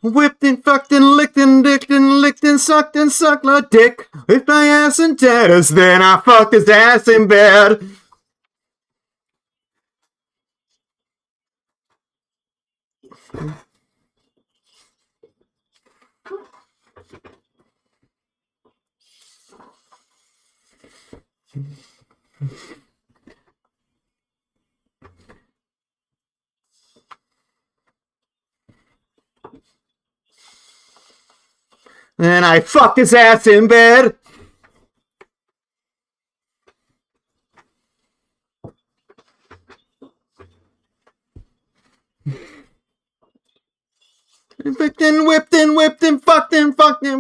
Whipped and fucked and licked and dicked and licked and sucked a dick. With my ass and tatters, then I fucked his ass in bed. Then I fucked his ass in bed. Whipped and fucked and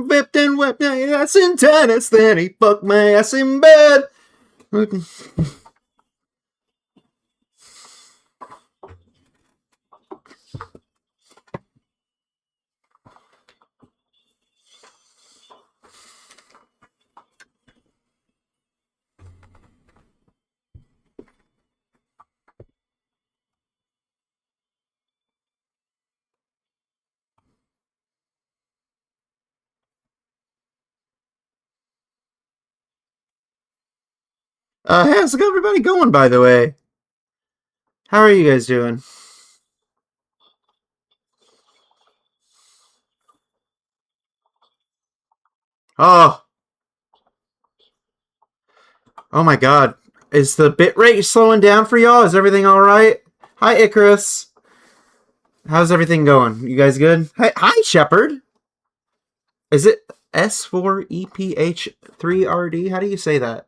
whipped my ass in tennis. Then he fucked my ass in bed. How's everybody going, by the way? How are you guys doing? Oh, oh my god. Is the bitrate slowing down for y'all? Is everything alright? Hi, Icarus. How's everything going? You guys good? Hi, Shepard. Is it S4EPH3RD? How do you say that?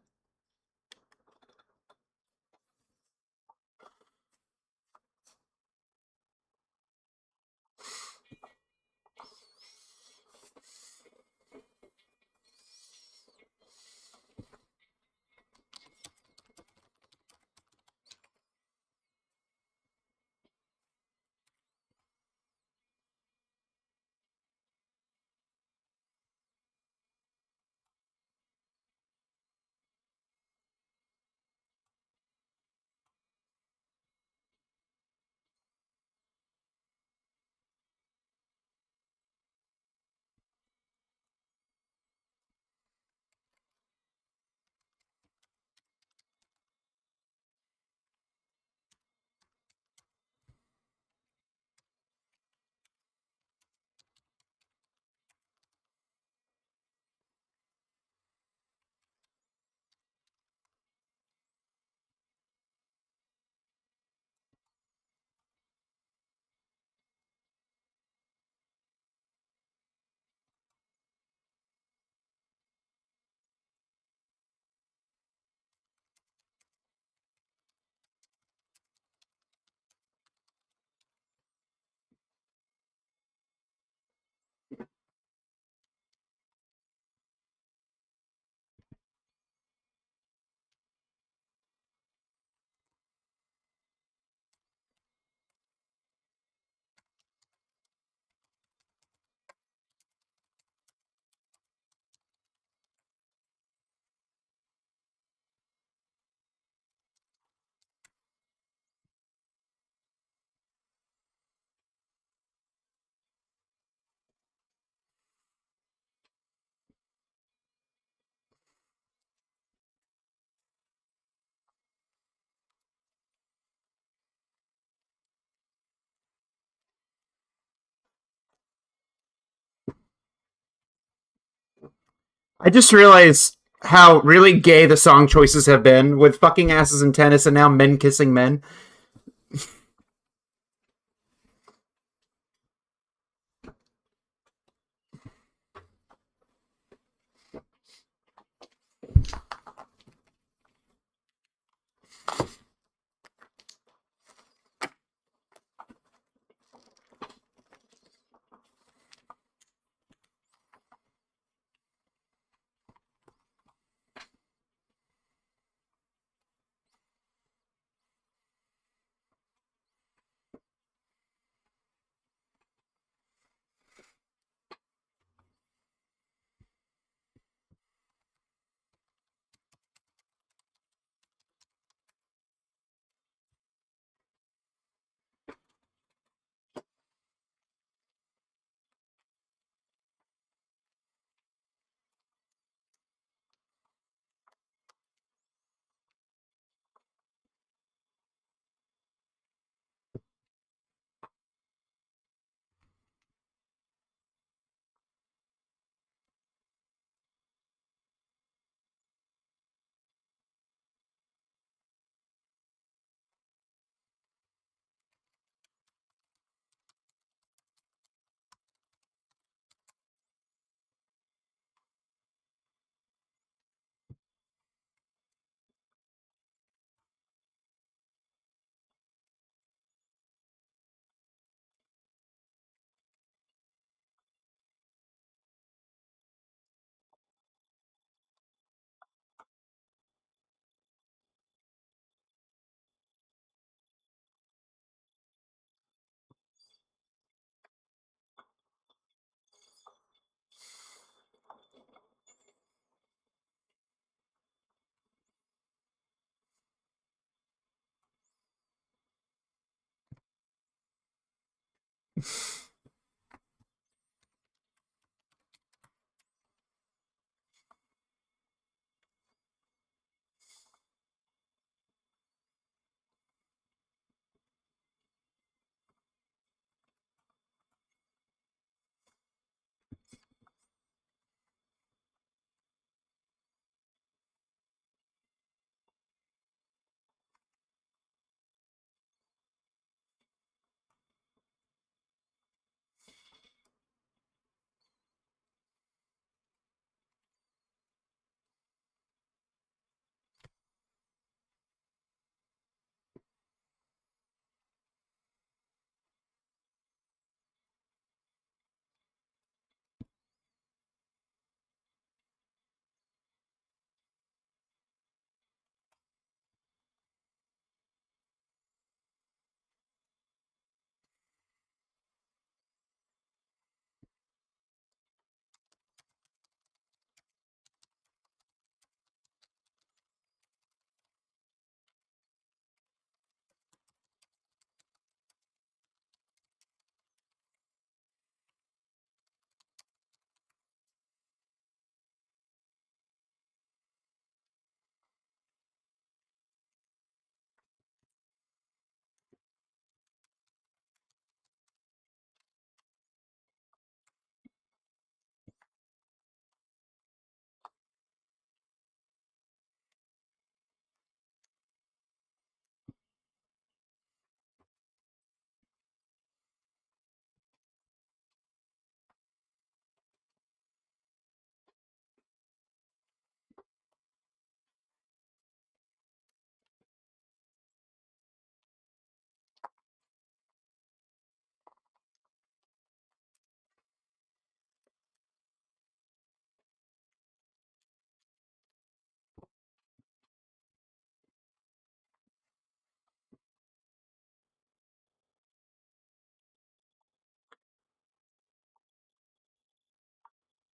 I just realized how really gay the song choices have been with fucking asses in tennis and now men kissing men.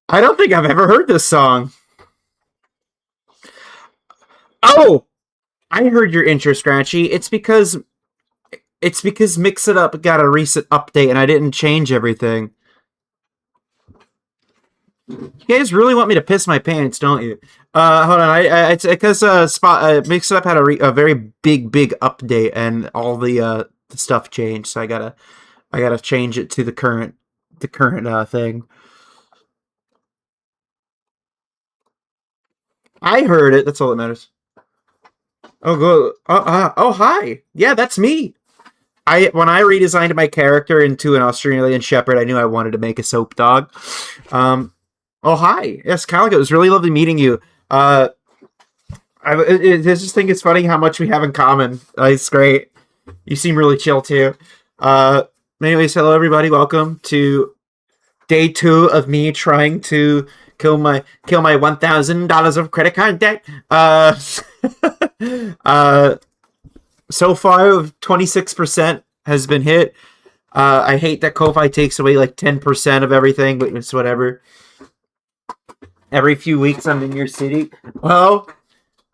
I don't think I've ever heard this song. Oh, I heard your intro, Scratchy. It's because Mix It Up got a recent update and I didn't change everything. You guys really want me to piss my pants, don't you? Hold on. It's because Mix It Up had a very big update and all the stuff changed. So I gotta change it to the current thing. I heard it. That's all that matters. Oh, go. Oh, hi. Yeah, that's me. When I redesigned my character into an Australian Shepherd, I knew I wanted to make a soap dog. Um, oh, hi. Yes, Calico. It was really lovely meeting you. I just think it's funny how much we have in common. It's great. You seem really chill too. Uh, anyways, hello everybody. Welcome to day 2 of me trying to kill my $1,000 of credit card debt. Uh, so far, 26% has been hit. I hate that Ko-Fi takes away like 10% of everything, but it's whatever. Every few weeks I'm in your city. Well,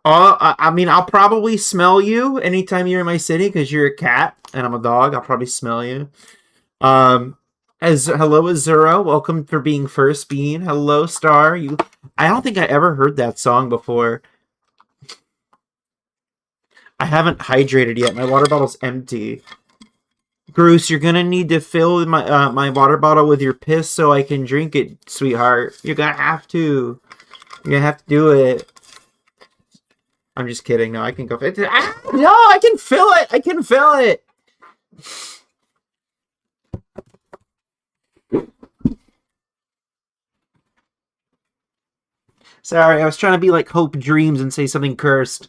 I mean, I'll probably smell you anytime you're in my city because you're a cat and I'm a dog. I'll probably smell you. Um, as hello, Azura. Welcome for being first bean. Hello, Star. I don't think I ever heard that song before. I haven't hydrated yet. My water bottle's empty. Bruce, you're gonna need to fill my water bottle with your piss so I can drink it, sweetheart. You're gonna have to. You're gonna have to do it. I'm just kidding. No, I can go. No, I can fill it. I can fill it. Sorry, I was trying to be like Hope Dreams and say something cursed.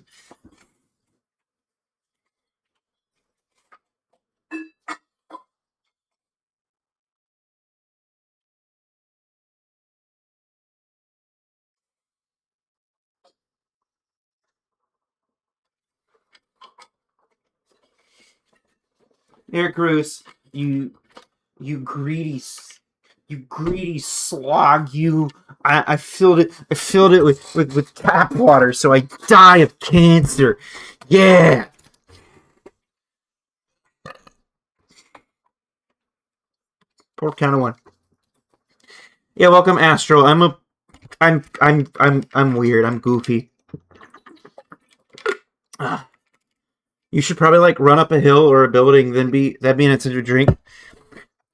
Eric Bruce, you greedy, you greedy slog. I filled it. I filled it with tap water, so I die of cancer. Yeah. Poor count of one. Yeah, welcome, Astro. I'm weird. I'm goofy. You should probably like run up a hill or a building, then that'd be an incentive drink.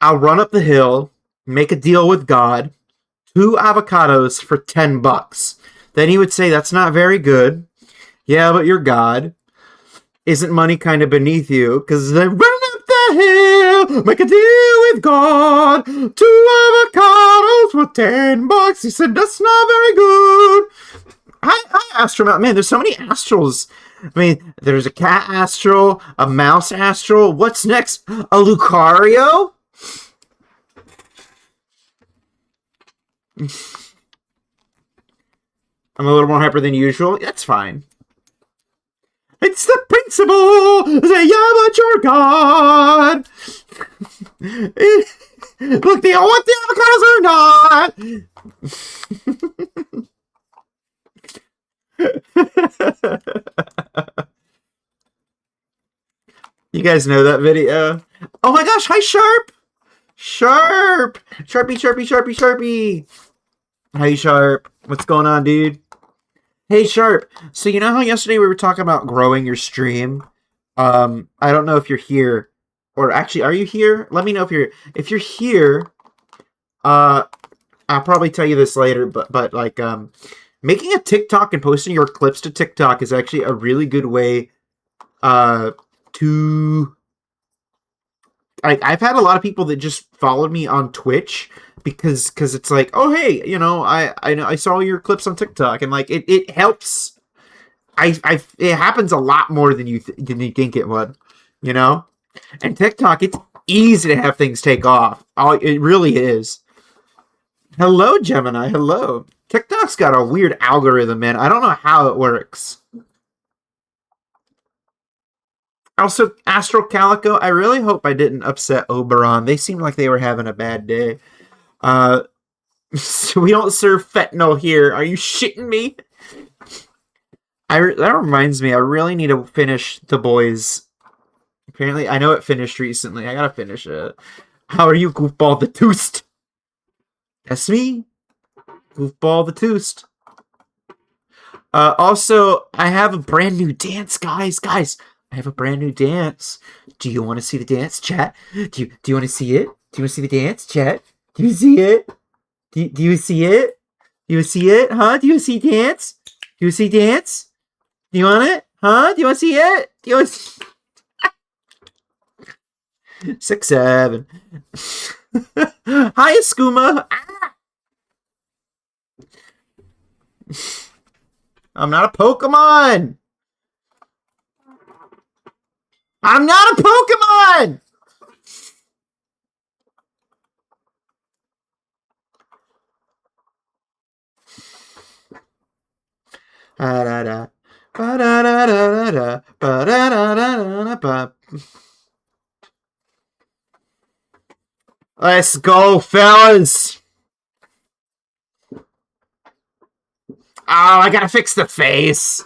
I'll run up the hill, make a deal with God, 2 avocados for $10. Then he would say, "That's not very good." Yeah, but you're God. Isn't money kind of beneath you? Because then run up the hill, make a deal with God, 2 avocados for $10. He said, "That's not very good." Hi, Astro. Man, there's so many astrals. I mean, there's a cat astral, a mouse astral. What's next? A Lucario? I'm a little more hyper than usual. That's fine. It's the principle. Say, yeah, but you're God. Look, they all want the avocados or not. You guys know that video? Oh my gosh, hi Sharp! Sharp! Sharpie, Sharpie, Sharpie, Sharpie! Hey Sharp, what's going on, dude? Hey Sharp, so you know how yesterday we were talking about growing your stream? I don't know if you're here. Or actually, are you here? Let me know if you're here, I'll probably tell you this later, but like making a TikTok and posting your clips to TikTok is actually a really good way to I've had a lot of people that just followed me on Twitch because it's like, oh hey, you know, I saw your clips on TikTok, and like it helps. It happens a lot more than you think it would, you know. And TikTok, it's easy to have things take off. It really is. Hello, Gemini. Hello. TikTok's got a weird algorithm, man. I don't know how it works. Also, Astro Calico, I really hope I didn't upset Oberon. They seemed like they were having a bad day. So we don't serve fentanyl here. Are you shitting me? That reminds me, I really need to finish The Boys. Apparently, I know it finished recently. I gotta finish it. How are you, Goofball the Toost? That's me. Goofball the Toost. Also, I have a brand new dance, guys. I have a brand new dance. Do you want to see the dance, chat? Do you want to see it? Do you want to see the dance, chat? Do you see it? Do you see it? Do you see it? Huh? Do you see dance? Do you see dance? Do you want it? Huh? Do you want to see it? Do you want to see... 6, 7. Hi, Skooma. Ah! I'm not a Pokemon. I'm not a Pokemon! Let's go, fellas! Oh, I gotta fix the face.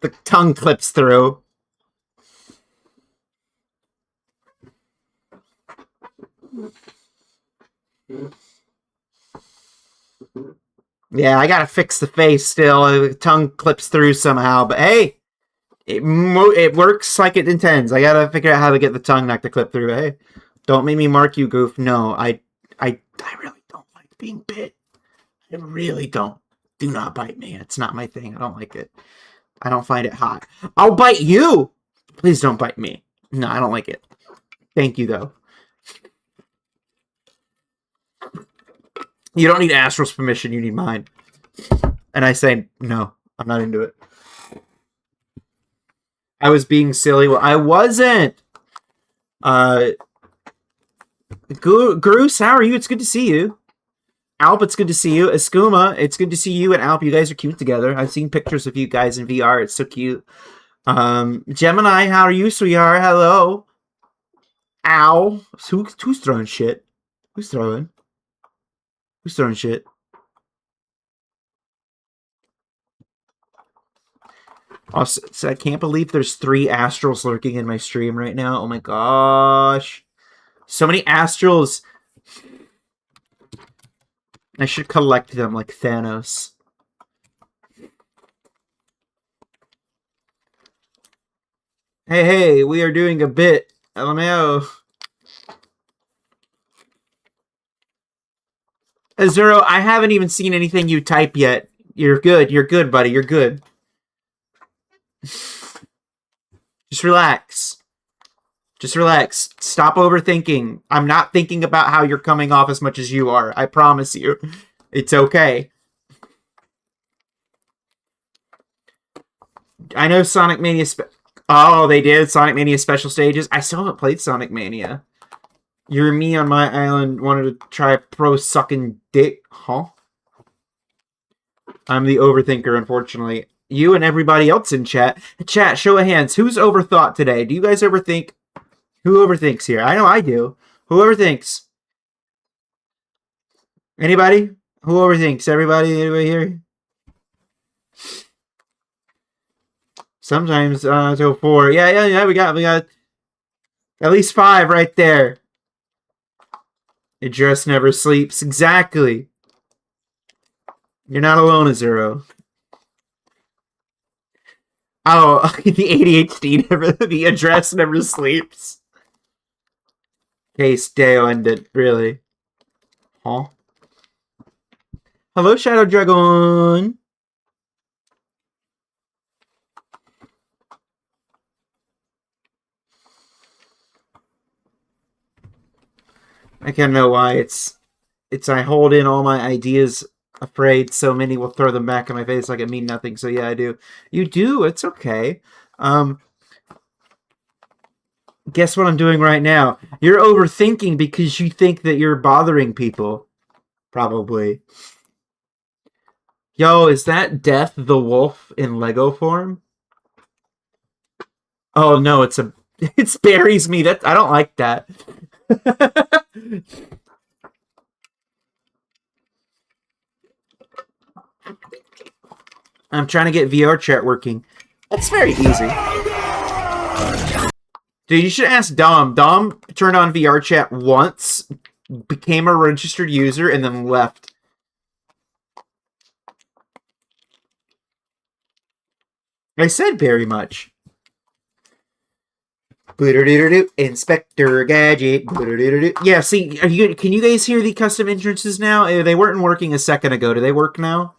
The tongue clips through. Yeah, I gotta fix the face still. The tongue clips through somehow, but hey, it works like it intends. I gotta figure out how to get the tongue not to clip through. Hey, don't make me mark you, Goof. No, I really don't like being bit. I really don't. Do not bite me. It's not my thing. I don't like it. I don't find it hot. I'll bite you. Please don't bite me. No, I don't like it. Thank you, though. You don't need Astral's permission. You need mine. And I say, no, I'm not into it. I was being silly. Well, I wasn't. Groose, how are you? It's good to see you. Alp, it's good to see you. Escuma, it's good to see you and Alp. You guys are cute together. I've seen pictures of you guys in VR. It's so cute. Gemini, how are you, sweetheart? Hello. Ow. Who's throwing shit? Who's throwing? Who's throwing shit? Also, so I can't believe there's 3 Astrals lurking in my stream right now. Oh my gosh. So many astrals. I should collect them like Thanos. Hey, we are doing a bit. LMAO. Azuro, I haven't even seen anything you type yet. You're good, buddy. You're good. Just relax. Just relax. Stop overthinking. I'm not thinking about how you're coming off as much as you are. I promise you. It's okay. I know Sonic Mania... Oh, they did Sonic Mania special stages. I still haven't played Sonic Mania. You and me on my island wanted to try pro sucking dick. Huh? I'm the overthinker, unfortunately. You and everybody else in chat. Chat, show of hands. Who's overthought today? Do you guys overthink? Who overthinks here? I know I do. Who overthinks? Anybody? Who overthinks? Everybody? Anybody here? Sometimes so 4. Yeah. We got at least 5 right there. Address never sleeps. Exactly. You're not alone, Azuro. Oh, the ADHD never. The address never sleeps. Case Deo ended. Really? Huh? Hello, Shadow Dragon. I can't know why it's I hold in all my ideas afraid so many will throw them back in my face like it mean nothing. So yeah, I do. You do. It's okay. Guess what I'm doing right now? You're overthinking because you think that you're bothering people. Probably. Yo, is that Death the Wolf in Lego form? Oh no, it's buries me. That I don't like that. I'm trying to get VR chat working. That's very easy. Dude, you should ask Dom. Dom turned on VR chat once, became a registered user, and then left. I said very much. Inspector Gadget. Yeah, see, can you guys hear the custom entrances now? They weren't working a second ago. Do they work now?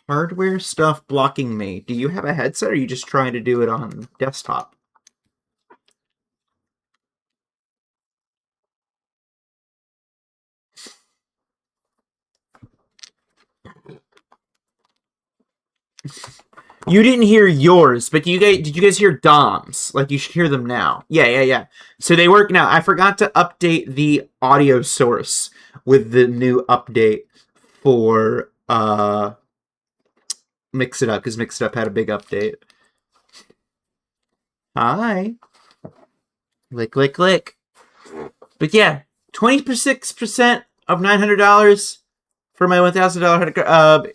Hardware stuff blocking me. Do you have a headset, or are you just trying to do it on desktop? You didn't hear yours, but did you guys hear Dom's? Like, you should hear them now. Yeah. So they work now. I forgot to update the audio source with the new update for Mix It Up, because Mix It Up had a big update. Hi. Click. But yeah, 26% of $900 for my $1,000.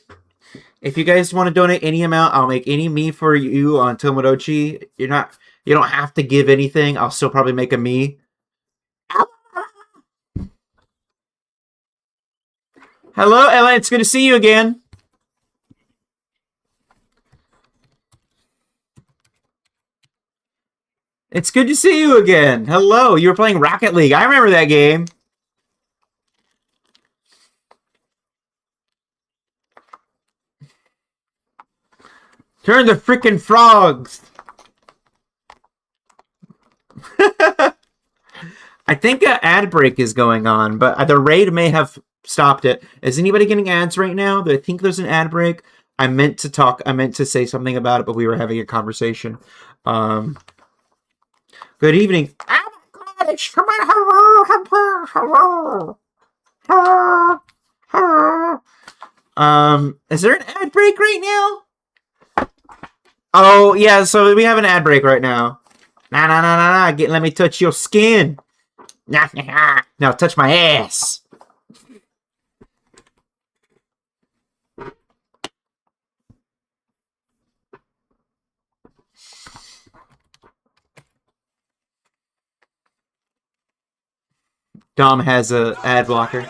If you guys want to donate any amount, I'll make any me for you on Tomodachi. You don't have to give anything. I'll still probably make a me. Hello, Ella. It's good to see you again. It's good to see you again. Hello. You were playing Rocket League. I remember that game. Turn the freaking frogs. I think an ad break is going on, but the raid may have stopped it. Is anybody getting ads right now? I think there's an ad break. I meant to say something about it, but we were having a conversation. Good evening. Oh my god, it's hello. Is there an ad break right now? Oh, yeah, so we have an ad break right now. Nah. Let me touch your skin. Now touch my ass. Dom has a ad blocker.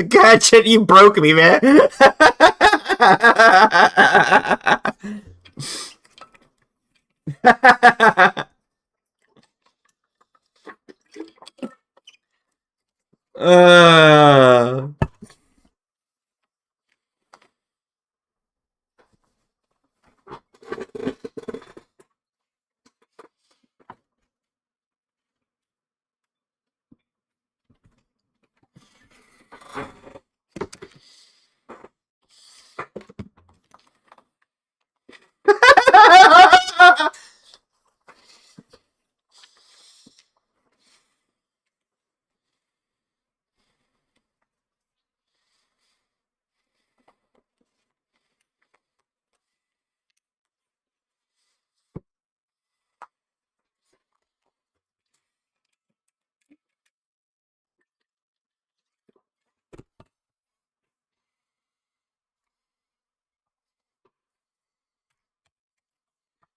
Gotcha, you broke me, man. uh...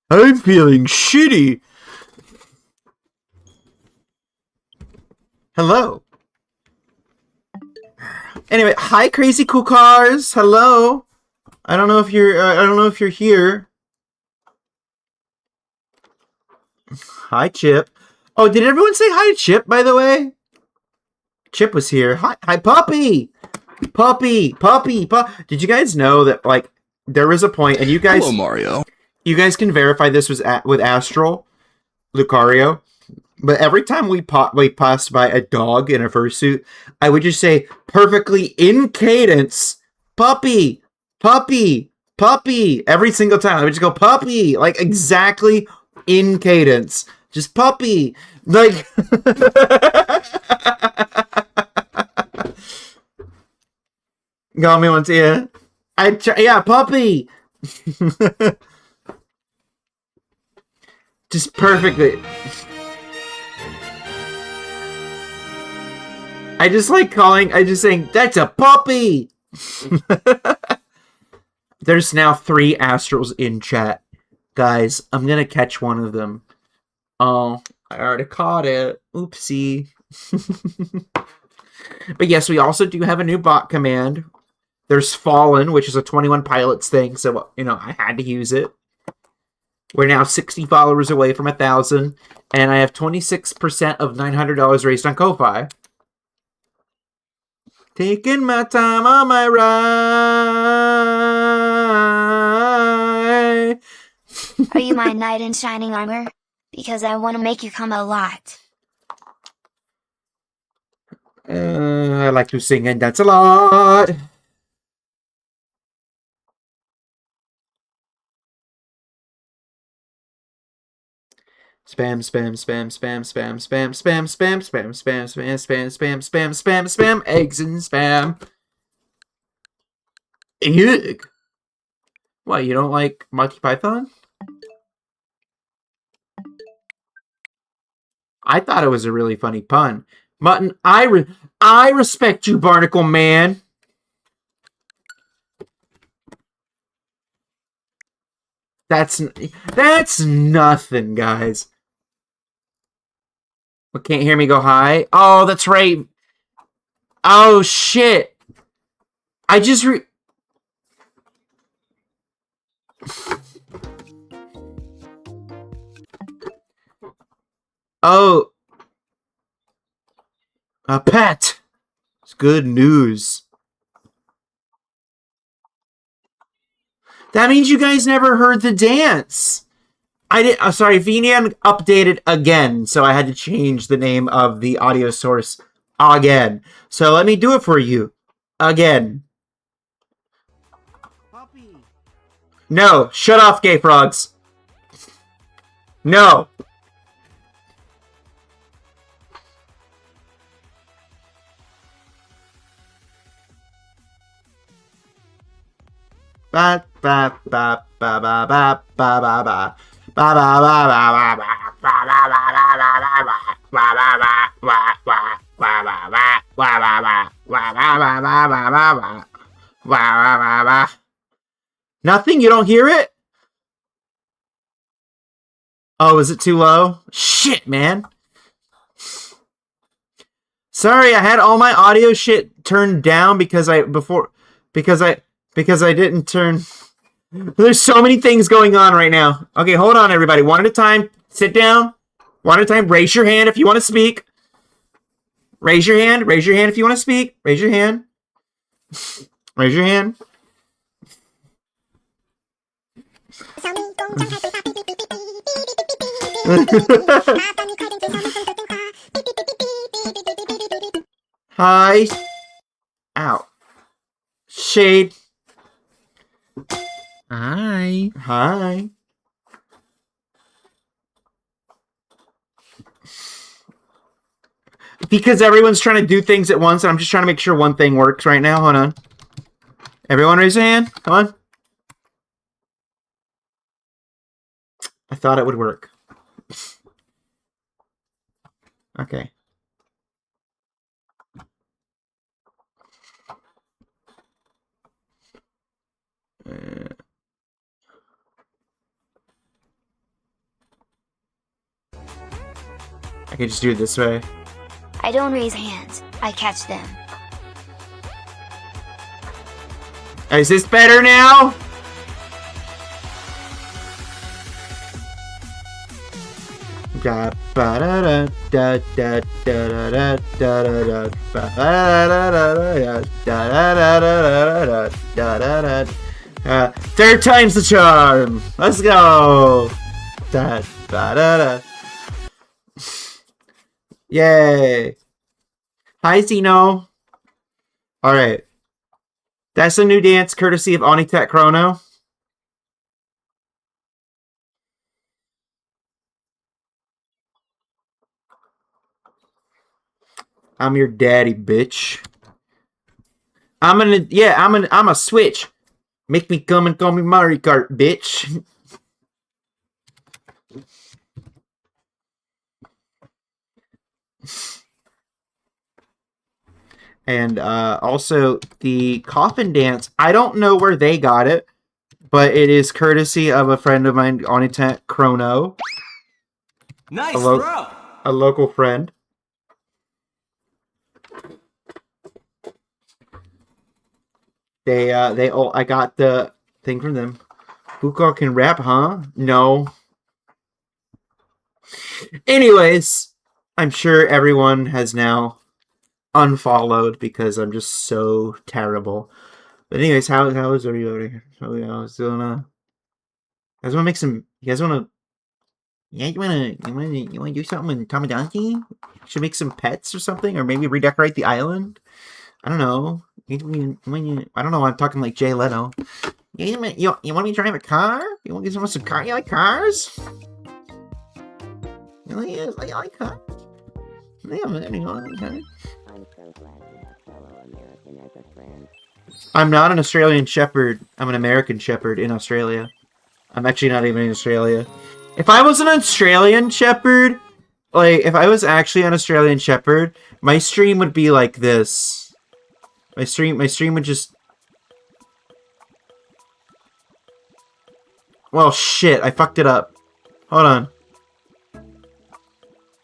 I'm feeling shitty. Hello. Anyway, hi, crazy cool cars. Hello. I don't know if you're. I don't know if you're here. Hi, Chip. Oh, did everyone say hi to Chip? By the way, Chip was here. Hi, Puppy. Puppy. Did you guys know that like there was a point, and you guys, hello, Mario. You guys can verify this was with Astral Lucario. But every time we passed by a dog in a fursuit, I would just say perfectly in cadence, puppy, puppy, puppy. Every single time I would just go puppy, like exactly in cadence, just puppy, like. Got me once, yeah. Yeah, puppy. Just perfectly. I just saying, that's a puppy! There's now 3 Astrals in chat. Guys, I'm gonna catch one of them. Oh, I already caught it. Oopsie. But yes, we also do have a new bot command. There's Fallen, which is a 21 pilots thing, so, I had to use it. We're now 60 followers away from 1,000, and I have 26% of $900 raised on Ko-Fi. Taking my time on my ride. Are you my knight in shining armor? Because I want to make you come a lot. I like to sing and dance a lot. Spam, eggs and spam. Yuck. What, you don't like Monty Python? I thought it was a really funny pun. Mutton, I respect you, Barnacle Man. That's nothing, guys. What, can't hear me go high? Oh, that's right. Oh, shit. I just Oh, a pet. It's good news. That means you guys never heard the dance. I did. Sorry, VNAN updated again, so I had to change the name of the audio source again. So let me do it for you again. Puppy. No, shut off, gay frogs. No. Ba ba ba ba ba ba ba ba ba. Ba ba ba ba ba ba ba ba ba ba ba. Nothing? You don't hear it? Oh, is it too low? Shit, man. Sorry, I had all my audio shit turned down because I didn't turn. There's so many things going on right now. Okay, hold on, everybody. One at a time. Sit down. One at a time. Raise your hand if you want to speak. Raise your hand. Raise your hand if you want to speak. Raise your hand. Raise your hand. Hi. Ow. Shade. Hi. Hi. Because everyone's trying to do things at once, and I'm just trying to make sure one thing works right now. Hold on. Everyone raise a hand. Come on. I thought it would work. Okay. I can just do it this way. I don't raise hands, I catch them. Is this better now? Third time's the charm. Let's go. Yay. Hi, Zeno. Alright. That's a new dance courtesy of Onitet Chrono. I'm your daddy, bitch. I'm a switch. Make me come and call me Mario Kart, bitch. And also the coffin dance. I don't know where they got it, but it is courtesy of a friend of mine, Onitet Chrono. Nice throw. A local friend. I got the thing from them. Buko can rap, huh? No. Anyways, I'm sure everyone has now unfollowed because I'm just so terrible. But anyways, how is everybody? So yeah, I was doing you guys wanna make some you wanna do something in Tomodachi? Should make some pets or something, or maybe redecorate the island? I don't know. I don't know. I'm talking like Jay Leno. You want me to drive a car? You want some car? You like cars? You like cars? I'm not an Australian Shepherd. I'm an American Shepherd in Australia. I'm actually not even in Australia. If I was an Australian Shepherd, like, if I was actually an Australian Shepherd, my stream would be like this. My stream would just... Well, shit, I fucked it up. Hold on.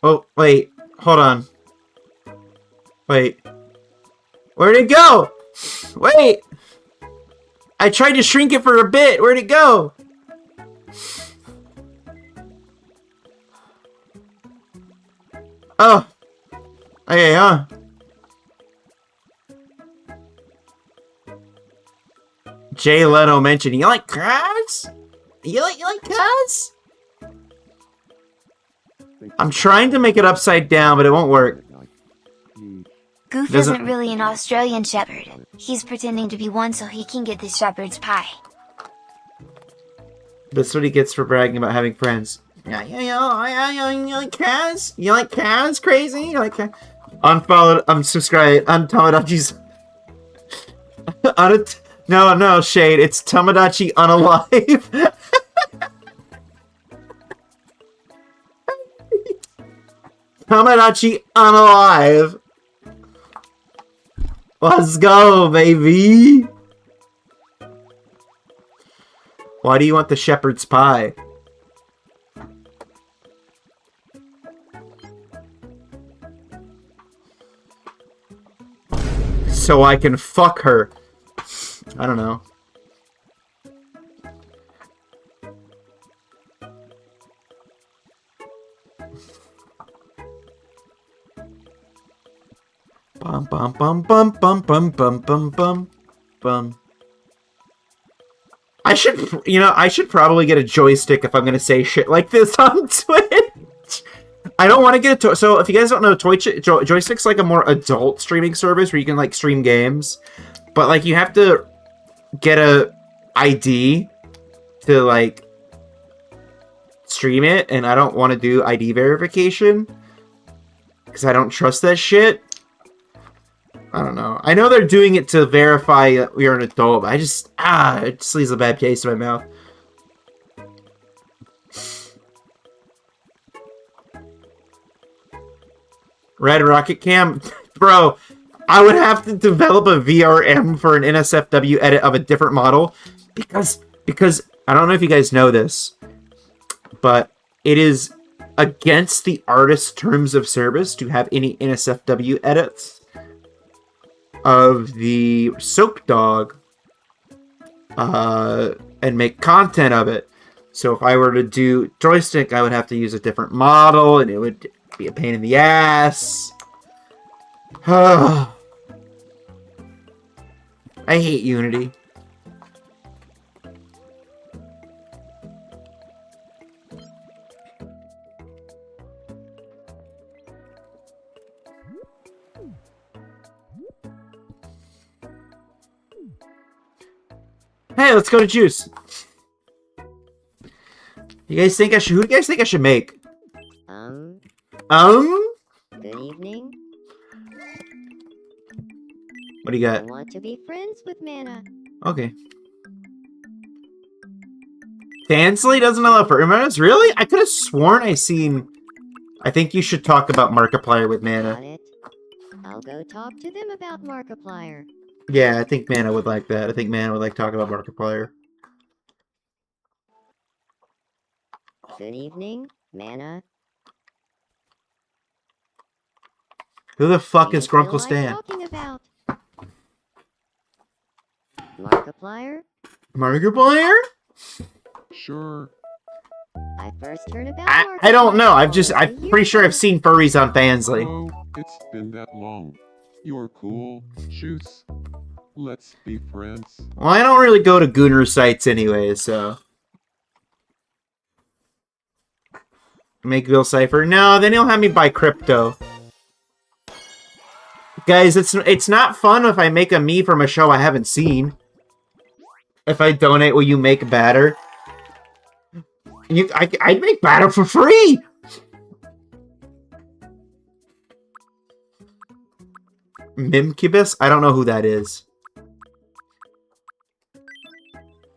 Oh, wait. Hold on. Wait. Where'd it go? Wait! I tried to shrink it for a bit. Where'd it go? Oh. Okay, huh? Jay Leno mentioned, you like cars? You like cars? I'm trying to make it upside down, but it won't work. Goof isn't really an Australian Shepherd. He's pretending to be one so he can get the shepherd's pie. That's what he gets for bragging about having friends. Yeah, you like cars? You like cars? Crazy? You like cars? Unfollowed, unsubscribed, Tomodachi's... No, Shade, it's Tomodachi unalive. Tomodachi unalive. Let's go, baby. Why do you want the shepherd's pie? So I can fuck her. I don't know. Bum bum bum bum bum bum bum bum bum bum. I should probably get a joystick if I'm gonna say shit like this on Twitch. I don't want to get a so if you guys don't know, joystick's like a more adult streaming service where you can like stream games, but like you have to get a ID to like stream it, and I don't want to do ID verification because I don't trust that shit. I don't know. I know they're doing it to verify that we are an adult, but it just leaves a bad taste in my mouth. Red Rocket Cam? Bro, I would have to develop a VRM for an NSFW edit of a different model because I don't know if you guys know this, but it is against the artist's terms of service to have any NSFW edits of the Soap Dog and make content of it. So if I were to do joystick, I would have to use a different model and it would be a pain in the ass. I hate Unity. Hey, let's go to Juice. You guys think I should? Who do you guys think I should make? Good evening. What do you got? I want to be friends with Mana. Okay. Fansley doesn't allow for Mana? Really? I could have sworn I seen. I think you should talk about Markiplier with Mana. Got it. I'll go talk to them about Markiplier. Yeah, I think Mana would like that. I think Mana would like talking about Markiplier. Good evening, Mana. Who the fuck Do is you feel Grunkle like Stan? talking about Markiplier? Markiplier? Sure. I first heard about I don't know. I'm Markiplier pretty sure I've seen furries on Fansly. Oh, it's been that long. You're cool. Shoes. Let's be friends. Well, I don't really go to Gooner sites anyway, so. Make Bill Cipher? No, then he'll have me buy crypto. Guys, it's not fun if I make a me from a show I haven't seen. If I donate, will you make batter? I'd make batter for free! Mimkibus? I don't know who that is.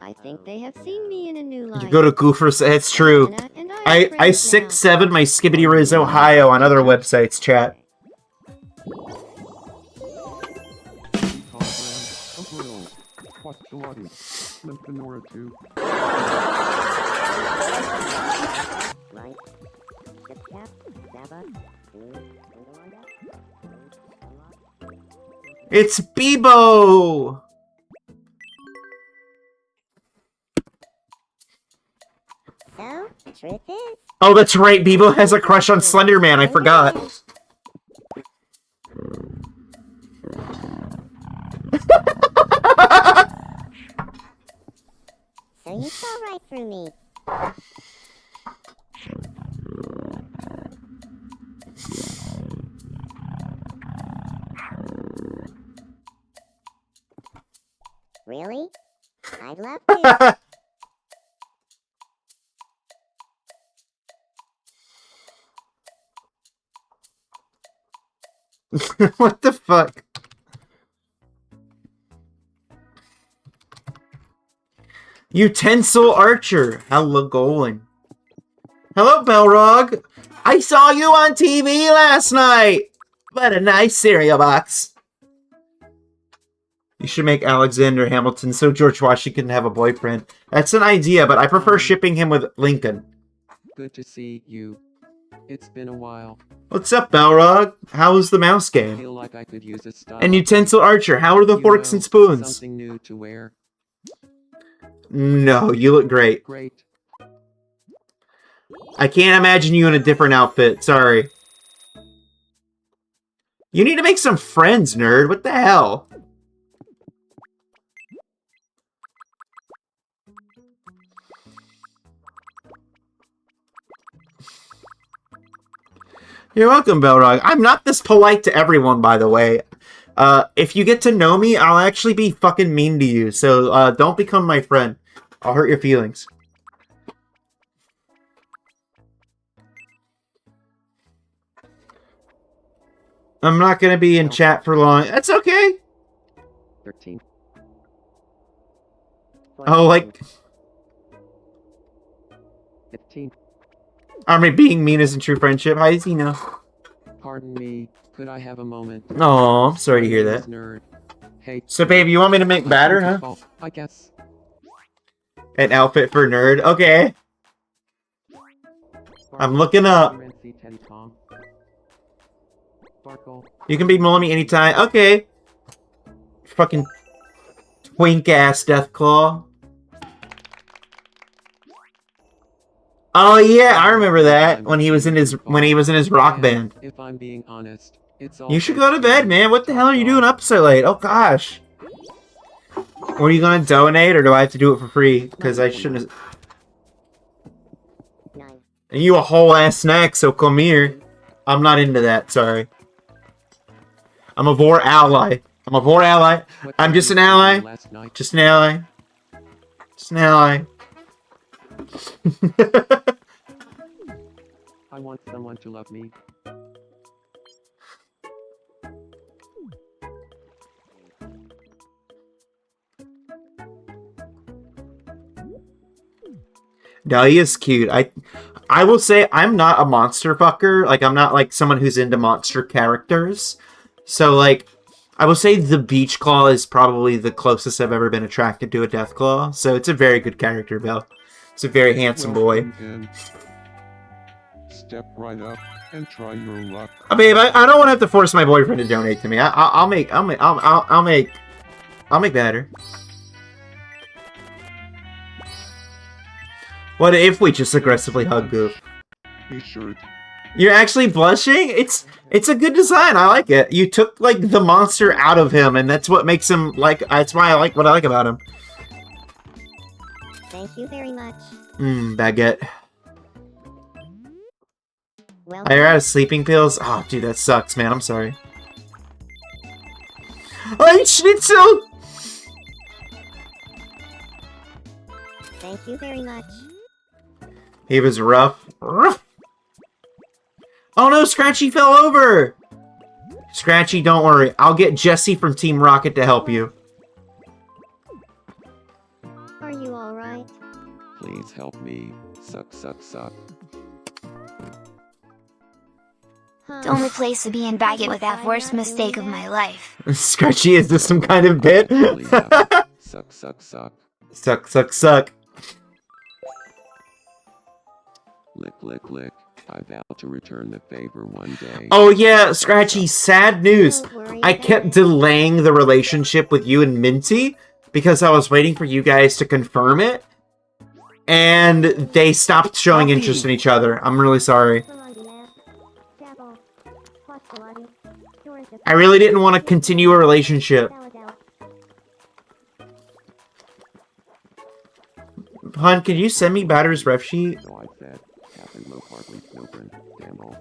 I think they have seen me in a new light. You go to Goofers, it's true. Mana and are I friends 6-7 my Skibbity Riz Ohio on other websites, chat. What's the lottery? Lymphanora too. Right. Zip cap, Saba, It's Bebo! So, truth is, Oh, that's right. Bebo has a crush on Slender Man. I forgot. so you saw right through me. Really? I'd love to. What the fuck? Utensil Archer. Hello, going. Hello, Belrog. I saw you on TV last night. What a nice cereal box. You should make Alexander Hamilton so George Washington can have a boyfriend. That's an idea, but I prefer shipping him with Lincoln. Good to see you. It's been a while. What's up, Balrog? How's the mouse I game? feel like I could use a style. And Utensil Archer, how are the You forks know, and spoons? Something new to wear. No, you look great. Great. I can't imagine you in a different outfit, sorry. You need to make some friends, nerd. What the hell? You're welcome, Belrog. I'm not this polite to everyone, by the way. If you get to know me, I'll actually be fucking mean to you. So, don't become my friend. I'll hurt your feelings. I'm not gonna be in chat for long. That's okay. 13. Oh, like... 15. I mean, being mean isn't true friendship. How does he know? Pardon me. Could I have a moment? Oh, I'm sorry to hear My name that. is Nerd. Hey. So, babe, you want me to make batter, huh? Goofball, I guess. An outfit for nerd? Okay. I'm looking up. UNC Teddy Tom. Sparkle. You can be Molemy anytime. Okay. Fucking twink-ass Deathclaw. Oh yeah, I remember that when he was in his rock band. If I'm being honest, it's all You should go to bed, man. What the hell are you doing up so late? Oh gosh. Were you gonna donate, or do I have to do it for free? Because I shouldn't. And you a whole ass snack, so come here. I'm not into that. Sorry. I'm a Vor ally. I'm a Vor ally. I'm just an ally. Just an ally. Just an ally. I want someone to love me. Dahlia is cute. I will say I'm not a monster fucker. Like, I'm not like someone who's into monster characters. So like, I will say the Beach Claw is probably the closest I've ever been attracted to a Deathclaw. So it's a very good character, Belle. It's a very handsome boy. Welcome in. Step right up and try your luck. Babe, I don't want to have to force my boyfriend to donate to me. I'll make better. What if we just aggressively hug Goof? Be sure to You're actually blushing? It's a good design. I like it. You took like the monster out of him, and that's what makes him like. That's why I like what I like about him. Thank you very much. Baguette. Well, Are you out of sleeping pills? Oh, dude, that sucks, man. I'm sorry. Oh, Schnitzel! thank you very much. He was rough. Ruff. Oh no, Scratchy fell over! Scratchy, don't worry. I'll get Jesse from Team Rocket to help you. Are you alright? Please help me. Suck, suck, suck. Don't replace the bee and bag it with that worst mistake of my life. Scratchy, is this some kind of bit? Really have. Suck, suck, suck. Suck, suck, suck. Lick, lick, lick. I vow to return the favor one day. Oh yeah, Scratchy, sad news. I kept delaying the relationship with you and Minty because I was waiting for you guys to confirm it. And they stopped showing interest in each other. I'm really sorry. I really didn't want to continue a relationship. Hun, can you send me Batter's ref sheet? So I said, Captain Low Partly Snowburn, Damble,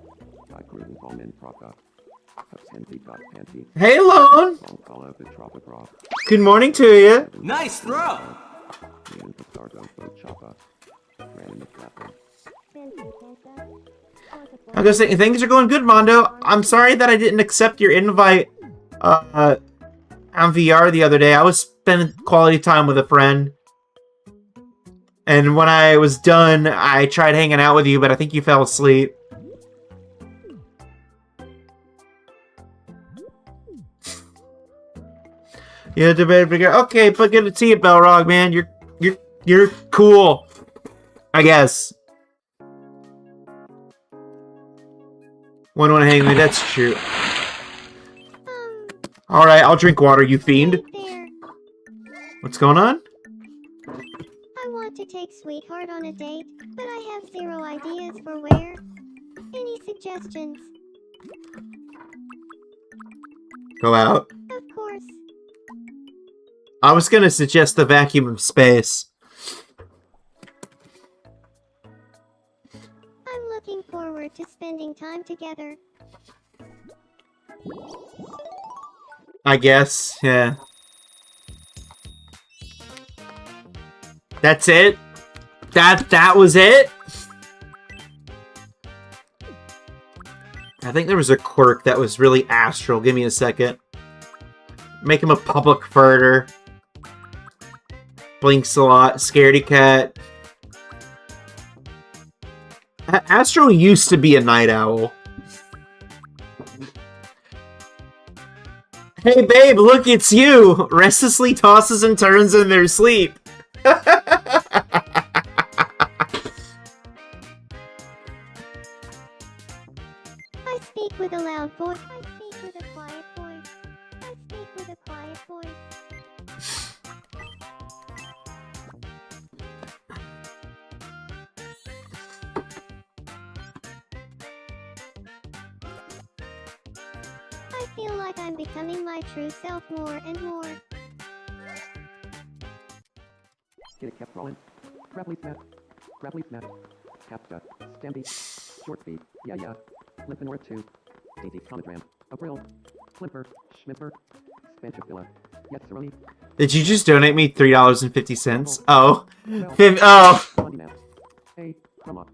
I couldn't call in Proca. Got panty. Hey, Lone! Good morning to you. Nice throw! I'm gonna say, things are going good, Mondo. I'm sorry that I didn't accept your invite on VR the other day. I was spending quality time with a friend. And when I was done, I tried hanging out with you, but I think you fell asleep. Yeah, okay, but good to see you, Belrog, man. You're cool. I guess. One wanna hang with me, that's true. Alright, I'll drink water, you fiend. There. What's going on? I want to take Sweetheart on a date, but I have 0 ideas for where. Any suggestions? Go out. Of course. I was gonna suggest the vacuum of space. I'm looking forward to spending time together. I guess, yeah. That's it? That was it? I think there was a quirk that was really astral. Give me a second. Make him a public farter. Blinks a lot. Scaredy cat. Astro used to be a night owl. Hey babe, look, it's you! Restlessly tosses and turns in their sleep. I speak with a loud voice. I speak with a quiet voice. I speak with a quiet voice. I feel like I'm becoming my true self more and more. Get it kept rolling. Grapply snap. Grapply snap. Captcha. Stampy. Short speed. Yeah, yeah. Lymphanor 2. Daisy Conogram. April. Flimper. Schmipper. Spanchopilla. Yes, Cerrone. Did you just donate me $3.50? Oh. Oh. Hey, come on.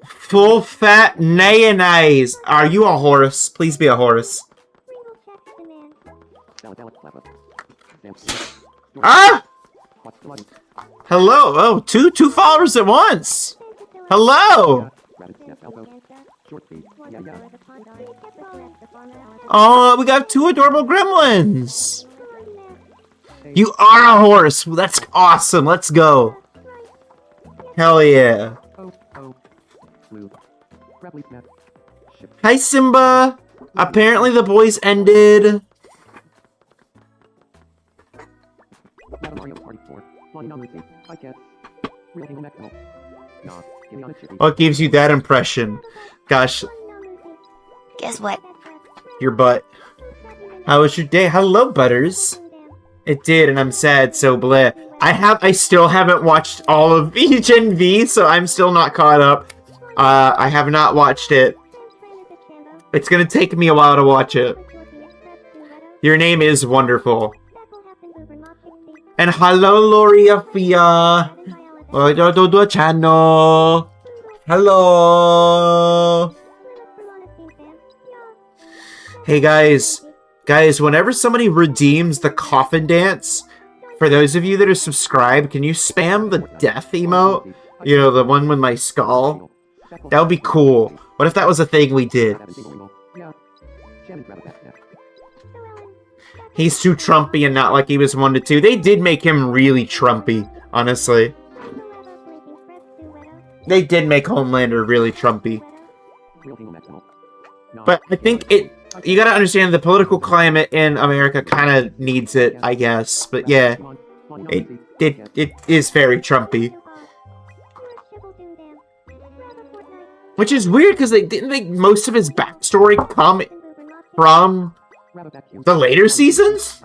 Full fat mayonnaise. Are you a horse? Please be a horse. Ringo checks the man. Ah! Hello. Oh, two followers at once. Hello. Oh, we got 2 adorable gremlins. You are a horse. That's awesome. Let's go. Hell yeah. Hi, Simba. Apparently the boys ended. What gives you that impression? Gosh, Guess what? your butt. How was your day? Hello, Butters. It did, and I'm sad, so bleh. I still haven't watched all of Gen V, so I'm still not caught up. I have not watched it. It's gonna take me a while to watch it. Your name is wonderful. And hello, Loria Fia. Do channel. Hello. Hey guys, whenever somebody redeems the coffin dance, for those of you that are subscribed, can you spam the death emote? You know, the one with my skull? That would be cool. What if that was a thing we did? Yeah. Jam and grab a back. He's too Trumpy and not like he was 1 to 2. They did make him really Trumpy, honestly. They did make Homelander really Trumpy. But I think you gotta understand the political climate in America kind of needs it, I guess. But yeah, it is very Trumpy. Which is weird because they didn't make most of his backstory come from the later seasons?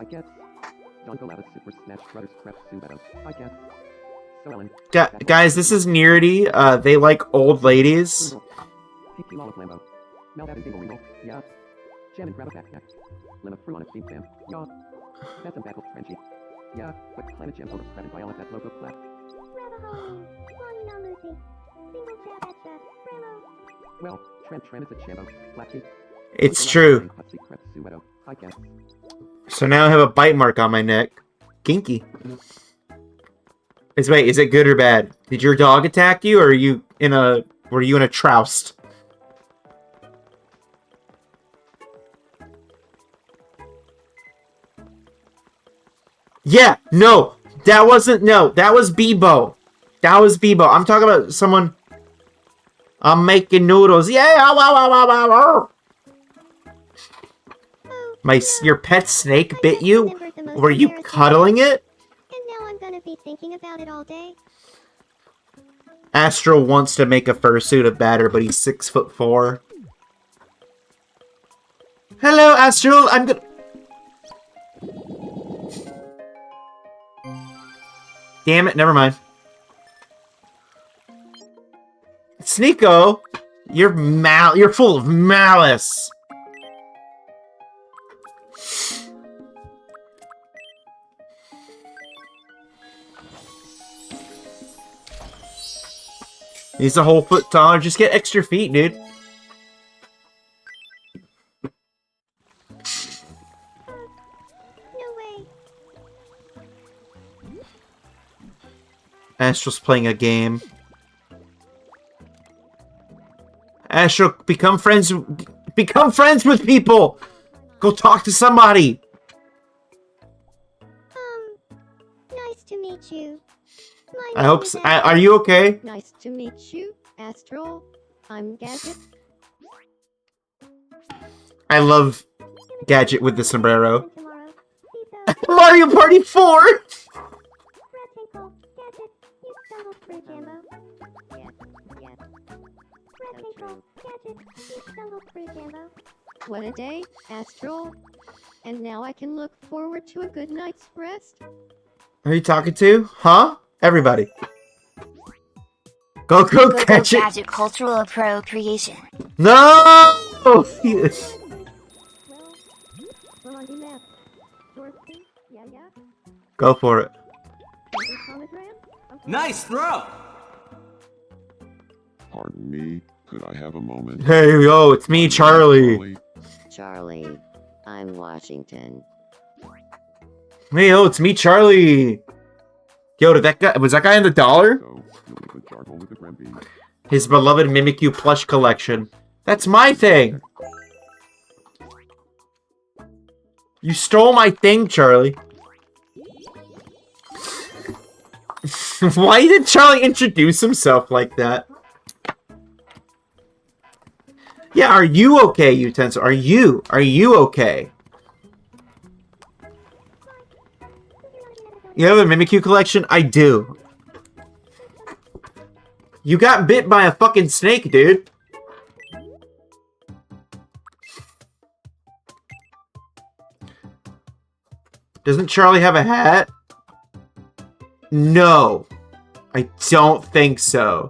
Guys, this is Nearity. They like old ladies. Well, Tram is a chambo. It's true. So now I have a bite mark on my neck. Kinky. Wait, is it good or bad? Did your dog attack you, or were you in a troust? Yeah, no, that was Bebo. That was Bebo. I'm talking about someone. I'm making noodles. Yeah, your pet snake bit you? Were you cuddling it? And now I'm gonna be thinking about it all day. Astral wants to make a fursuit of Batter, but he's 6'4". Hello, Astral. I'm gonna. Damn it! Never mind. Sneeko, you're full of malice. He's a whole foot taller. Just get extra feet, dude. No way. Astral's playing a game. Astral, become friends with people. Go talk to somebody. Nice to meet you. I hope so. Are you okay? Nice to meet you, Astral. I'm Gadget. I love Gadget with the sombrero. Tomorrow. Mario Party 4! Tinkle, Gadget, you stumbled through Jambo. Yes. Tinkle, Gadget, you stumbled through Jambo. What a day, Astral. And now I can look forward to a good night's rest. Are you talking to? Huh? Everybody. Go Gadget! Gadget cultural appropriation. No! Well, we're on the map. Dorothy, yeah. Go for it. Nice throw! Pardon me, could I have a moment? Hey, yo, it's me, Charlie. Charlie, I'm Washington. Hey, yo, it's me, Charlie. Yo, was that guy in the dollar? So, you'll make a jargle with the Grempy. His beloved Mimikyu plush collection. That's my thing. You stole my thing, Charlie. Why did Charlie introduce himself like that? Yeah, are you okay, Utensil? Are you okay? You have a Mimikyu collection? I do. You got bit by a fucking snake, dude. Doesn't Charlie have a hat? No. I don't think so.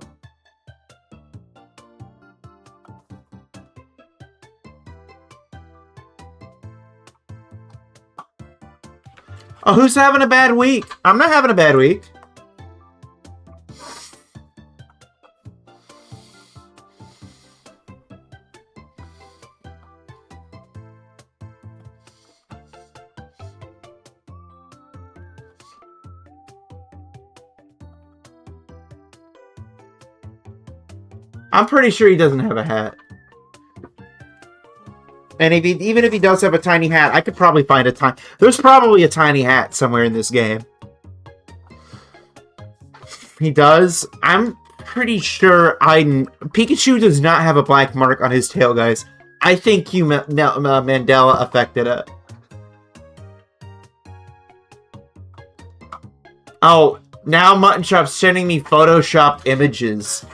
Oh, who's having a bad week? I'm not having a bad week. I'm pretty sure he doesn't have a hat. And even if he does have a tiny hat, I could probably find a tiny... There's probably a tiny hat somewhere in this game. He does? I'm pretty sure Pikachu does not have a black mark on his tail, guys. I think Mandela affected it. Oh, now Mutton Chop's sending me Photoshopped images.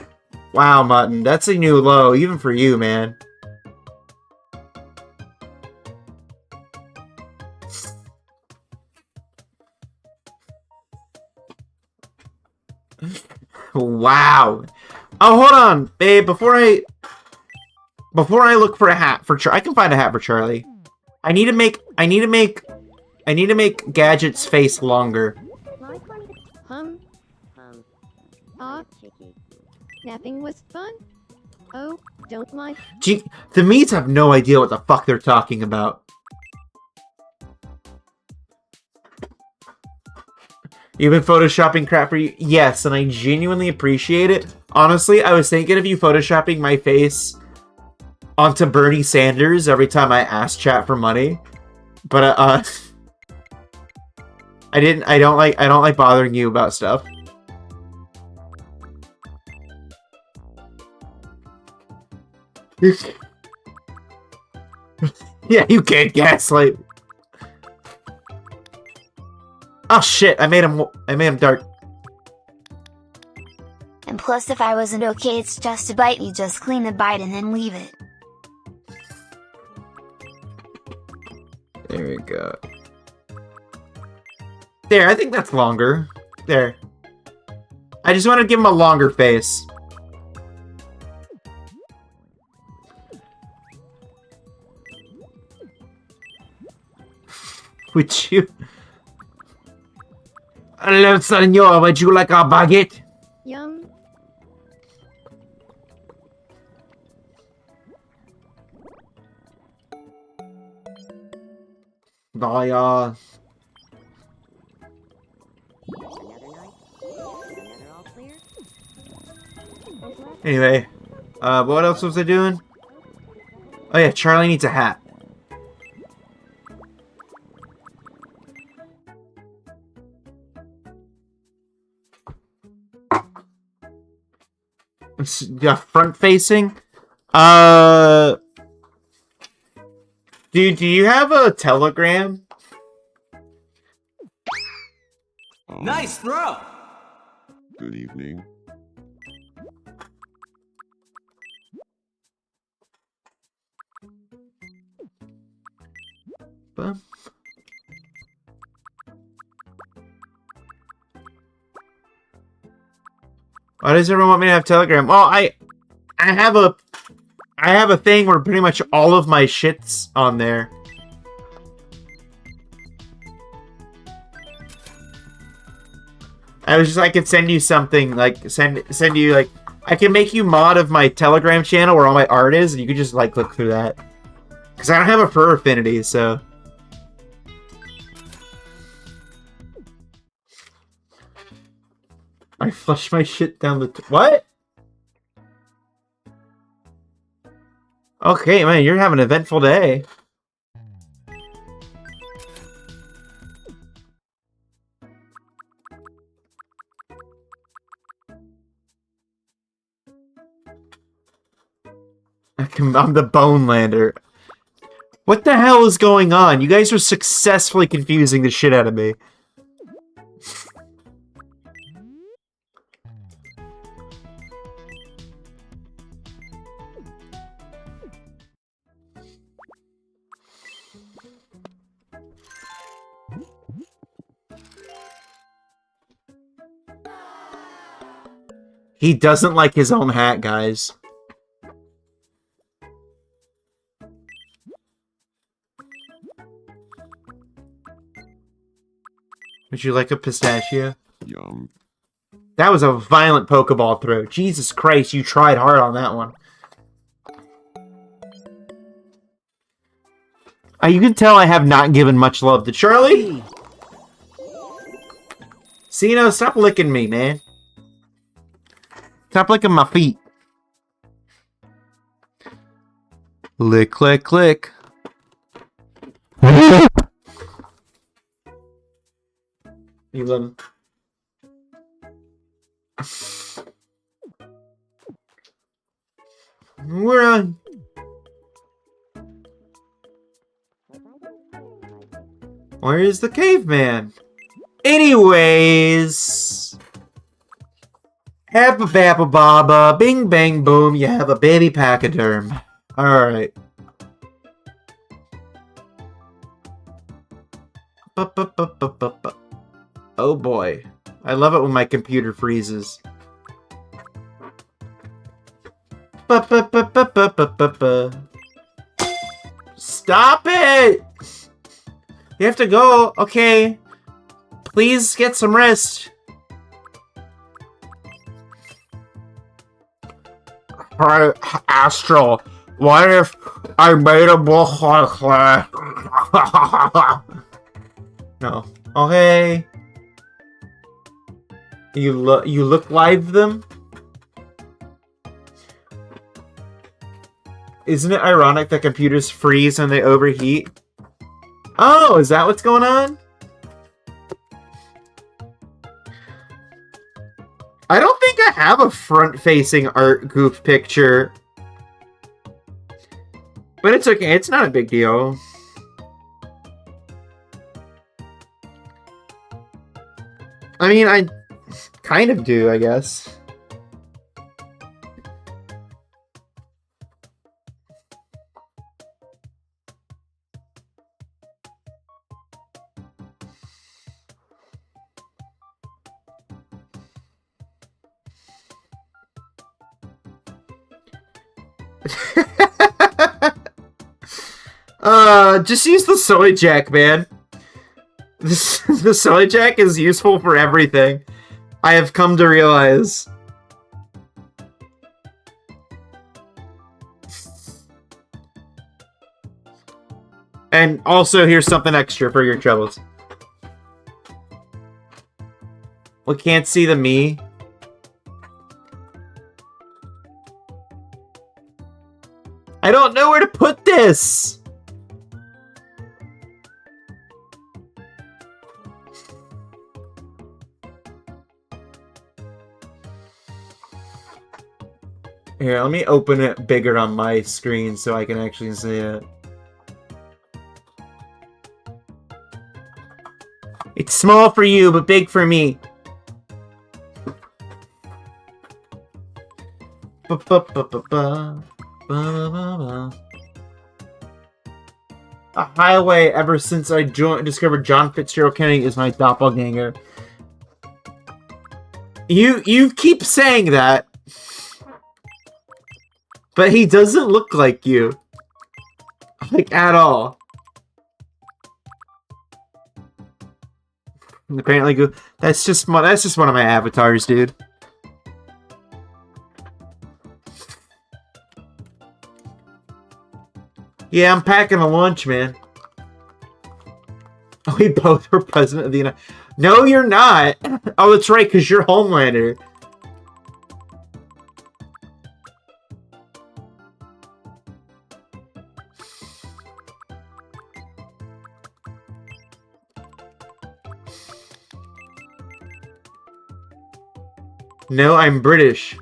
Wow, Mutton, that's a new low, even for you, man. Wow. Oh, hold on, babe. Before I look for a hat for Charlie, I can find a hat for Charlie. I need to make Gadget's face longer. Napping was fun. Oh, don't mind. Gee, the Meats have no idea what the fuck they're talking about. You've been photoshopping crap for you? Yes, and I genuinely appreciate it. Honestly, I was thinking of you photoshopping my face onto Bernie Sanders every time I asked chat for money. But I don't like bothering you about stuff. Yeah, you can't gaslight. Oh shit, I made him dark. And plus if I wasn't okay, it's just a bite, you just clean the bite and then leave it. There we go. There, I think that's longer. There. I just want to give him a longer face. Would you... Hello, senor. Would you like a baguette? Yum. Bye, Anyway, what else was I doing? Oh yeah, Charlie needs a hat. Yeah, front facing. Do you have a Telegram? Nice throw. Good evening. Bum. Why does everyone want me to have Telegram? Well, I have a thing where pretty much all of my shit's on there. I could send you something, like, send you, like, I can make you mod of my Telegram channel where all my art is, and you can just, like, click through that. Because I don't have a fur affinity, so... I flushed my shit down the... What? Okay, man, you're having an eventful day. I'm the Bone Lander. What the hell is going on? You guys are successfully confusing the shit out of me. He doesn't like his own hat, guys. Would you like a pistachio? Yum. That was a violent Pokeball throw. Jesus Christ, you tried hard on that one. You can tell I have not given much love to Charlie. Sino, stop licking me, man. Stop licking my feet. Lick, click, click. You love We're on. Where is the caveman? Anyways. Habba babba baba, bing bang boom, you have a baby pachyderm. Alright. Oh boy. I love it when my computer freezes. Stop it! You have to go. Okay. Please get some rest. Alright, Astral. What if I made a book like that? No. Okay. You look live them? Isn't it ironic that computers freeze when they overheat? Oh, is that what's going on? I don't think I have a front-facing art goof picture. But it's okay, it's not a big deal. I mean, I kind of do, I guess. Just use the soy jack, man. The soy jack is useful for everything. I have come to realize. And also, here's something extra for your troubles. We can't see the me. I don't know where to put this! Here, let me open it bigger on my screen so I can actually see it. It's small for you, but big for me. A highway ever since I discovered John Fitzgerald Kennedy is my doppelganger. You keep saying that. But he doesn't look like you. Like, at all. And apparently, that's just one of my avatars, dude. Yeah, I'm packing a lunch, man. We both were president of the United... No, you're not! Oh, that's right, because you're Homelander. No, I'm British.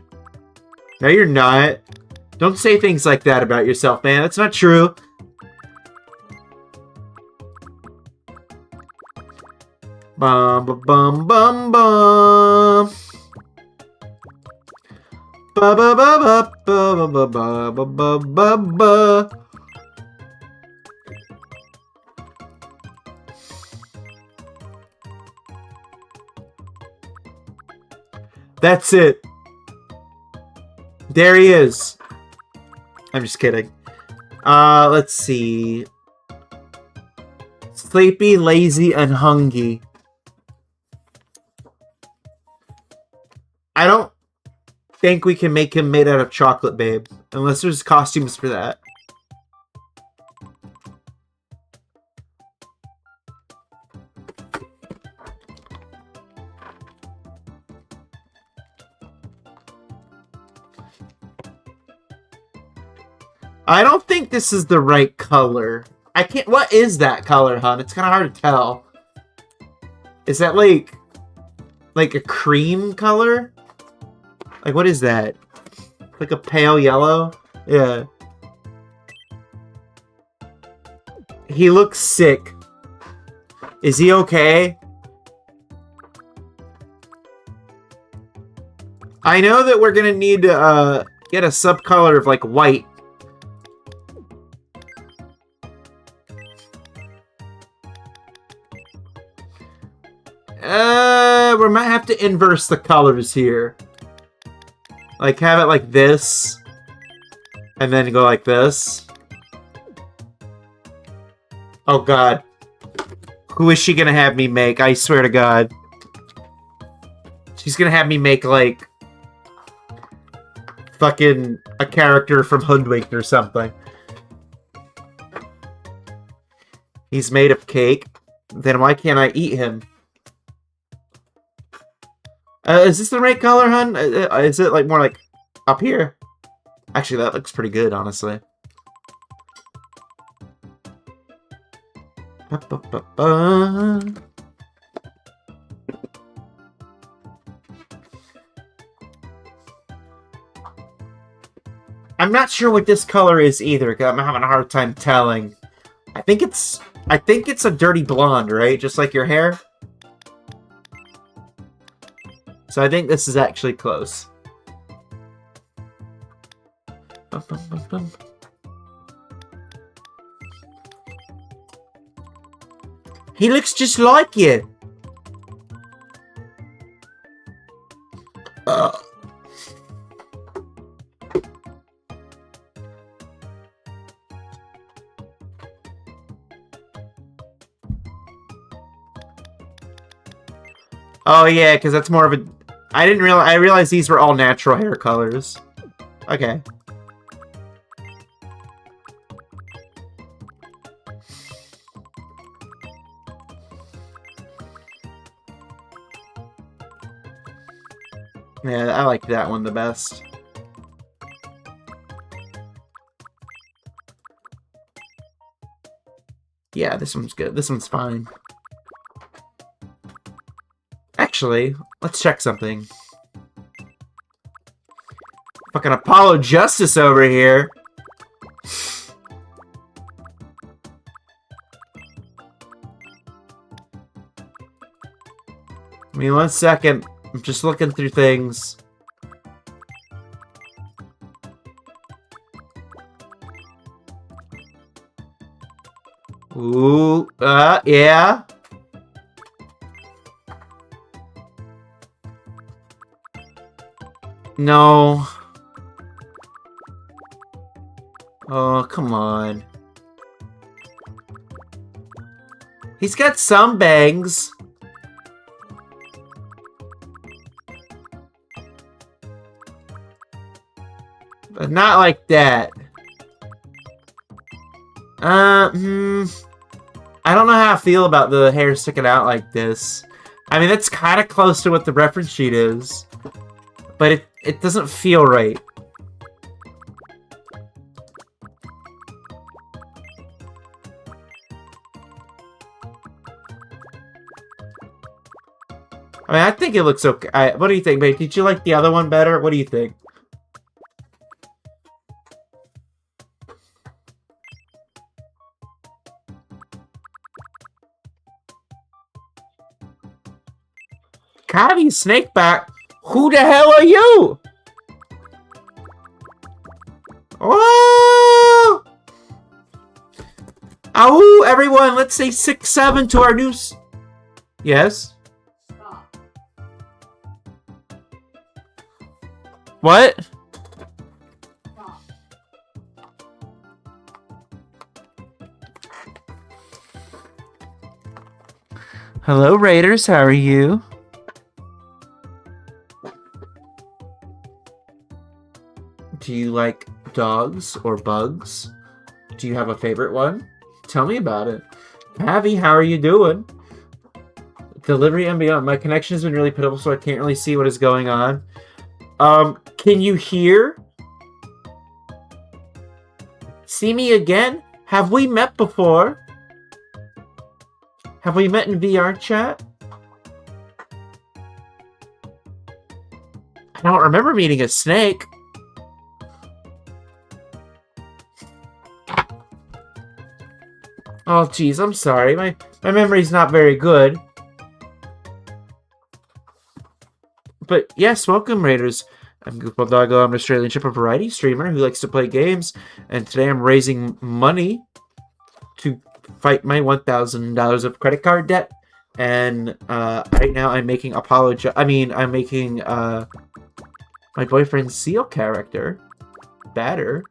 No, you're not. Don't say things like that about yourself, man. That's not true. Bum ba bum bum bum. Ba ba ba ba ba ba ba ba ba ba ba. That's it. There he is. I'm just kidding. Let's see. Sleepy, lazy, and hungry. I don't think we can make him made out of chocolate, babe. Unless there's costumes for that. I don't think this is the right color. I can't... What is that color, hon? It's kind of hard to tell. Is that, like, like a cream color. Like, what is that? Like a pale yellow? Yeah. He looks sick. Is he okay? I know that we're gonna need to get a subcolor of like white. We might have to inverse the colors here. Like have it like this. And then go like this. Oh god. Who is she gonna have me make? I swear to god. She's gonna have me make like fucking a character from Hoodwinked or something. He's made of cake. Then why can't I eat him? Is this the right color, hun? Is it like more like up here? Actually, that looks pretty good, honestly. I'm not sure what this color is either, because I'm having a hard time telling. I think it's a dirty blonde, right? Just like your hair. So I think this is actually close. He looks just like you. Oh yeah, because that's more of a... I realized these were all natural hair colors. Okay. Yeah, I like that one the best. Yeah, this one's good. This one's fine. Actually, let's check something. Fucking Apollo Justice over here. I mean, 1 second. I'm just looking through things. Ooh, yeah. No. Oh, come on. He's got some bangs. But not like that. I don't know how I feel about the hair sticking out like this. I mean, that's kind of close to what the reference sheet is. But it doesn't feel right. I mean, I think it looks okay. What do you think, babe? Did you like the other one better? What do you think? Cotty Snakeback? Who the hell are you? Oh! Ow, everyone, let's say 6-7 to our new... Yes? Stop. What? Stop. Hello, Raiders, how are you? Do you like dogs or bugs? Do you have a favorite one? Tell me about it. Pavi, how are you doing? Delivery and beyond. My connection has been really pitiful, so I can't really see what is going on. Can you hear? See me again? Have we met before? Have we met in VR chat? I don't remember meeting a snake. Oh, jeez, I'm sorry. My memory's not very good. But yes, welcome, Raiders. I'm Goofball Doggo. I'm an Australian Shepherd variety streamer who likes to play games. And today I'm raising money to fight my $1,000 of credit card debt. And right now I'm making I'm making my boyfriend's Seal character better.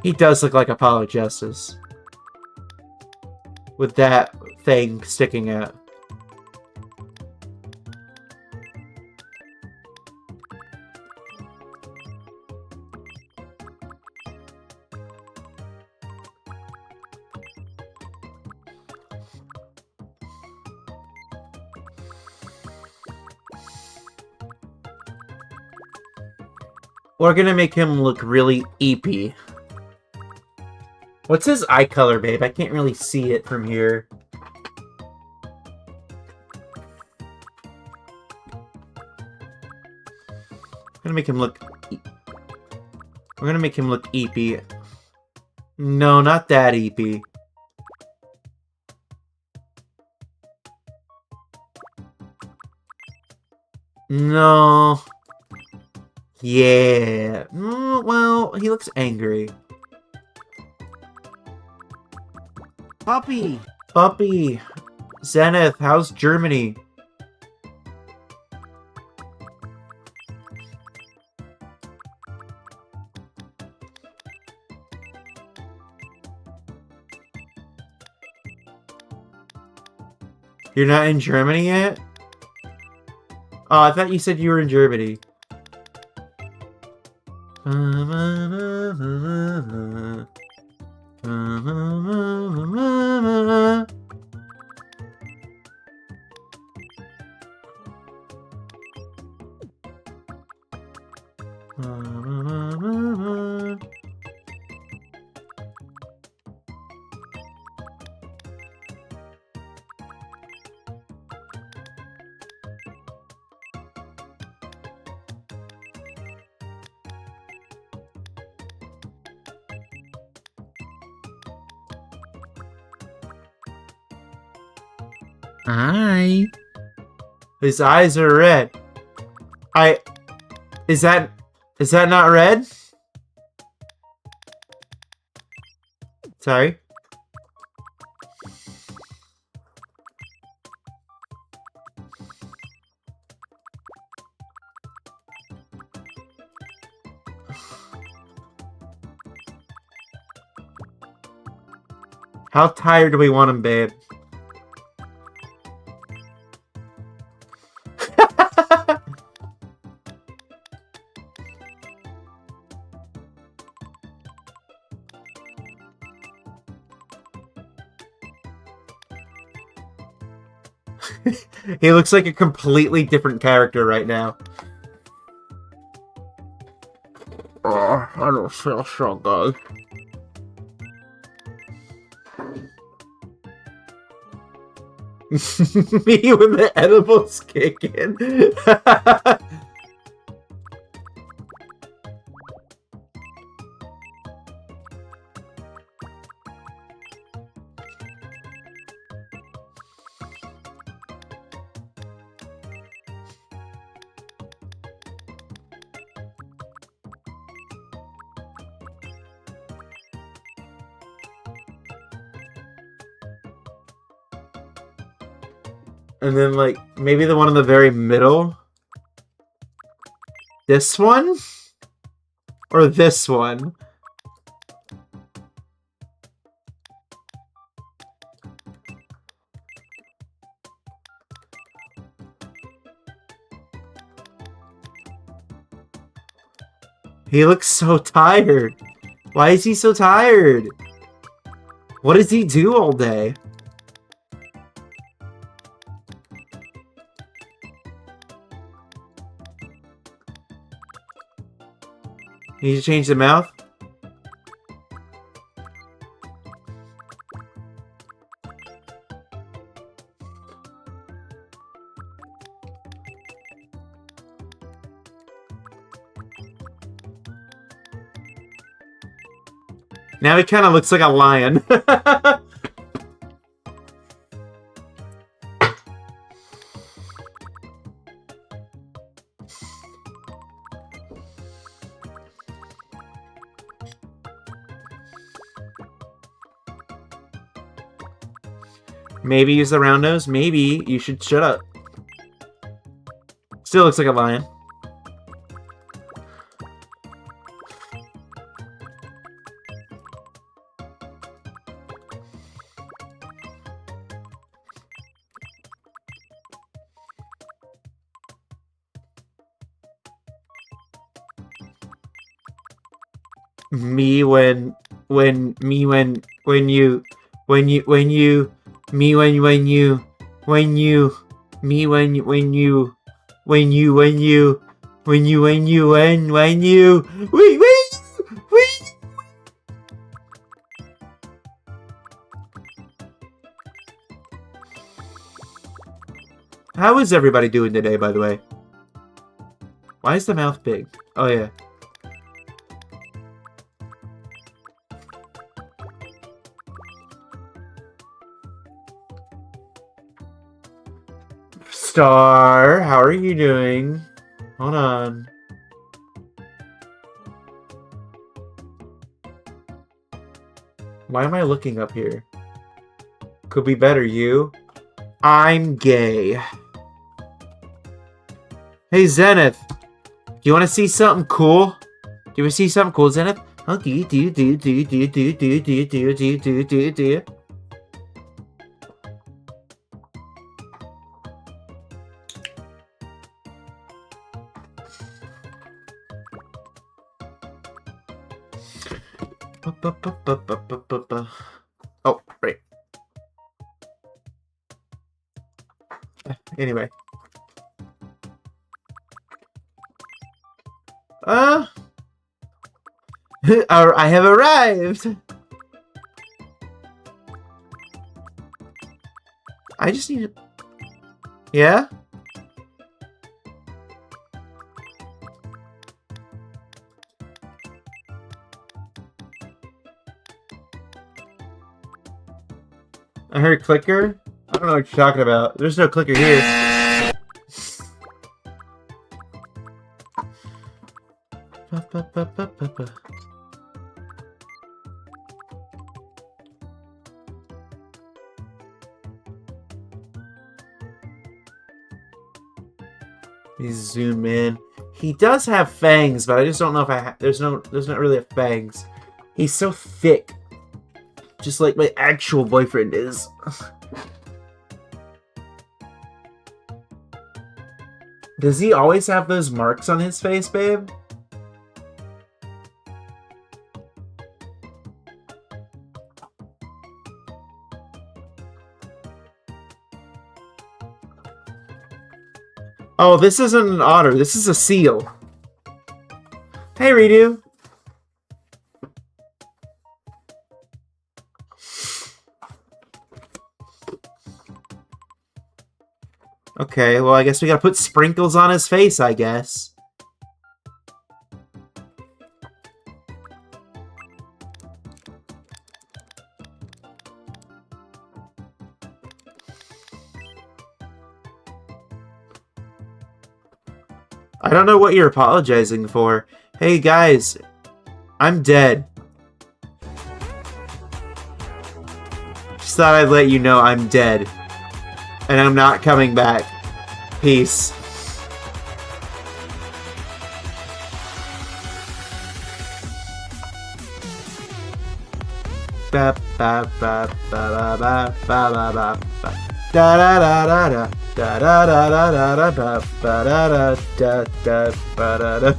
He does look like Apollo Justice. With that thing sticking out. We're gonna make him look really eepy. What's his eye color, babe? I can't really see it from here. I'm gonna make him look... We're gonna make him look eepy. No, not that eepy. No. Yeah. Well, he looks angry. Puppy! Puppy! Zenith, how's Germany? You're not in Germany yet? Oh, I thought you said you were in Germany. Hi. His eyes are red. Is that not red? Sorry. How tired do we want him, babe? He looks like a completely different character right now. Oh, I don't feel so good. Me with the edibles kicking. And then, like, maybe the one in the very middle? This one? Or this one? He looks so tired. Why is he so tired? What does he do all day? You need to change the mouth? Now he kind of looks like a lion. Maybe use the round nose. Maybe you should shut up. Still looks like a lion. Me when you me when you me when you me when you when you when you when you wait. How is everybody doing today, by the way? Why is the mouth big? Oh yeah. Star, how are you doing? Hold on. Why am I looking up here? Could be better, you. I'm gay. Hey, Zenith. Do you want to see something cool? Do you want to see something cool, Zenith? Huh? Do you? Oh, right. Anyway. I have arrived! I just need to... Yeah? I heard clicker? I don't know what you're talking about. There's no clicker here. Let me zoom in. He does have fangs, but I just don't know if there's not really a fangs. He's so thick. Just like my actual boyfriend is. Does he always have those marks on his face, babe? Oh, this isn't an otter. This is a seal. Hey, Redo. Okay, well, I guess we gotta put sprinkles on his face, I guess. I don't know what you're apologizing for. Hey, guys, I'm dead. Just thought I'd let you know I'm dead. And I'm not coming back. Peace. Ba ba ba ba ba ba ba ba ba. Da da da da da da da da da da da ba da da da da ba da da.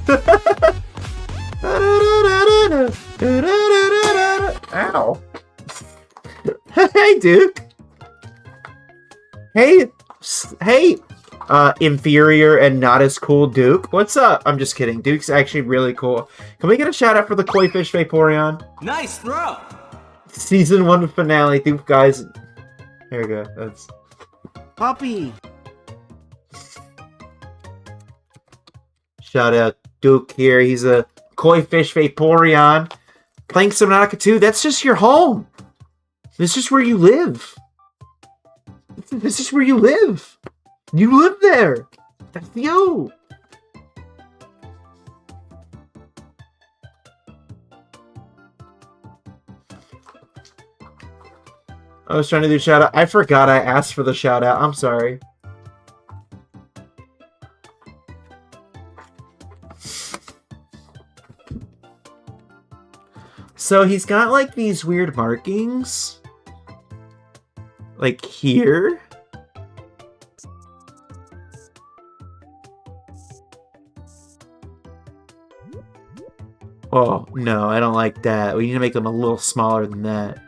Ow. Hey, Duke. Hey, inferior and not as cool Duke. What's up? I'm just kidding. Duke's actually really cool. Can we get a shout out for the Koi Fish Vaporeon? Nice throw! Season 1 finale. Duke, guys. Here we go. That's... Puppy! Shout out Duke here. He's a Koi Fish Vaporeon. Playing Subnautica 2. That's just your home. This is where you live. This is where you live. You live there. That's you. I was trying to do shout out. I forgot I asked for the shout out. I'm sorry. So he's got like these weird markings. Like here. Oh, no, I don't like that. We need to make them a little smaller than that.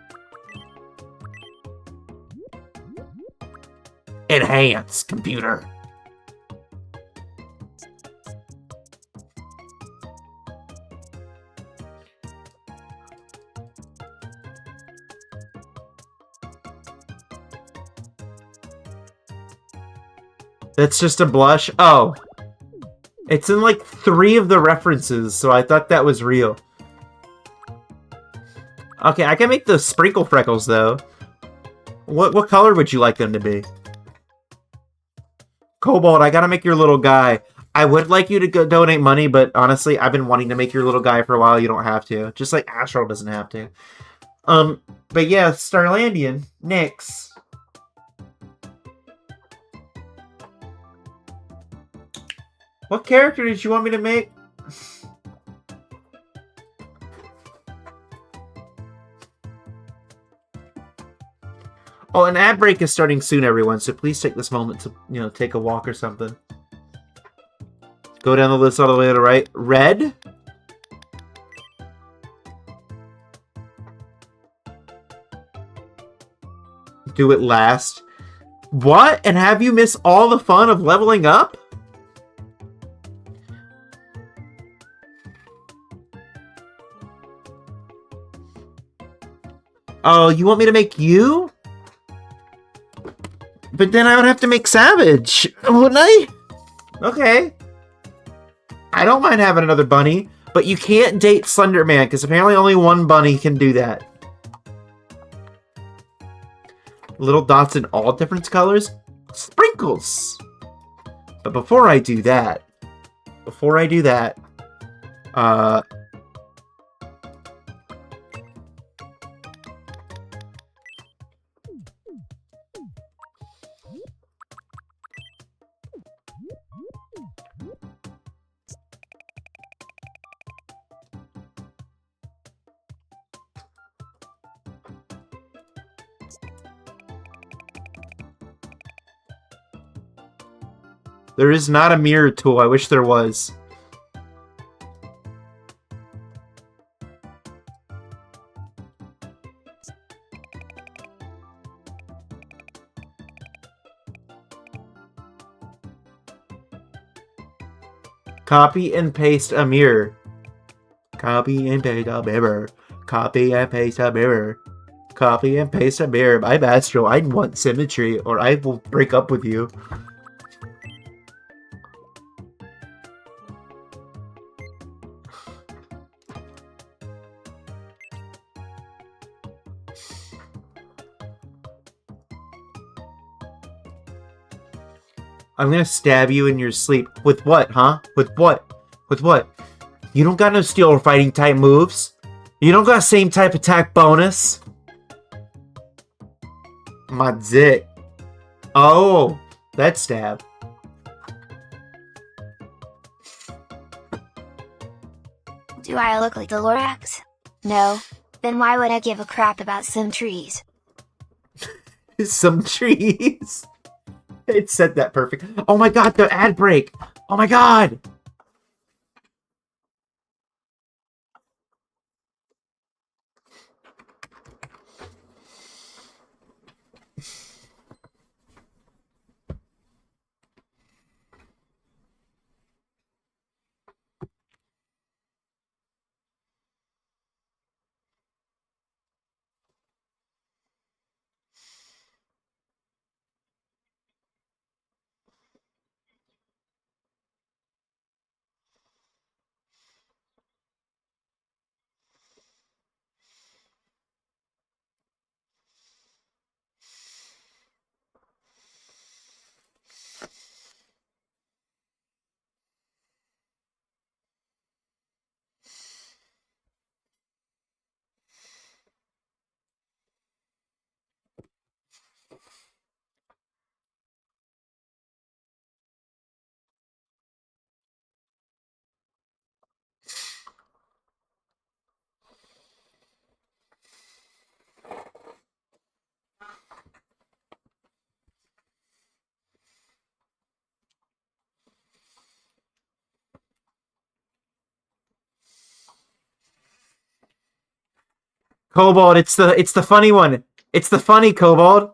Enhance, computer. That's just a blush? Oh. It's in like 3 of the references, so I thought that was real. Okay, I can make the sprinkle freckles, though. What color would you like them to be? Cobalt, I gotta make your little guy. I would like you to go donate money, but honestly, I've been wanting to make your little guy for a while. You don't have to. Just like Astral doesn't have to. But yeah, Starlandian, Nyx. What character did you want me to make? Oh, an ad break is starting soon, everyone, so please take this moment to, you know, take a walk or something. Go down the list all the way to the right. Red. Do it last. What? And have you missed all the fun of leveling up? Oh, you want me to make you? But then I would have to make Savage, wouldn't I? Okay. I don't mind having another bunny, but you can't date Slender Man, because apparently only one bunny can do that. Little dots in all different colors? Sprinkles! But before I do that, there is not a mirror tool. I wish there was. Copy and paste a mirror. Copy and paste a mirror. Copy and paste a mirror. Copy and paste a mirror. I'm Astro. I want symmetry or I will break up with you. I'm gonna stab you in your sleep. With what, huh? With what? With what? You don't got no steel or fighting type moves. You don't got same type attack bonus. My dick. Oh, that stab. Do I look like the Lorax? No. Then why would I give a crap about some trees? Some trees. It said that perfect. Oh my god, the ad break. Oh my god. Kobold, it's the funny one. It's the funny Kobold.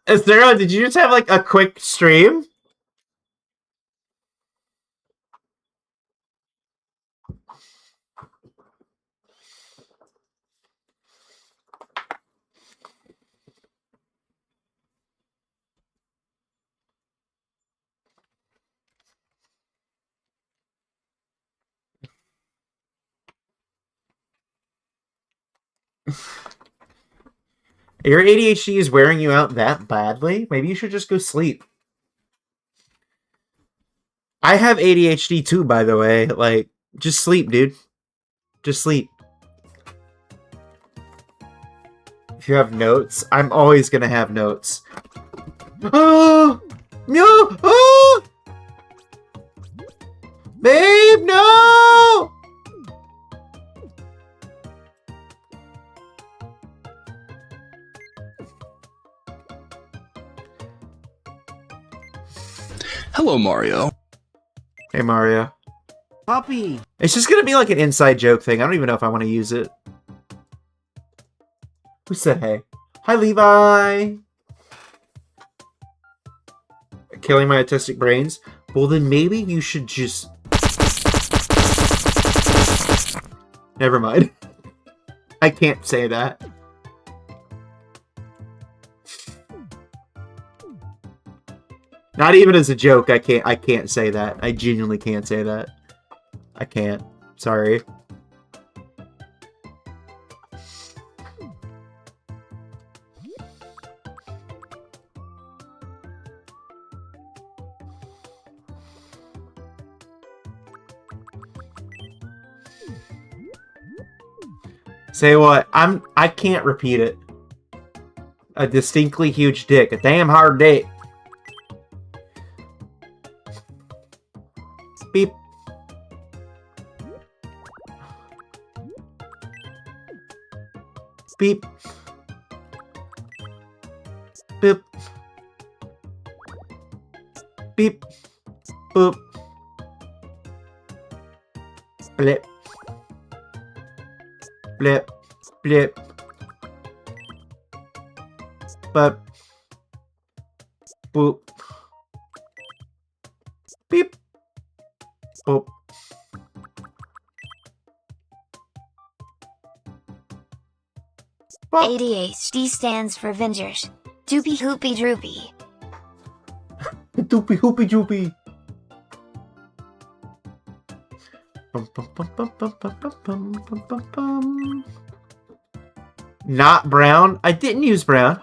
Zero, did you just have like a quick stream? Your ADHD is wearing you out that badly? Maybe you should just go sleep. I have ADHD too, by the way. Like, just sleep, dude. Just sleep. If you have notes, I'm always gonna have notes. Oh! No! Oh! Babe, no! Hello, Mario. Hey, Mario. Puppy. It's just gonna be like an inside joke thing. I don't even know if I want to use it. Who said hey? Hi, Levi! Killing my autistic brains? Well, then maybe you should just... Never mind. I can't say that. Not even as a joke, I can't say that. I genuinely can't say that. I can't. Sorry. Say what? I can't repeat it. A distinctly huge dick. A damn hard dick. Beep. Beep. Boop. Beep. Boop. Blip. Blip. Blip. Bup. Boop. Beep. Boop. Boop. ADHD stands for Vingers. Doopy hoopy droopy. Doopy hoopy doopy. Bum, bum, bum, bum, bum, bum, bum, bum, bum, bum. Not brown. I didn't use brown.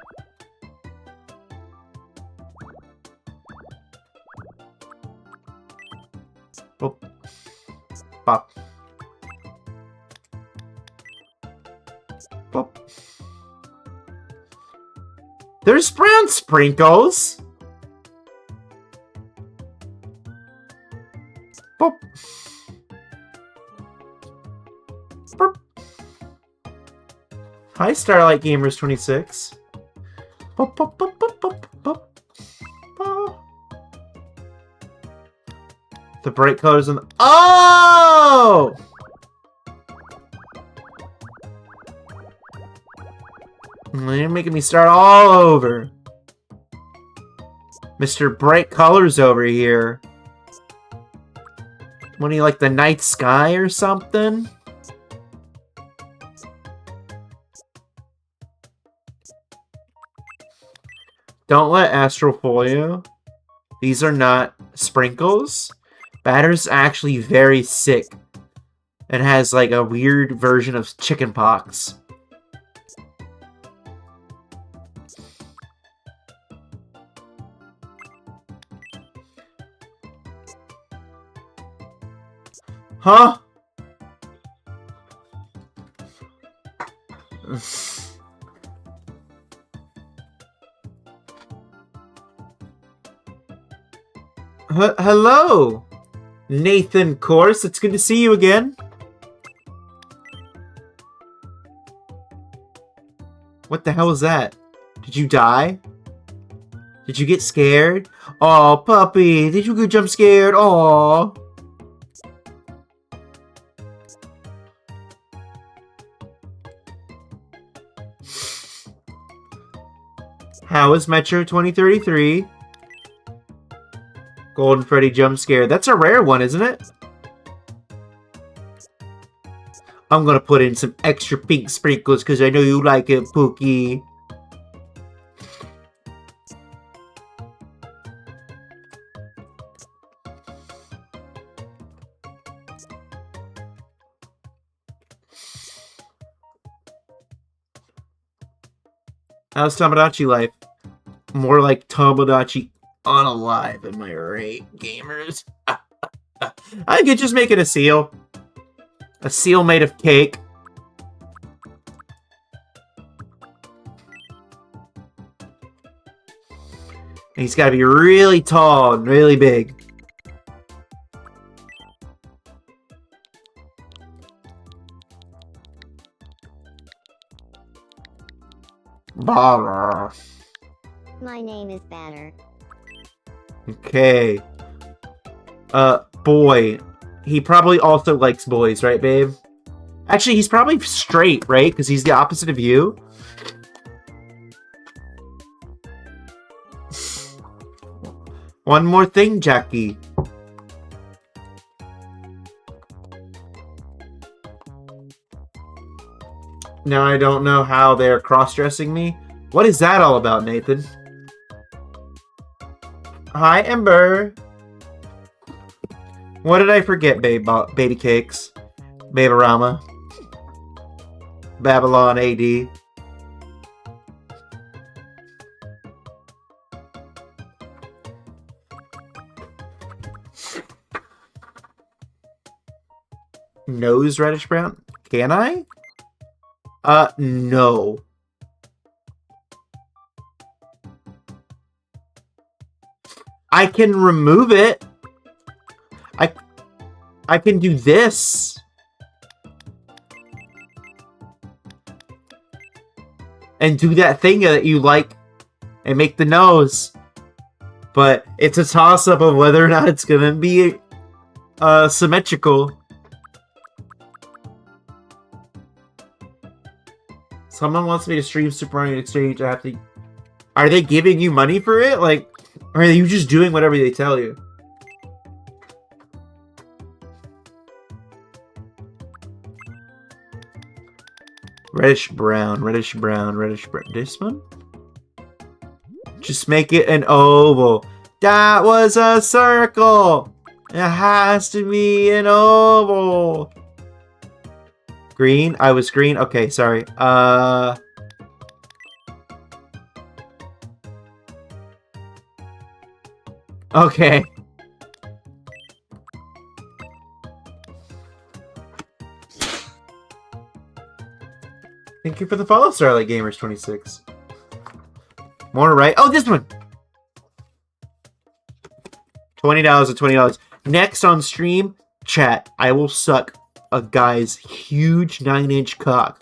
Boop. Bop. Boop. There's brown sprinkles. Boop. Boop. Hi, Starlight Gamers 26. Boop, boop, boop, boop, boop, boop. Boop. The bright colors in the... Oh! You're making me start all over. Mr. Bright Colors over here. What do you like, the night sky or something? Don't let Astral fool you. These are not sprinkles. Batter's actually very sick. It has like a weird version of chicken pox. Huh? Hello, Nathan Course. It's good to see you again. What the hell is that? Did you die? Did you get scared? Oh, puppy, did you get jump scared? Oh. How is Metro 2033? Golden Freddy jump scare. That's a rare one, isn't it? I'm gonna put in some extra pink sprinkles because I know you like it, Pookie. How's Tomodachi life? More like Tomodachi unalive, am I right, gamers? I could just make it a seal. A seal made of cake. And he's gotta be really tall and really big. Blah. My name is Banner. Okay. Boy. He probably also likes boys, right, babe? Actually, he's probably straight, right? Because he's the opposite of you. One more thing, Jackie. Now I don't know how they're cross-dressing me. What is that all about, Nathan? Hi, Ember. What did I forget, baby cakes? Baborama. Babylon AD. Nose reddish brown? Can I? No. I can remove it. I can do this. And do that thing that you like and make the nose. But it's a toss-up of whether or not it's gonna be symmetrical. Someone wants me to stream Super Mario Exchange. I have to... Are they giving you money for it? Like, or are you just doing whatever they tell you? Reddish brown, reddish brown, reddish brown. This one? Just make it an oval. That was a circle. It has to be an oval. Green? I was green? Okay, sorry. Okay. Thank you for the follow, Starlight Gamers 26. More right? Oh, this one! $20 and $20. Next on stream, chat, I will suck a guy's huge 9-inch cock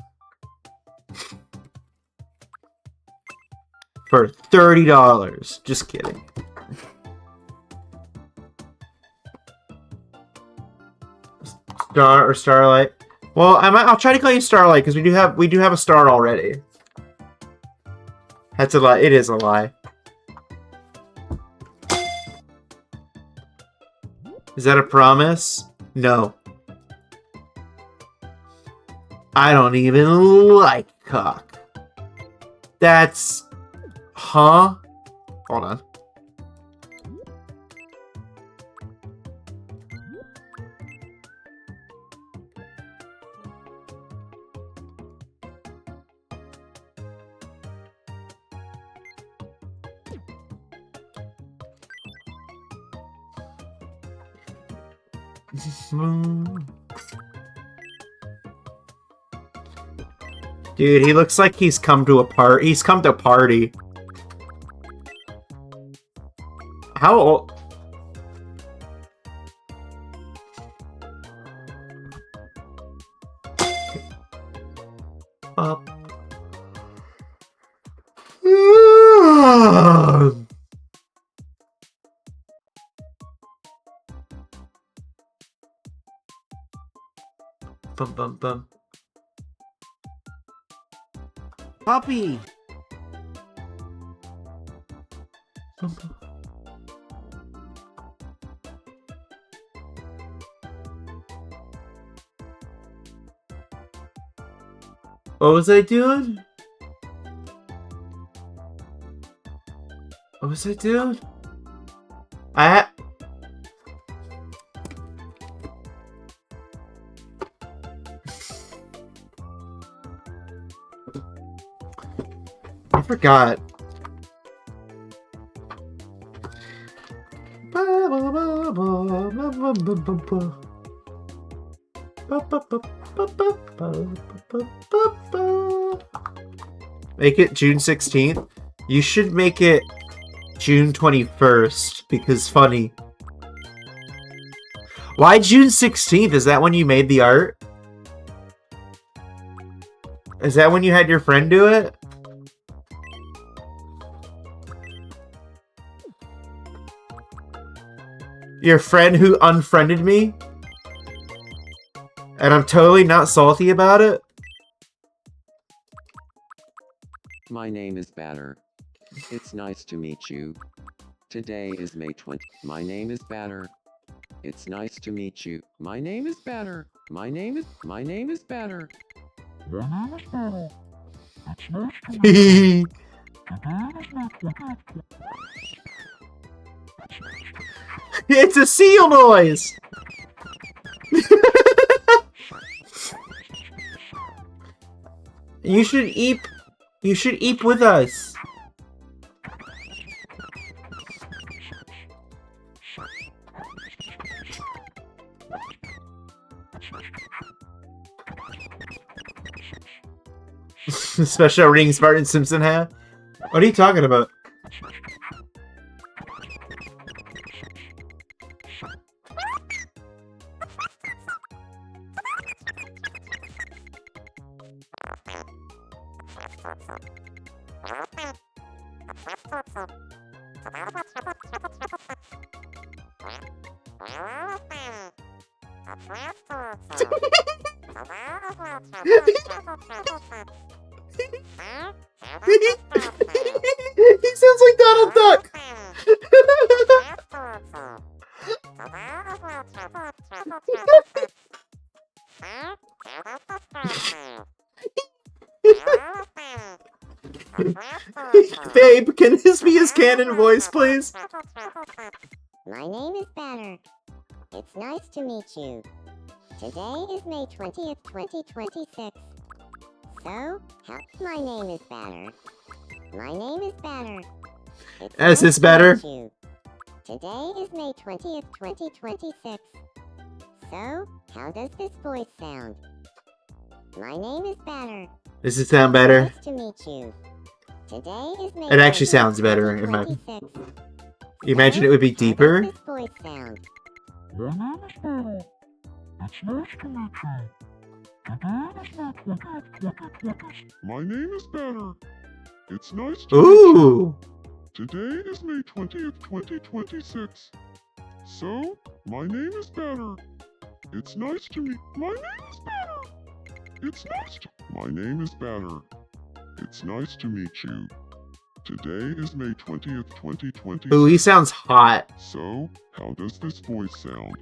for $30. Just kidding. Star or Starlight? Well, I'll try to call you Starlight because we do have a star already. That's a lie. It is a lie. Is that a promise? No. I don't even like cock. That's... Huh? Hold on. Dude, he looks like he's come to a party. He's come to a party. How old? Up. bum bum bum. Puppy. Bum, bum. What was I doing? What was I doing? I forgot. Make it June 16th. You should make it June 21st because funny. Why June 16th? Is that when you made the art? Is that when you had your friend do it? Your friend who unfriended me? And I'm totally not salty about it? My name is Batter. It's nice to meet you. Today is May 20th. My name is Batter. It's nice to meet you. My name is Batter. My name is Batter. It's a seal noise! You should eat with us. Special rings Martin Simpson had? What are you talking about? He sounds like Donald Duck. Babe, can this be his canon voice, please? My name is Batter. It's nice to meet you. Today is May 20th, 2026. So, my name is Batter. My name is Batter. Is this better? Today is May 20th, 2026. So, how does this voice sound? My name is Batter. Does it sound better? Nice to meet you. Today is May It actually 20th, sounds better in my... 2026. You imagine it would be deeper? How does this voice sound? My name is Batter. It's nice to meet you. Ooh! Today is May 20th, 2026. So, my name is Batter. It's nice to meet. My name is Batter. It's nice to. My name is Batter. It's nice to meet you. Today is May 20th, 2026. Ooh, he sounds hot. So, how does this voice sound?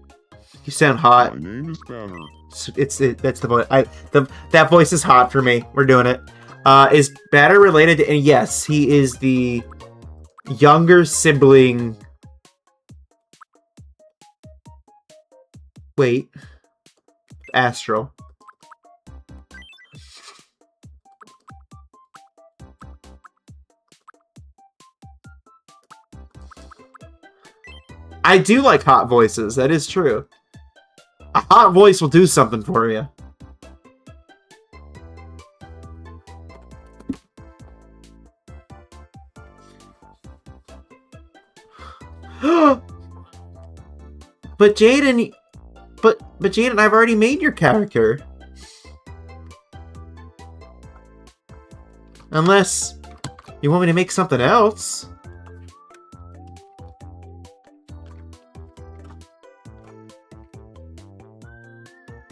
You sound hot. My name is Batter. That's the voice. That voice is hot for me. We're doing it. Is Batter related to... And yes, he is the younger sibling... Wait. Astral. I do like hot voices. That is true. A hot voice will do something for you. But Jaden, but Jaden, I've already made your character. Unless you want me to make something else.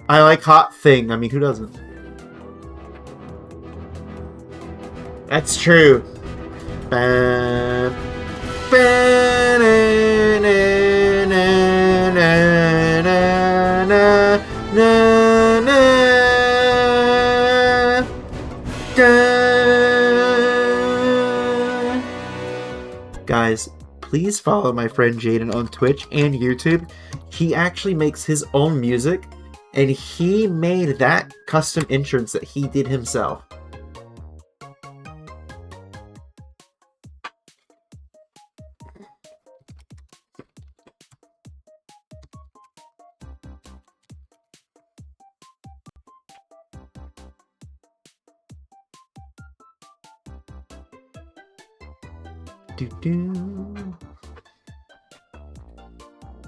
I like Hot Thing. I mean, who doesn't? That's true. Ba- ba- na- na- na- na- na- na- na- da. Guys, please follow my friend Jaden on Twitch and YouTube. He actually makes his own music, and he made that custom entrance that he did himself.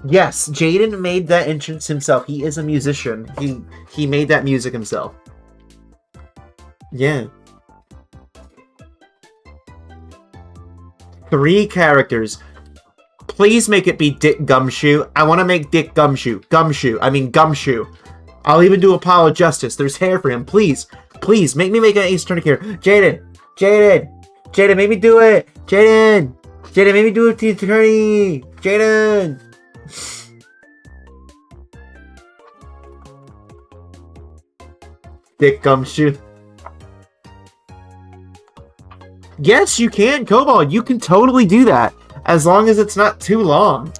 Yes, Jaden made that entrance himself. He is a musician. He made that music himself. Yeah. 3 characters. Please make it be Dick Gumshoe. I want to make Dick Gumshoe. Gumshoe. I'll even do Apollo justice. There's hair for him. Please. Please, make me make an Ace Attorney character. Jaden, make me do it. Jaden, make me do it to Attorney. Jaden. Dick Gumshoe. Yes, you can, Kobold. You can totally do that. As long as it's not too long.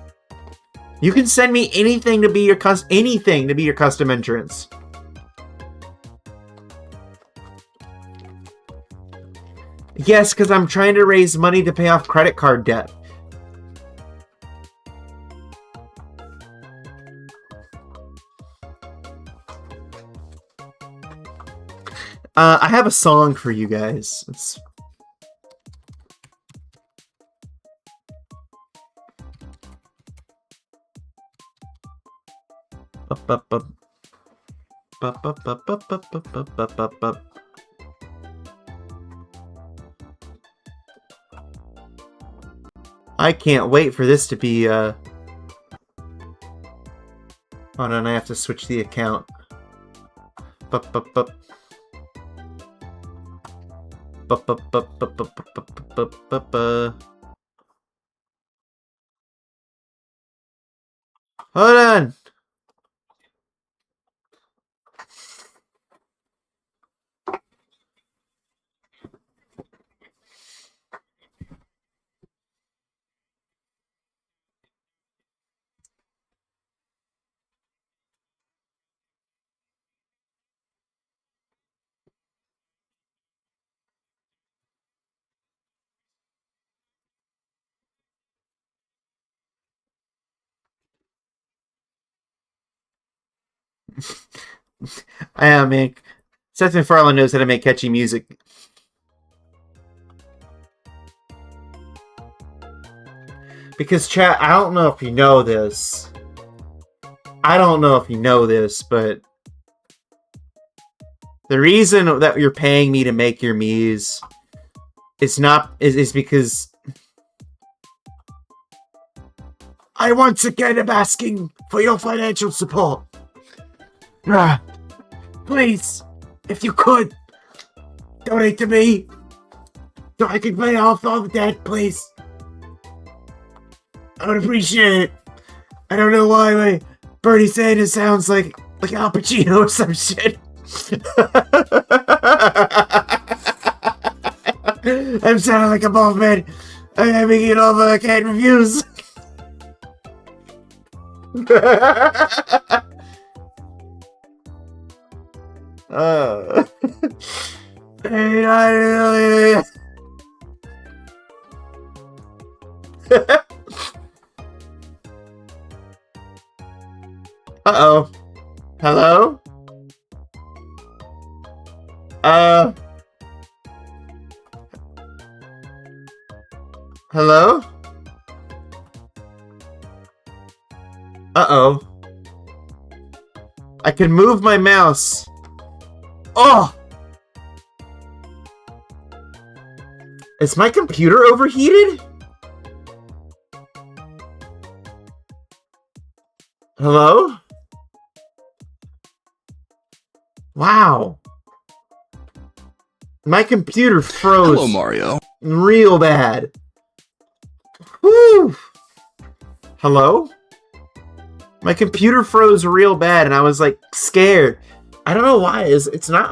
You can send me anything to be your custom entrance. Yes, because I'm trying to raise money to pay off credit card debt. I have a song for you guys. I can't wait for this to be, Hold on, I have to switch the account. Hold on! I am, man. Seth MacFarlane knows how to make catchy music. Because, chat, I don't know if you know this. But the reason that you're paying me to make your Miis is because I once again am asking for your financial support. Please, if you could, donate to me so I can pay off all the debt, please. I would appreciate it. I don't know why my Bernie Sanders sounds like Al Pacino or some shit. I'm sounding like a bald man. I'm having it over. I can't refuse. Uh-oh. Hello? Hello? Uh-oh. I can move my mouse. Oh! Is my computer overheated? Hello? Wow. My computer froze. Hello, Mario. Real bad. Whew. Hello? My computer froze real bad and I was like scared. I don't know why. It's not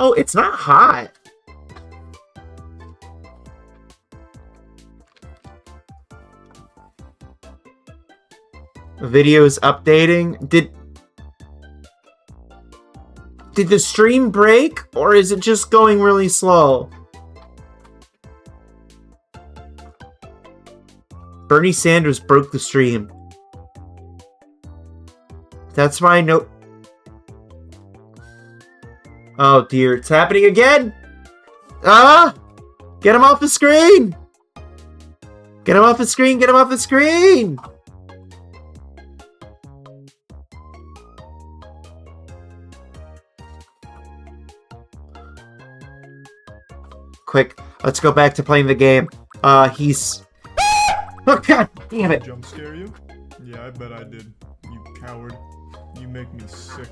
hot. Video's updating. Did the stream break or is it just going really slow? Bernie Sanders broke the stream. That's why no... Oh dear, it's happening again! Ah! Get him off the screen! Get him off the screen! Get him off the screen! Quick, let's go back to playing the game. He's... Oh god damn it! Jump scare you? Yeah, I bet I did. You coward. You make me sick.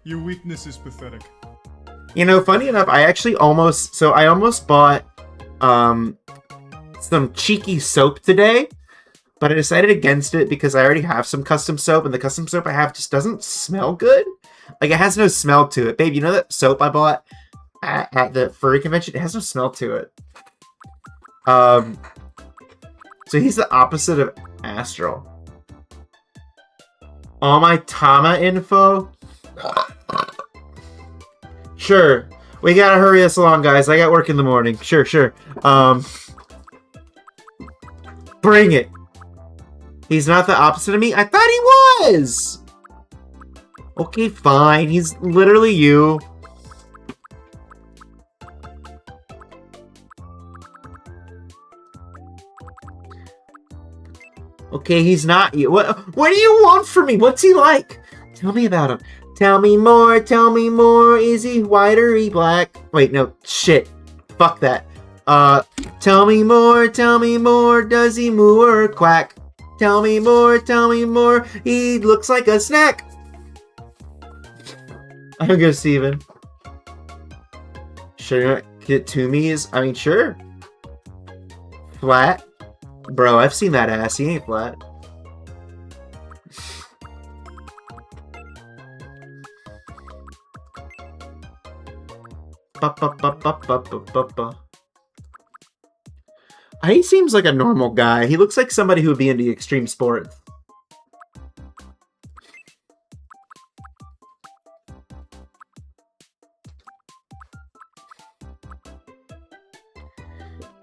Your weakness is pathetic. You know, funny enough, I almost bought, some cheeky soap today, but I decided against it because I already have some custom soap, and the custom soap I have just doesn't smell good. Like, it has no smell to it. Babe, you know that soap I bought at the furry convention? It has no smell to it. So he's the opposite of Astral. All my Tama info? Sure. We gotta hurry this along, guys. I got work in the morning. Sure. Bring it. He's not the opposite of me? I thought he was! Okay, fine. He's literally you. Okay, he's not you. What do you want from me? What's he like? Tell me about him. Tell me more, tell me more. Is he white or he black? Wait, no, shit. Fuck that. Tell me more, does he moo or quack? Tell me more, he looks like a snack. I'm go, Steven. Sure, you want to get to me is, I mean, sure. Flat. Bro, I've seen that ass. He ain't flat. He seems like a normal guy. He looks like somebody who would be into extreme sports.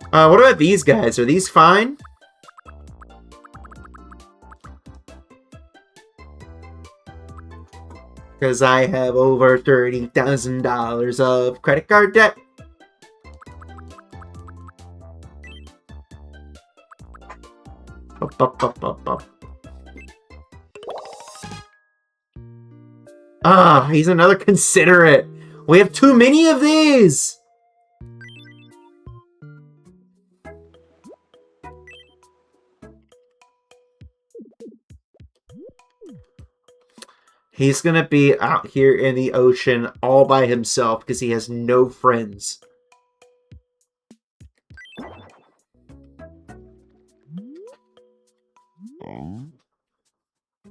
What about these guys? Are these fine? Because I have over $30,000 of credit card debt. Ah, he's another considerate. We have too many of these. He's gonna be out here in the ocean all by himself because he has no friends.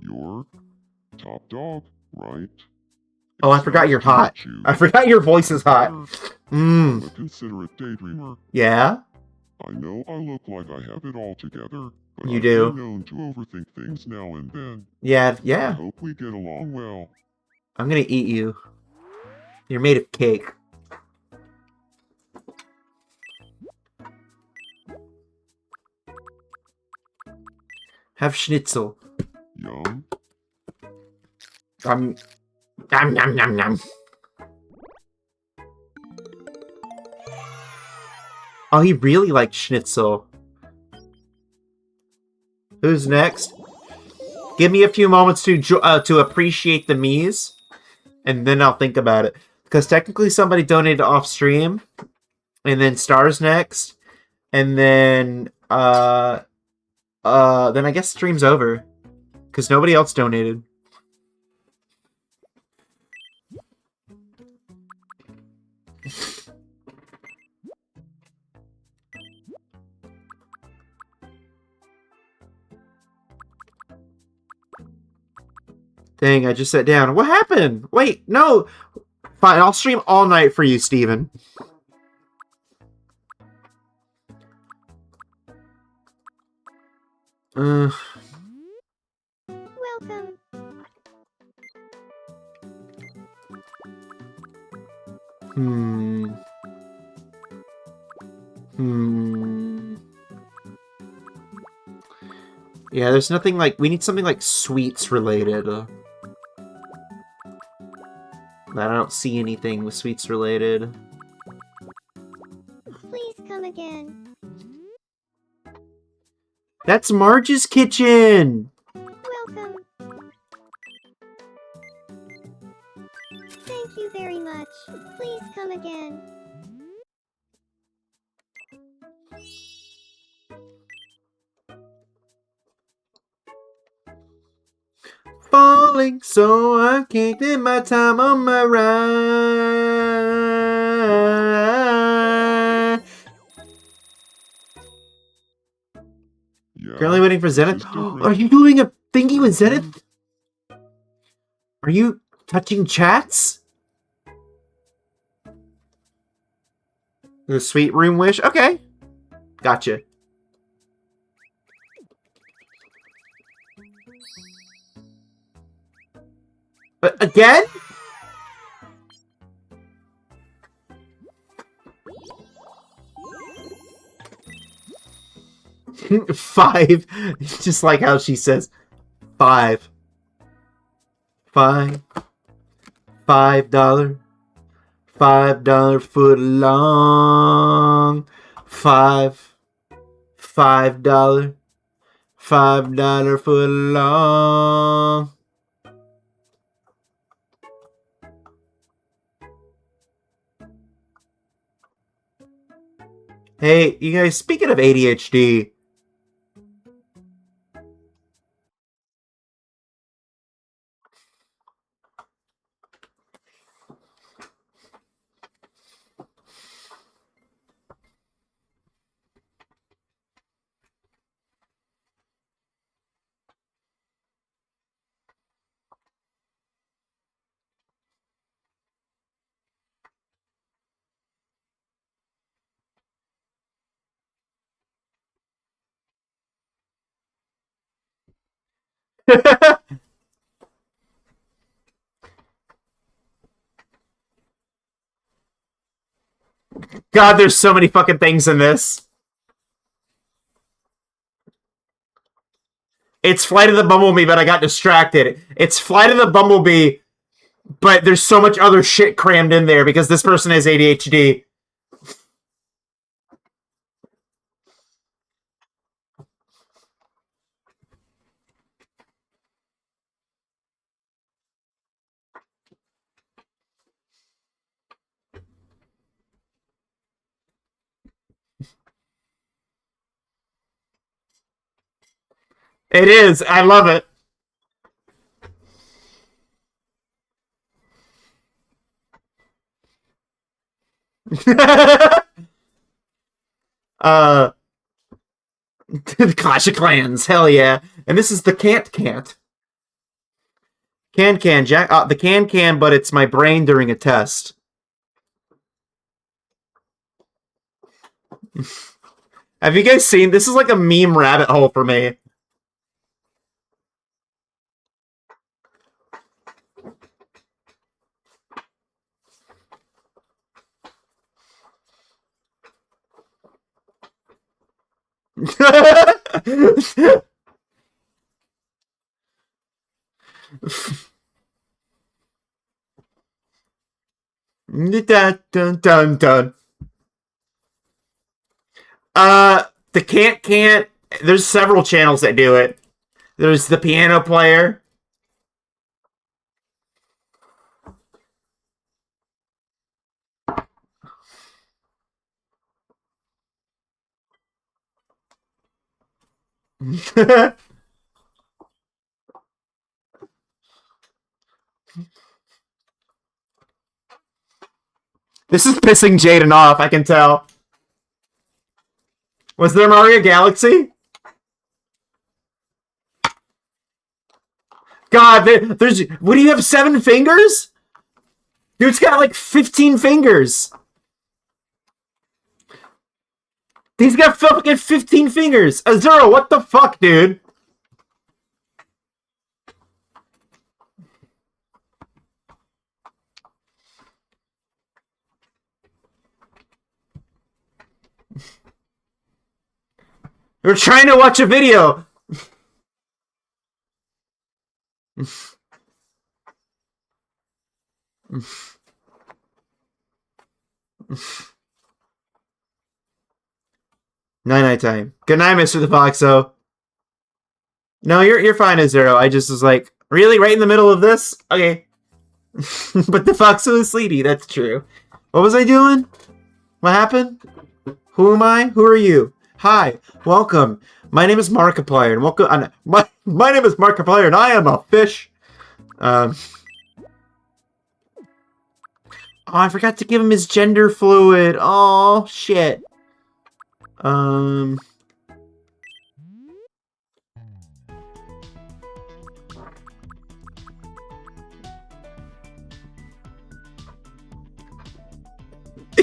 You're top dog, right? Oh, I forgot you're hot. I forgot your voice is hot. I'm a considerate daydreamer. Yeah? I know I look like I have it all together, but You I've do. been known to overthink things now and then. Yeah. I hope we get along well. I'm gonna eat you. You're made of cake. Have schnitzel. Yum. Nom. Oh, he really likes schnitzel. Who's next? Give me a few moments to appreciate the Miis, and then I'll think about it. Because technically somebody donated off stream, and then Star's next, and then I guess stream's over. Because nobody else donated. Dang, I just sat down. What happened? Wait, no. Fine, I'll stream all night for you, Steven. Welcome. Hmm. Yeah, there's nothing like... We need something like sweets related. I don't see anything with sweets related. Please come again. That's Marge's kitchen! Welcome. Thank you very much. Please come again. Falling, so I can't get my time on my ride. Yeah. Currently waiting for this Zenith. is different. Are you doing a thingy with Zenith? Are you touching chats? The sweet room wish? Okay. Gotcha. Again? Five. Just like how she says 5. $5. $5 foot long. $5 foot long. Hey, you guys, speaking of ADHD, God, there's so many fucking things in this. It's Flight of the Bumblebee, but I got distracted. It's Flight of the Bumblebee, but there's so much other shit crammed in there because this person has ADHD. It is. I love it. uh, Clash of Clans. Hell yeah. And this is the Can't. Can, Jack. The can, but it's my brain during a test. Have you guys seen? This is like a meme rabbit hole for me. Dun, dun, dun, dun. The can't. There's several channels that do it. There's the piano player. This is pissing Jaden off, I can tell. Was there Mario Galaxy? God, there's... What do you have, 7 fingers? Dude's got like 15 fingers. He's got fucking 15 fingers. Azuro, what the fuck, dude? We're trying to watch a video. Night time. Good night, Mr. the Foxo. No, you're fine, Azuro. I just was like, really, right in the middle of this? Okay. But the Foxo is sleepy. That's true. What was I doing? What happened? Who am I? Who are you? Hi, welcome. My name is Markiplier, and welcome. My name is Markiplier, and I am a fish. Oh, I forgot to give him his gender fluid. Oh, shit.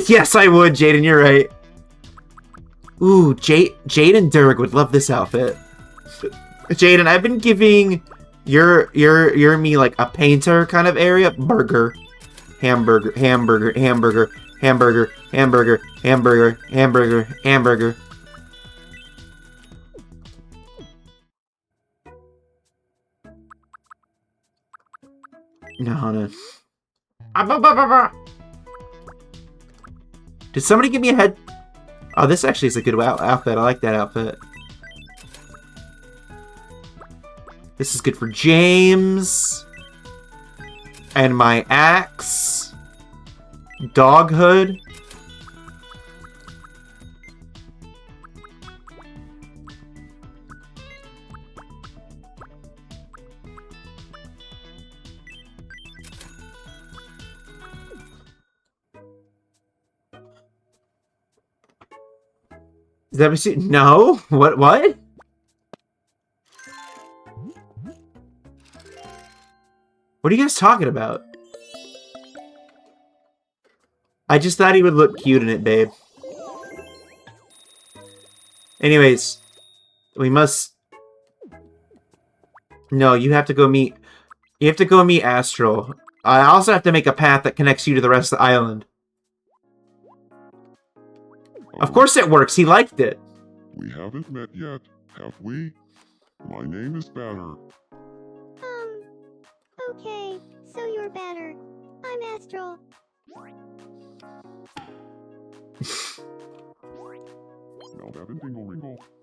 Yes, I would, Jaden. You're right. Ooh, Jade and Derek would love this outfit. Jaden, I've been giving your me like a painter kind of area. Burger, hamburger, hamburger, hamburger, hamburger, hamburger, hamburger, hamburger, hamburger. No. Did somebody give me a head? Oh, this actually is a good outfit. I like that outfit. This is good for James. And my axe. Dog hood. Is that what you... No? What? What? What are you guys talking about? I just thought he would look cute in it, babe. Anyways, we must... No, you have to go meet... You have to go meet Astral. I also have to make a path that connects you to the rest of the island. Of course it works. He liked it. We haven't met yet, have we? My name is Batter. Okay, so you're Batter. I'm Astral.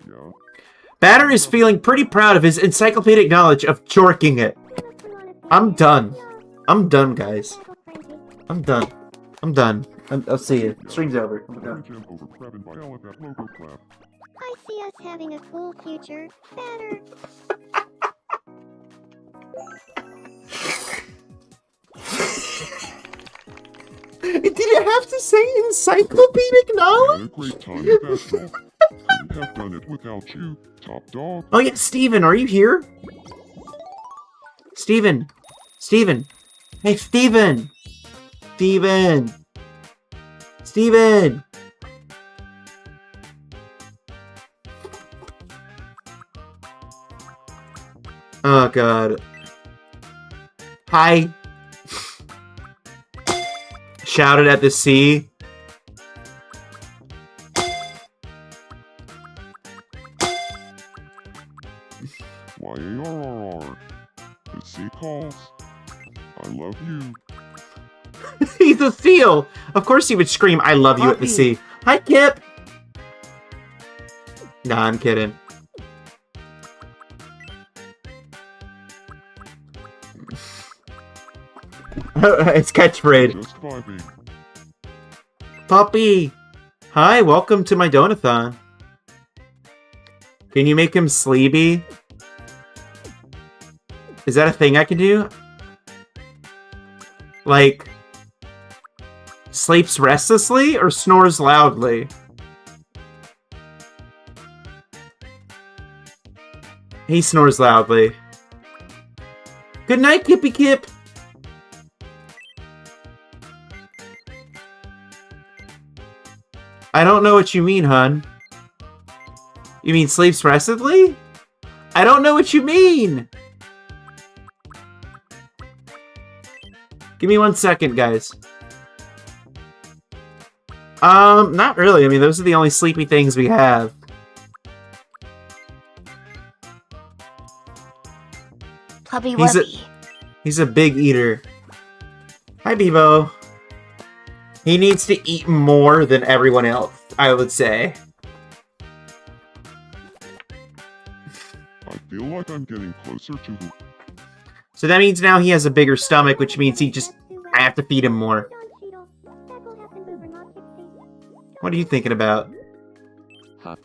Yeah. Batter is feeling pretty proud of his encyclopedic knowledge of jorking it. I'm done. I'm done, guys. I'm done. I'm done. I'll see you. Stream's over. I'm done. I see us having a cool future. Batter. Did it have to say encyclopedic knowledge? Had a great time with Astral. Couldn't have done it without you, top dog. Oh yeah, Steven, are you here? Steven. Steven. Hey, Steven. Steven. Steven. Oh god. Hi. Shouted at the sea. Y-A-R-R-R. The sea calls. I love you. He's a seal. Of course he would scream, I love you at the sea. Hi, Kip. Nah, I'm kidding. It's catchphrase. Just vibing. Puppy. Hi, welcome to my donathon. Can you make him sleepy? Is that a thing I can do? Like... Sleeps restlessly or snores loudly? He snores loudly. Good night, Kippy Kip. I don't know what you mean, hun. You mean sleeps restlessly? I don't know what you mean. Give me 1 second, guys. Not really. I mean, those are the only sleepy things we have. Puppy Wuppy. He's a big eater. Hi, Bebo. He needs to eat more than everyone else, I would say. I feel like I'm getting closer to the... So that means now he has a bigger stomach, which means I have to feed him more. What are you thinking about? Huh.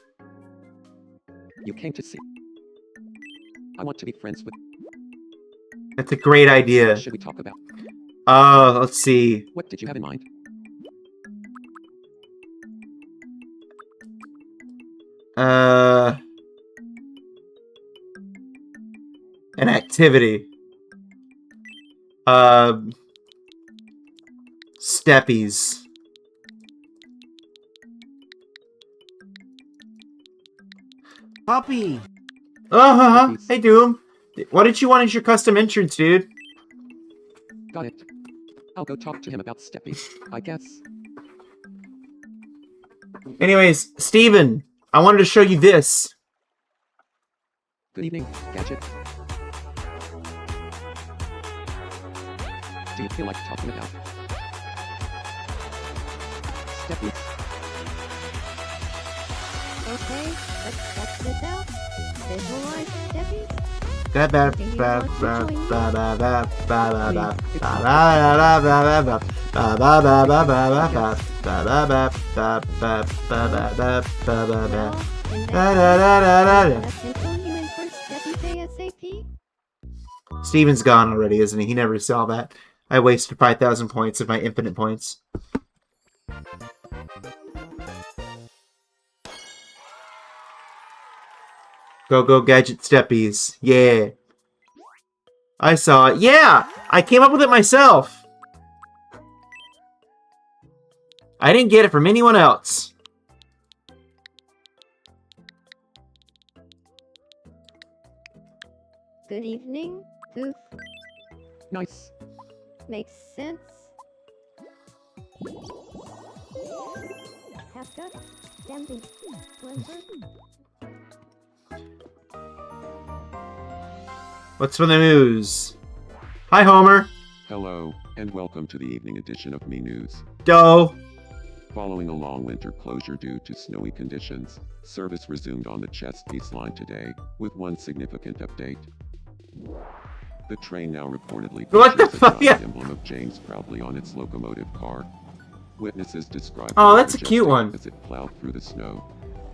You came to see. I want to be friends with... That's a great idea. What should we talk about? Let's see. What did you have in mind? An activity. Steppies. Puppy! Hey, Doom. What did you want as your custom entrance, dude? Got it. I'll go talk to him about Steppy, I guess. Anyways, Steven, I wanted to show you this. Good evening, Gadget. Do you feel like talking about Steppy? Okay, let's check this out. Visualize Steppy. Steven's gone already, isn't he? He never saw that. I wasted 5,000 points of my infinite points. Go gadget steppies. Yeah. I saw it. Yeah! I came up with it myself. I didn't get it from anyone else. Good evening, Goof. Nice. Makes sense. Half-cut, stamping, cleanser. What's for the news? Hi, Homer. Hello, and welcome to the evening edition of Me News. Doe. Following a long winter closure due to snowy conditions, service resumed on the Chesapeake line today, with one significant update. The train now reportedly What the features a fuck? giant emblem of James proudly on its locomotive car. Witnesses described Oh, the that's a cute majestic one. as it plowed through the snow.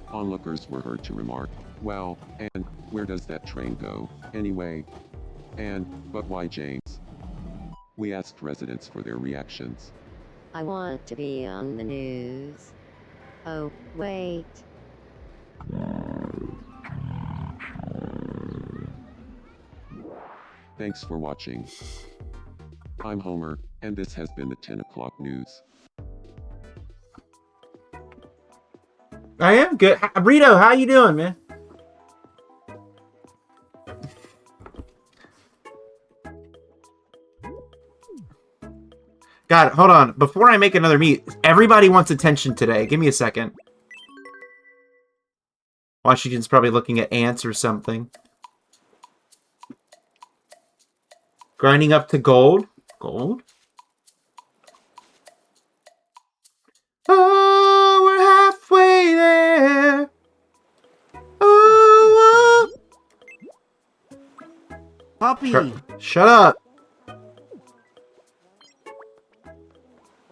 Onlookers were heard to remark, "Wow, and where does that train go, anyway? And, but why James?" We asked residents for their reactions. I want to be on the news. Oh, wait. Thanks for watching. I'm Homer, and this has been the 10 o'clock news. I am good. Rito, how you doing, man? God, hold on. Before I make another meat, everybody wants attention today. Give me a second. Washington's probably looking at ants or something. Grinding up to gold. Gold? Oh, we're halfway there. Oh, Puppy! Shut up.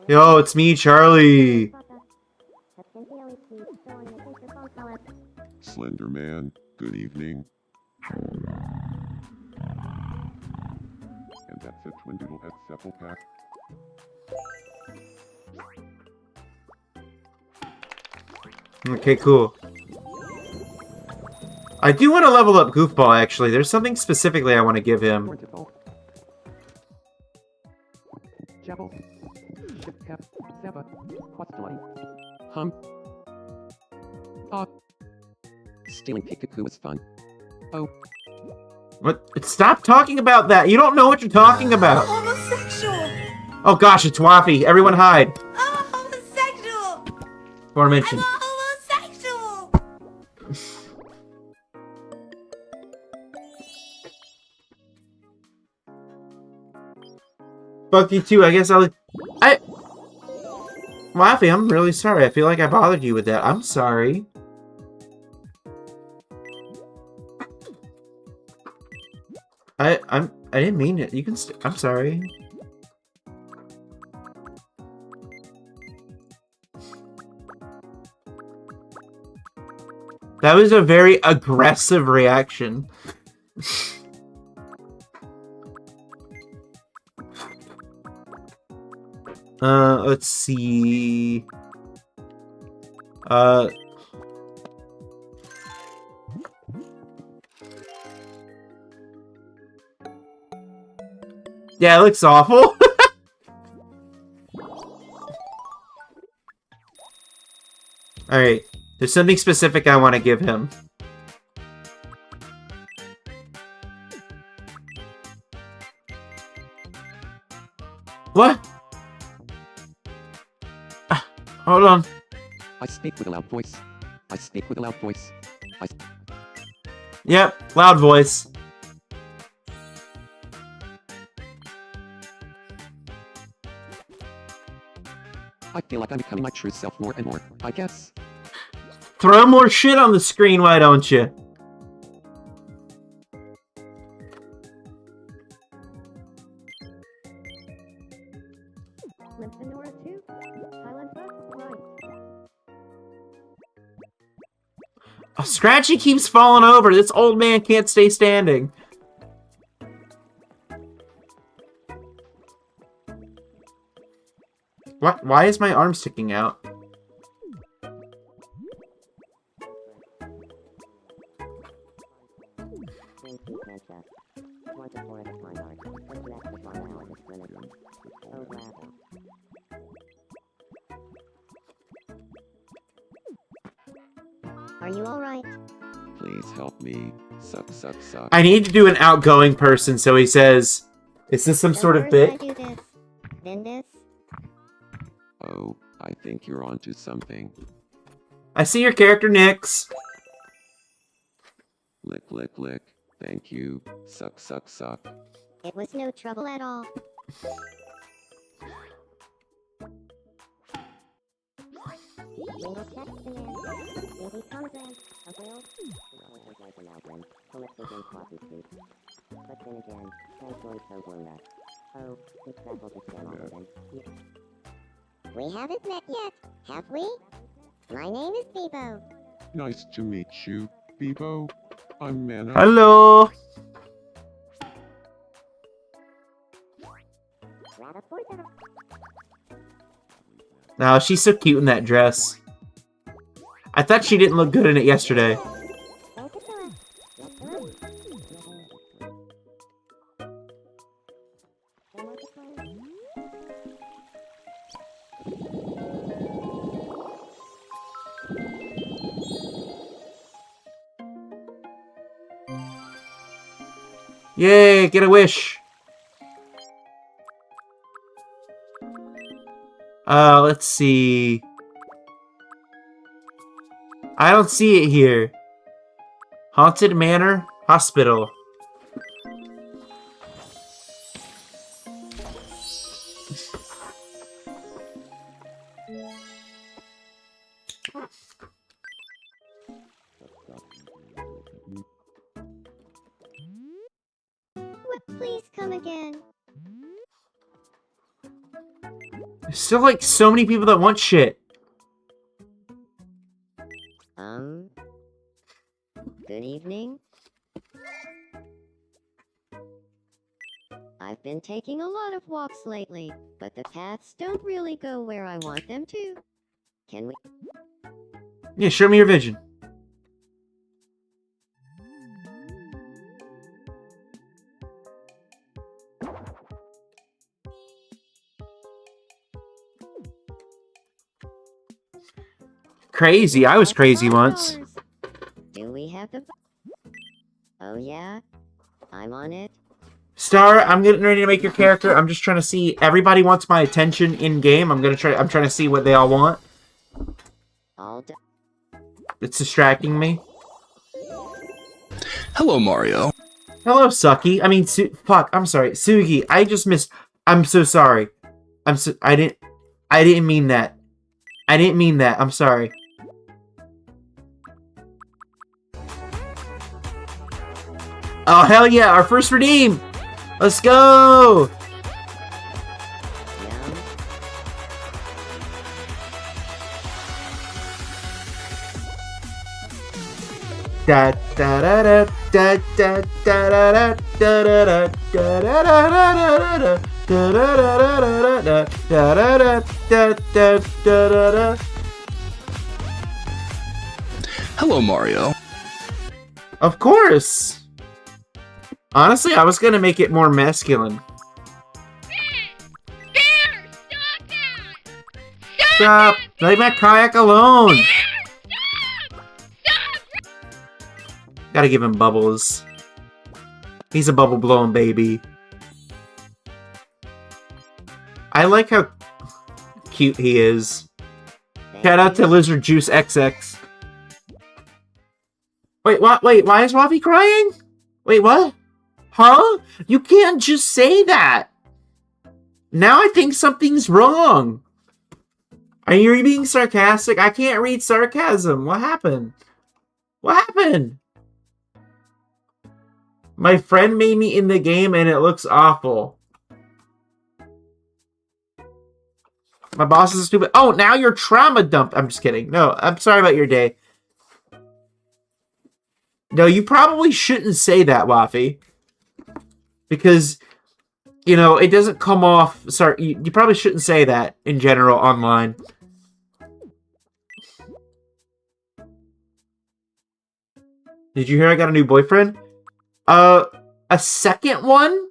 Yo, it's me, Charlie. Slender Man, good evening. And that's it, Twindoodle at Sepple Pack. Okay, cool. I do want to level up Goofball, actually. There's something specifically I want to give him. Chapel. Ship cap. Zappa. Quatstolati. Hum. Ah. Stealing Pikachu was fun. Oh. What? Stop talking about that! You don't know what you're talking about! I'm homosexual! Oh gosh, it's Waffy. Everyone hide. I'm a homosexual! Aforementioned. I'm a homosexual! Fuck you too, I guess Waffy, I'm really sorry. I feel like I bothered you with that. I'm sorry. I didn't mean it. You can I'm sorry. That was a very aggressive reaction. Let's see. Yeah, it looks awful. Alright, there's something specific I want to give him. What? Hold on. I speak with a loud voice. I speak with a loud voice. Yep, loud voice. I feel like I'm becoming my true self more and more, I guess. Throw more shit on the screen, why don't you? Lymphanora 2. Silent Buck, right. Oh, Scratchy keeps falling over. This old man can't stay standing. What? Why is my arm sticking out? Are you alright? Please help me. Suck, suck, suck. I need to do an outgoing person, so he says, is this some sort of bit? I do this, then this. Oh, I think you're onto something. I see your character, Nyx. Lick, lick, lick. Thank you. Suck, suck, suck. It was no trouble at all. Lingo text command. Maybe Congress. A will. Like an outline. Collected in coffee street. But then again, thanks going so blown up. Oh, it's travel to stand over them. We haven't met yet, have we? My name is Bebo. Nice to meet you, Bebo. I'm Mana. Hello. Oh, she's so cute in that dress. I thought she didn't look good in it yesterday. Yay, get a wish. Let's see. I don't see it here. Haunted Manor Hospital. Please come again. There's still like so many people that want shit. Good evening. I've been taking a lot of walks lately, but the paths don't really go where I want them to. Can we? Yeah, show me your vision. Crazy. I was crazy once. Do we have the... Oh yeah? I'm on it. Star, I'm getting ready to make your character. I'm just trying to see. Everybody wants my attention in game. I'm trying to see what they all want. All done. It's distracting me. Hello, Mario. Hello, Sucky. I mean, fuck. I'm sorry, Sugi. I just missed. I'm so sorry. I didn't mean that. I didn't mean that. I'm sorry. Oh hell yeah! Our first redeem. Let's go. Da da da da da da da da da da da. Hello, Mario. Of course. Honestly, I was gonna make it more masculine. Stop! Leave my kayak alone! Gotta give him bubbles. He's a bubble blowing baby. I like how cute he is. Shout out to Lizard Juice XX. Wait, what? Wait, why is Waffy crying? Wait, what? Huh? You can't just say that! Now I think something's wrong! Are you being sarcastic? I can't read sarcasm. What happened? What happened? My friend made me in the game and it looks awful. My boss is stupid. Oh, now you're trauma dumped. I'm just kidding. No, I'm sorry about your day. No, you probably shouldn't say that, Waffy. Because, you know, it doesn't come off... Sorry, you probably shouldn't say that in general online. Did you hear I got a new boyfriend? A second one?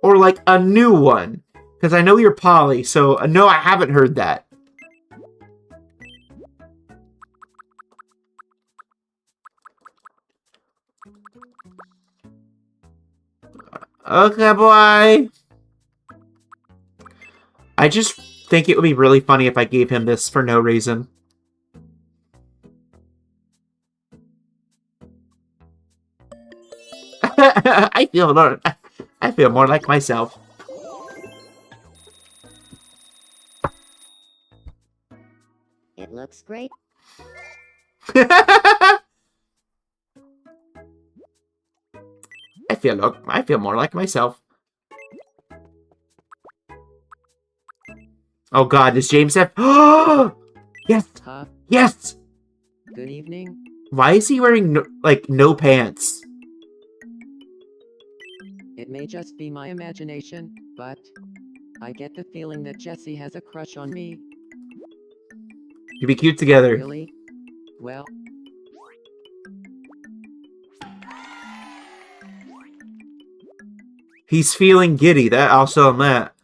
Or, like, a new one? Because I know you're poly, so no, I haven't heard that. Okay, boy. I just think it would be really funny if I gave him this for no reason. I feel more like myself. It looks great. I feel more like myself. Oh God, does James have? Yes, Huh? yes. Good evening. Why is he wearing no pants? It may just be my imagination, but I get the feeling that Jessie has a crush on me. You'd be cute together. Really? Well, He's feeling giddy. I'll show him that.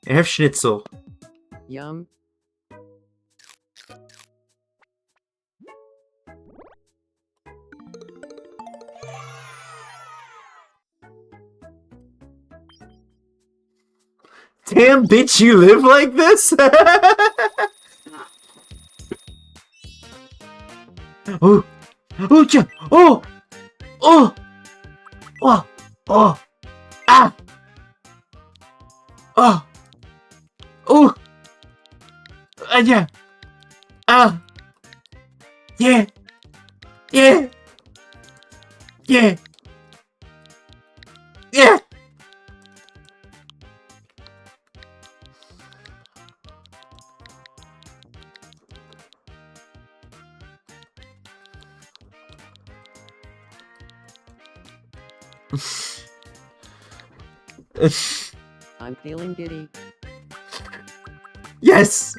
I have schnitzel. yum. Damn, bitch, you live like this? Oh, oh, oh, oh, oh, oh, ah, oh, oh, yeah, yeah, yeah, yeah, yeah. I'm feeling giddy. Yes!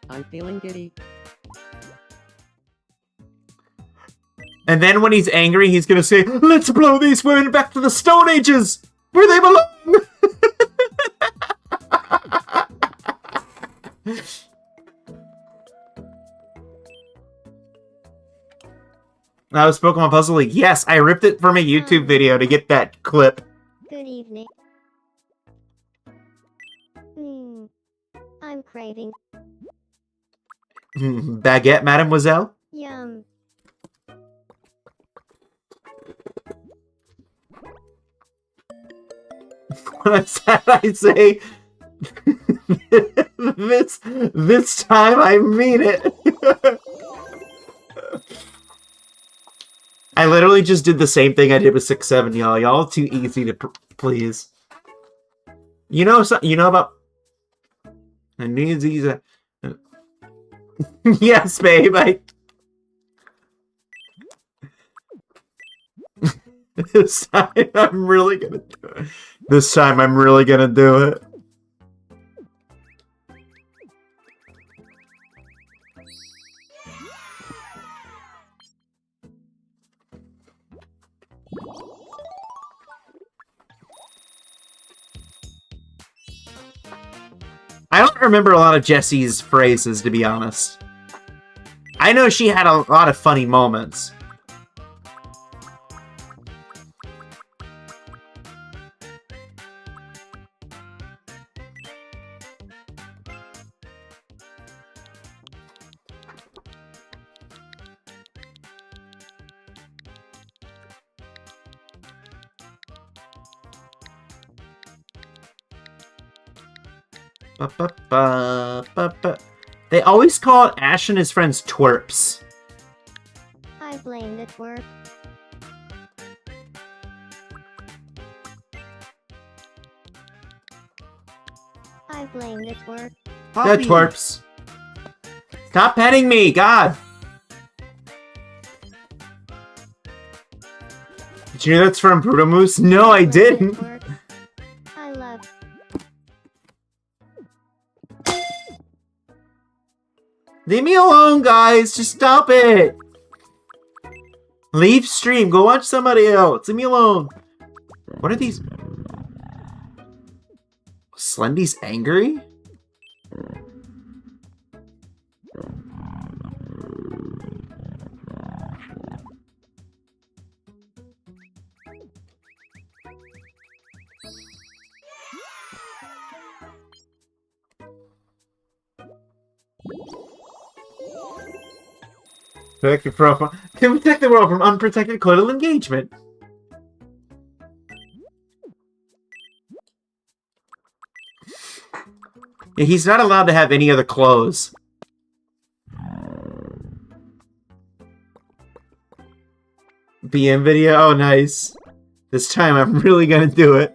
I'm feeling giddy. And then when he's angry, he's gonna say, "Let's blow these women back to the Stone Ages, where they belong." That was Pokemon Puzzle League. Yes, I ripped it from a YouTube video to get that clip. Good evening. I'm craving. Baguette, mademoiselle? Yum. When I said, I say, this time I mean it. I literally just did the same thing I did with 6-7, y'all. Y'all too easy to please. You know about... I need these... Yes, babe, This time I'm really gonna do it. This time I'm really gonna do it. I don't remember a lot of Jessie's phrases, to be honest. I know she had a lot of funny moments. They always call Ash and his friends twerps. I blame the twerp. I blame the twerp. Good twerps. Stop petting me, God! Did you know that's from Brutomoose? No, I didn't. I love. Leave me alone, guys. Just stop it. Leave stream. Go watch somebody else. Leave me alone. What are these? Slendy's angry? Can protect the world from unprotected coital engagement. Yeah, he's not allowed to have any other clothes. BM video? Oh, nice. This time I'm really gonna do it.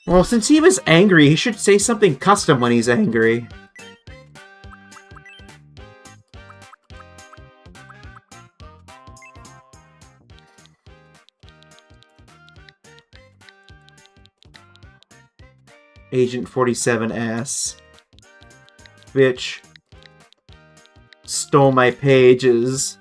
Well, since he was angry, he should say something custom when he's angry. Agent 47 ass. Bitch. Stole my pages.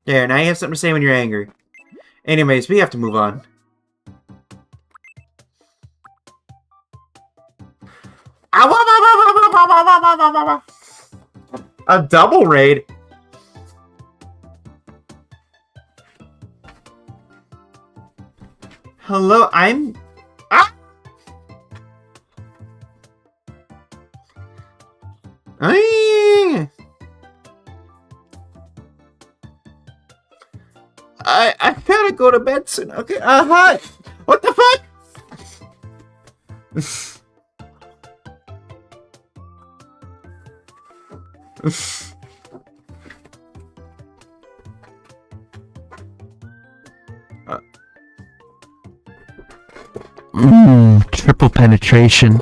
There, now you have something to say when you're angry. Anyways, we have to move on. A double raid? Hello, I'm... Ah! Aye! I gotta go to bed soon. Okay. Hi. What the fuck? Triple penetration.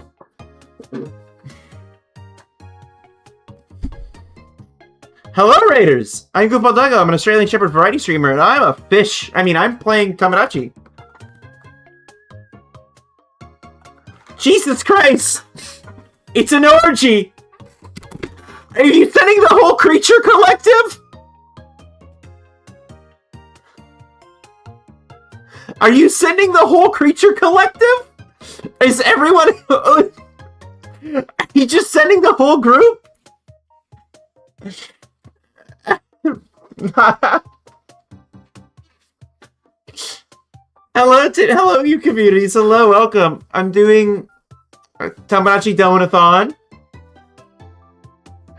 Hello, Raiders! I'm Goofball Duggo. I'm an Australian Shepherd variety streamer, and I'm a fish. I'm playing Tomodachi. Jesus Christ! It's an orgy! Are you sending the whole creature collective? Are you sending the whole creature collective? Is everyone... Are you just sending the whole group? Hello, you communities. Hello, welcome. I'm doing Tomodachi Donathon.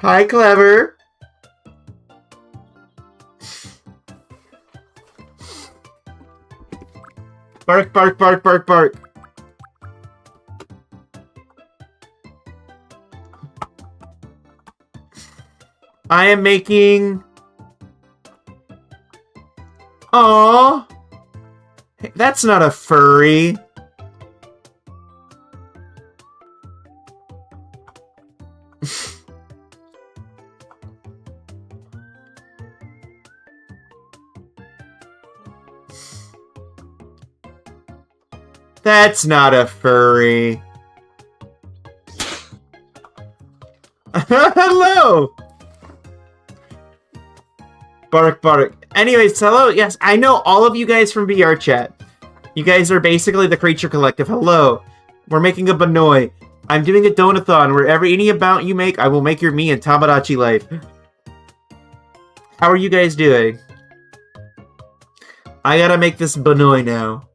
Hi, Clever. Bark, bark, bark, bark, bark. I am making... Aww. Hey, that's not a furry. That's not a furry. Hello! Bark, bark. Anyways, hello. Yes, I know all of you guys from VR chat. You guys are basically the Creature Collective. Hello. We're making a Banoi. I'm doing a Donathon where any amount you make, I will make your me and Tomodachi life. How are you guys doing? I gotta make this Banoi now.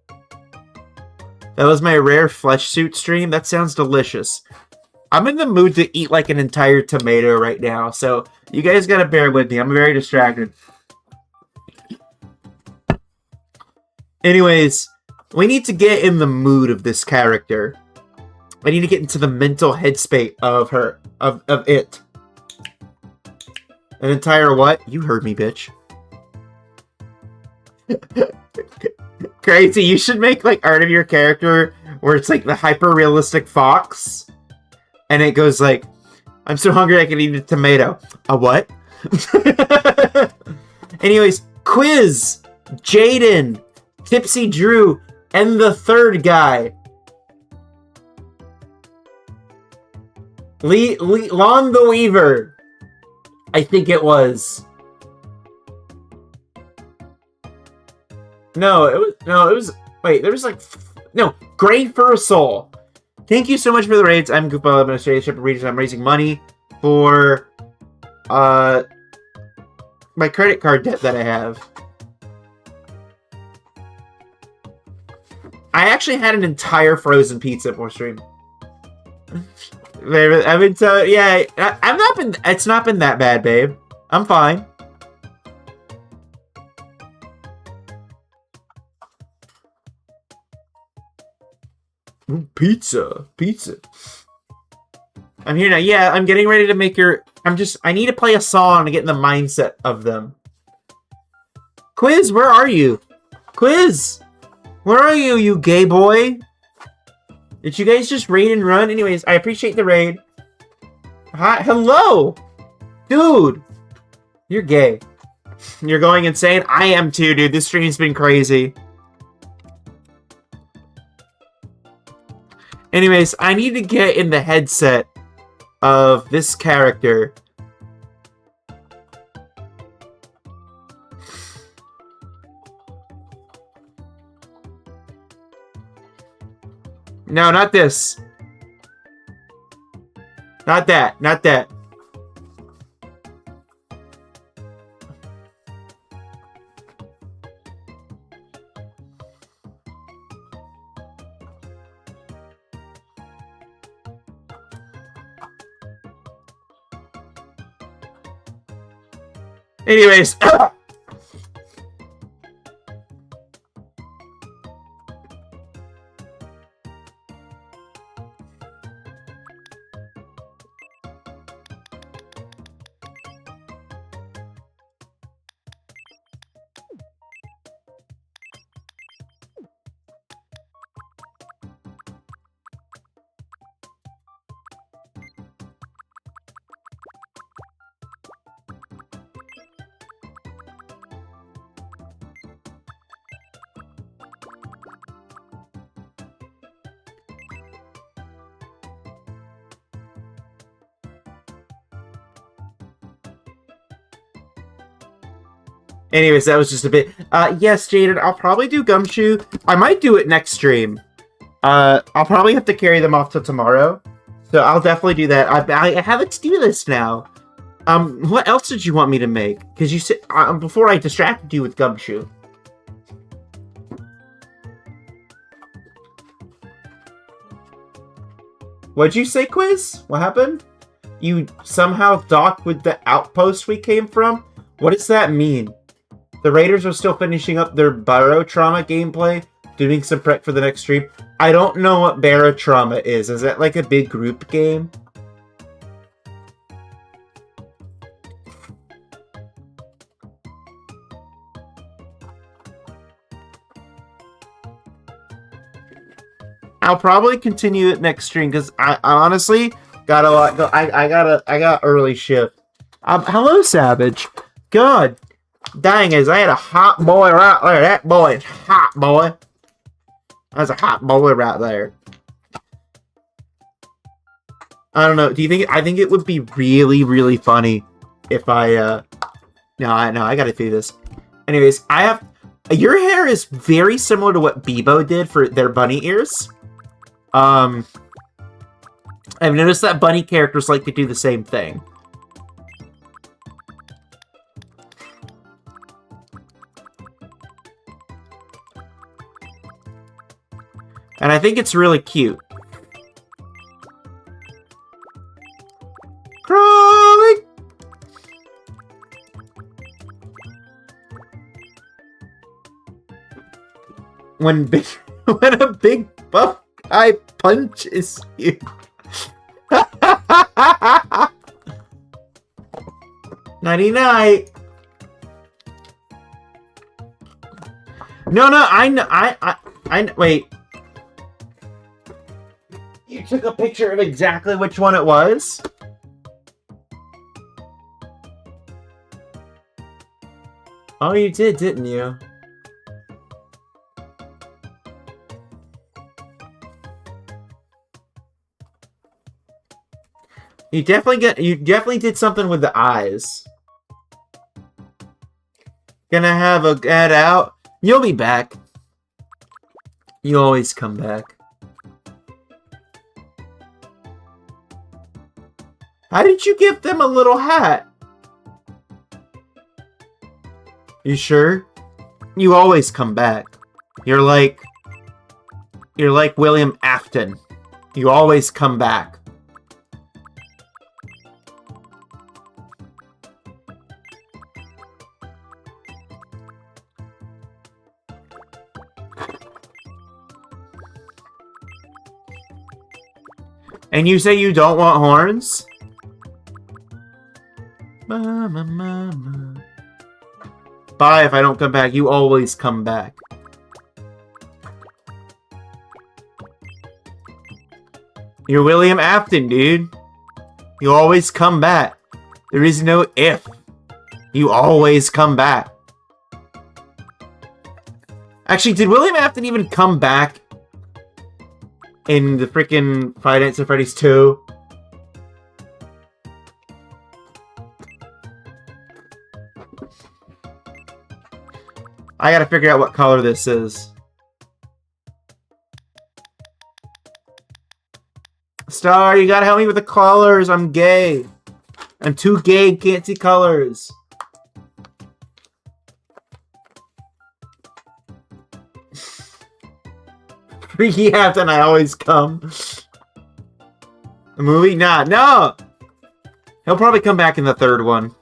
That was my rare flesh suit stream. That sounds delicious. I'm in the mood to eat like an entire tomato right now, so you guys gotta bear with me. I'm very distracted. Anyways, we need to get in the mood of this character. I need to get into the mental headspace of her, of it. An entire what? You heard me, bitch. Crazy, you should make like art of your character where it's like the hyper-realistic fox. And it goes like, I'm so hungry I can eat a tomato. A what? Anyways, quiz! Jaden, Tipsy Drew, and the third guy. Lon the Weaver. I think it was. Wait, there was like, no, Grain for a Soul. Thank you so much for the raids. I'm Goofball, I'm an Australian Shepherd Regis. I'm raising money for, my credit card debt that I have. I actually had an entire frozen pizza for stream. I've been telling, yeah, it's not been that bad, babe. I'm fine. Ooh, pizza. I'm here now. Yeah, I'm getting ready to make your... I need to play a song to get in the mindset of them. Quiz, where are you? Quiz! Where are you, you gay boy? Did you guys just raid and run? Anyways, I appreciate the raid. Hi, hello! Dude! You're gay. You're going insane? I am too, dude. This stream's been crazy. Anyways, I need to get in the headset of this character. No, not this. Not that. Not that. Anyways. Anyways, that was just a bit. Yes, Jaden, I'll probably do Gumshoe. I might do it next stream. I'll probably have to carry them off till tomorrow. So I'll definitely do that. I have to do this now. What else did you want me to make? Because you said before I distracted you with Gumshoe. What'd you say, Quiz? What happened? You somehow docked with the outpost we came from? What does that mean? The Raiders are still finishing up their Barotrauma gameplay, doing some prep for the next stream. I don't know what Barotrauma is. Is that like a big group game? I'll probably continue it next stream because I honestly got a lot. I got early shift. Hello, Savage. God dang, I had a hot boy right there. That boy is hot, boy. That's a hot boy right there. I don't know. Do you think? I think it would be really, really funny if I. No, I gotta do this. Anyways, I have. Your hair is very similar to what Bebo did for their bunny ears. I've noticed that bunny characters like to do the same thing. And I think it's really cute. Crawling! When a big buff guy punches you. Nighty-night. No, I know, wait. You took a picture of exactly which one it was? Oh, you did, didn't you? You definitely did something with the eyes. Gonna have a get out. You'll be back. You always come back. How did you give them a little hat? You sure? You always come back. You're like William Afton. You always come back. And you say you don't want horns? Mama, mama. Bye if I don't come back. You always come back. You're William Afton, dude. You always come back. There is no if. You always come back. Actually, did William Afton even come back in the freaking Five Nights at Freddy's 2? I gotta figure out what color this is. Star, you gotta help me with the colors. I'm gay. I'm too gay and can't see colors. Freaky Afton, I always come. The movie? Nah, no! He'll probably come back in the third one.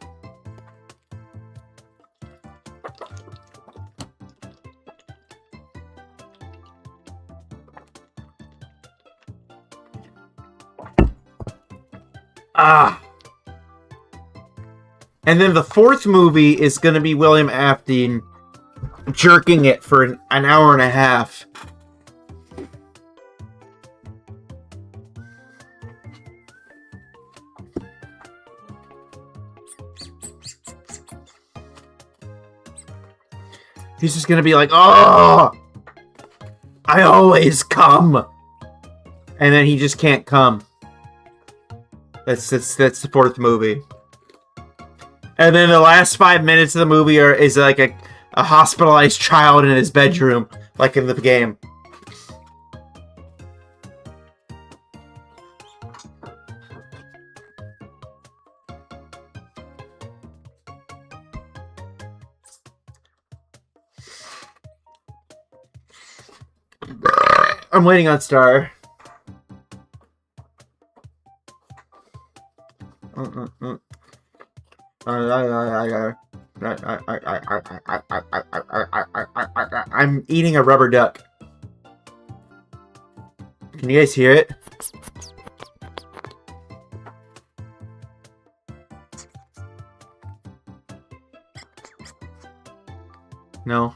Ah! And then the fourth movie is gonna be William Afton jerking it for an hour and a half. He's just gonna be like, oh, I always come. And then he just can't come. That's the fourth movie. And then the last 5 minutes of the movie is like a hospitalized child in his bedroom, like in the game. I'm waiting on Star. I'm eating a rubber duck. Can you guys hear it? No.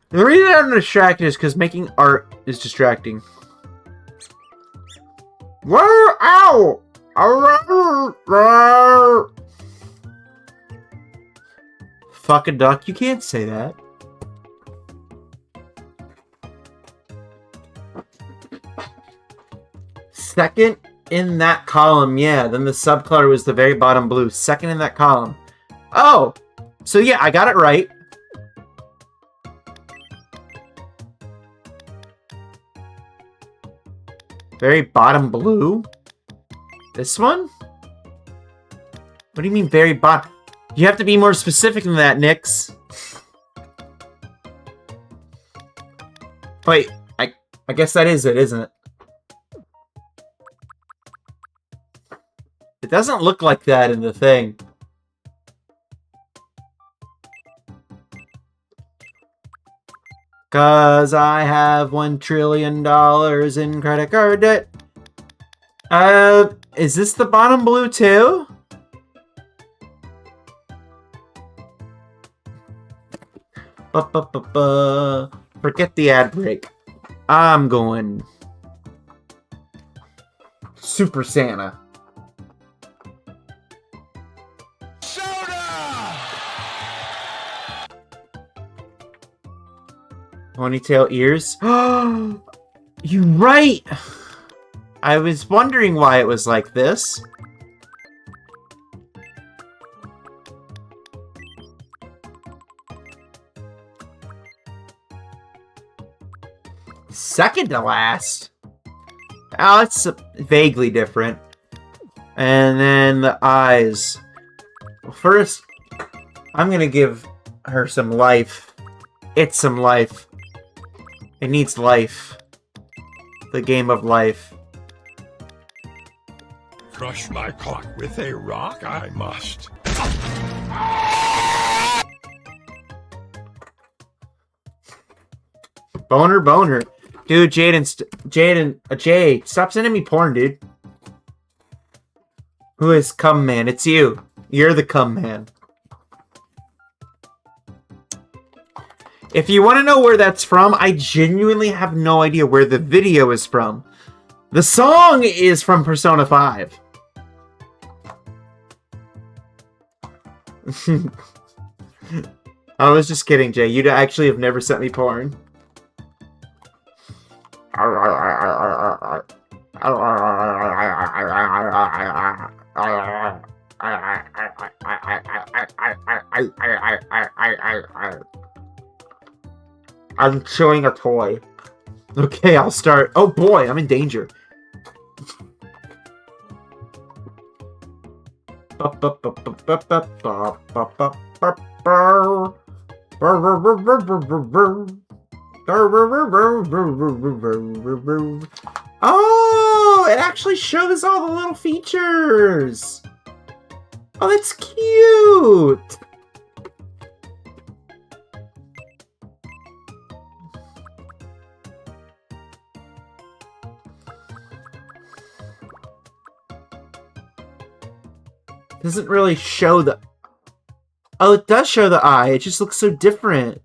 The reason I'm distracted is because making art is distracting. Whoa! Ow! Fuck a duck, you can't say that. Second in that column, yeah. Then the subcolor was the very bottom blue. Second in that column. Oh! So yeah, I got it right. Very bottom blue? This one? What do you mean very bottom? You have to be more specific than that, Nix. Wait, I guess that is it, isn't it? It doesn't look like that in the thing. Cause I have $1 trillion in credit card debt. Is this the bottom blue too? Forget the ad break. I'm going Super Santa. Ponytail ears? You're right! I was wondering why it was like this. Second to last? Oh, it's vaguely different. And then the eyes. Well, first, I'm gonna give her some life. It's some life. It needs life. The game of life. Crush my cock with a rock, I must. Boner, boner. Dude, Jay, stop sending me porn, dude. Who is cum man? It's you. You're the cum man. If you want to know where that's from, I genuinely have no idea where the video is from. The song is from Persona 5. I was just kidding, Jay. You actually have never sent me porn. I'm chewing a toy. Okay, I'll start. Oh boy, I'm in danger. Oh, it actually shows all the little features. Oh, that's cute. Doesn't really show the... Oh, it does show the eye. It just looks so different.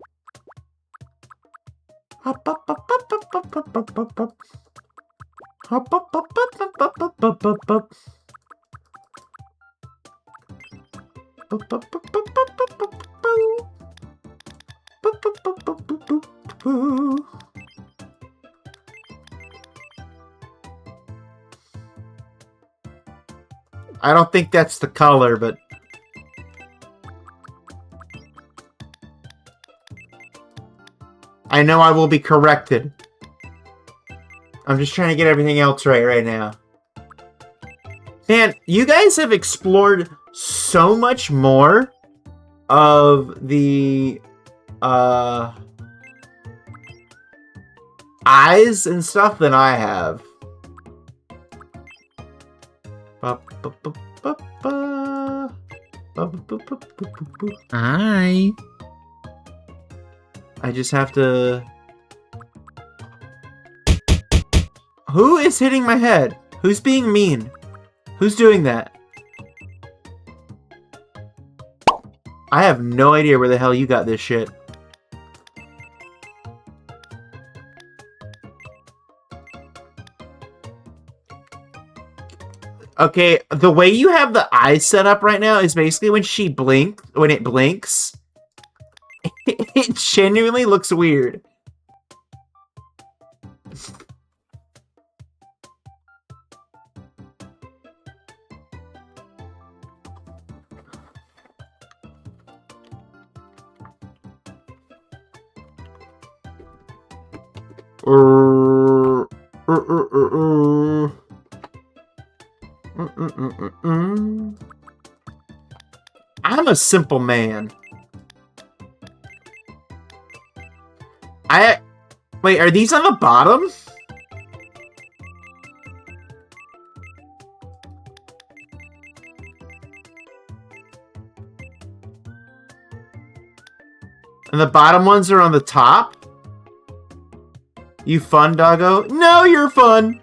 I don't think that's the color, but... I know I will be corrected. I'm just trying to get everything else right now. Man, you guys have explored so much more of the eyes and stuff than I have. Hi. I just have to... Who is hitting my head? Who's being mean? Who's doing that? I have no idea where the hell you got this shit. Okay, the way you have the eyes set up right now is basically when it blinks, it genuinely looks weird. I'm a simple man. Wait, are these on the bottom? And the bottom ones are on the top? You fun, doggo? No, you're fun!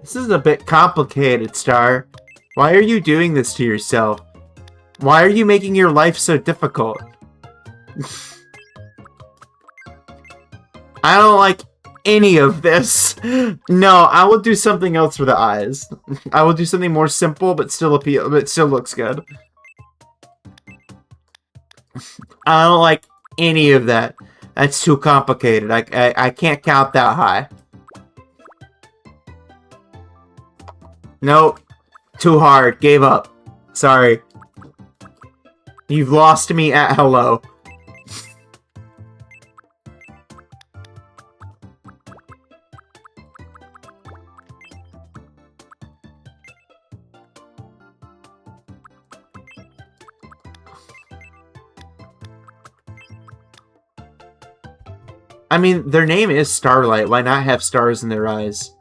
This is a bit complicated, Star. Why are you doing this to yourself? Why are you making your life so difficult? I don't like any of this. No, I will do something else for the eyes. I will do something more simple, but still looks good. I don't like any of that. That's too complicated. I can't count that high. Nope. Too hard. Gave up. Sorry. You've lost me at hello. I mean, their name is Starlight. Why not have stars in their eyes?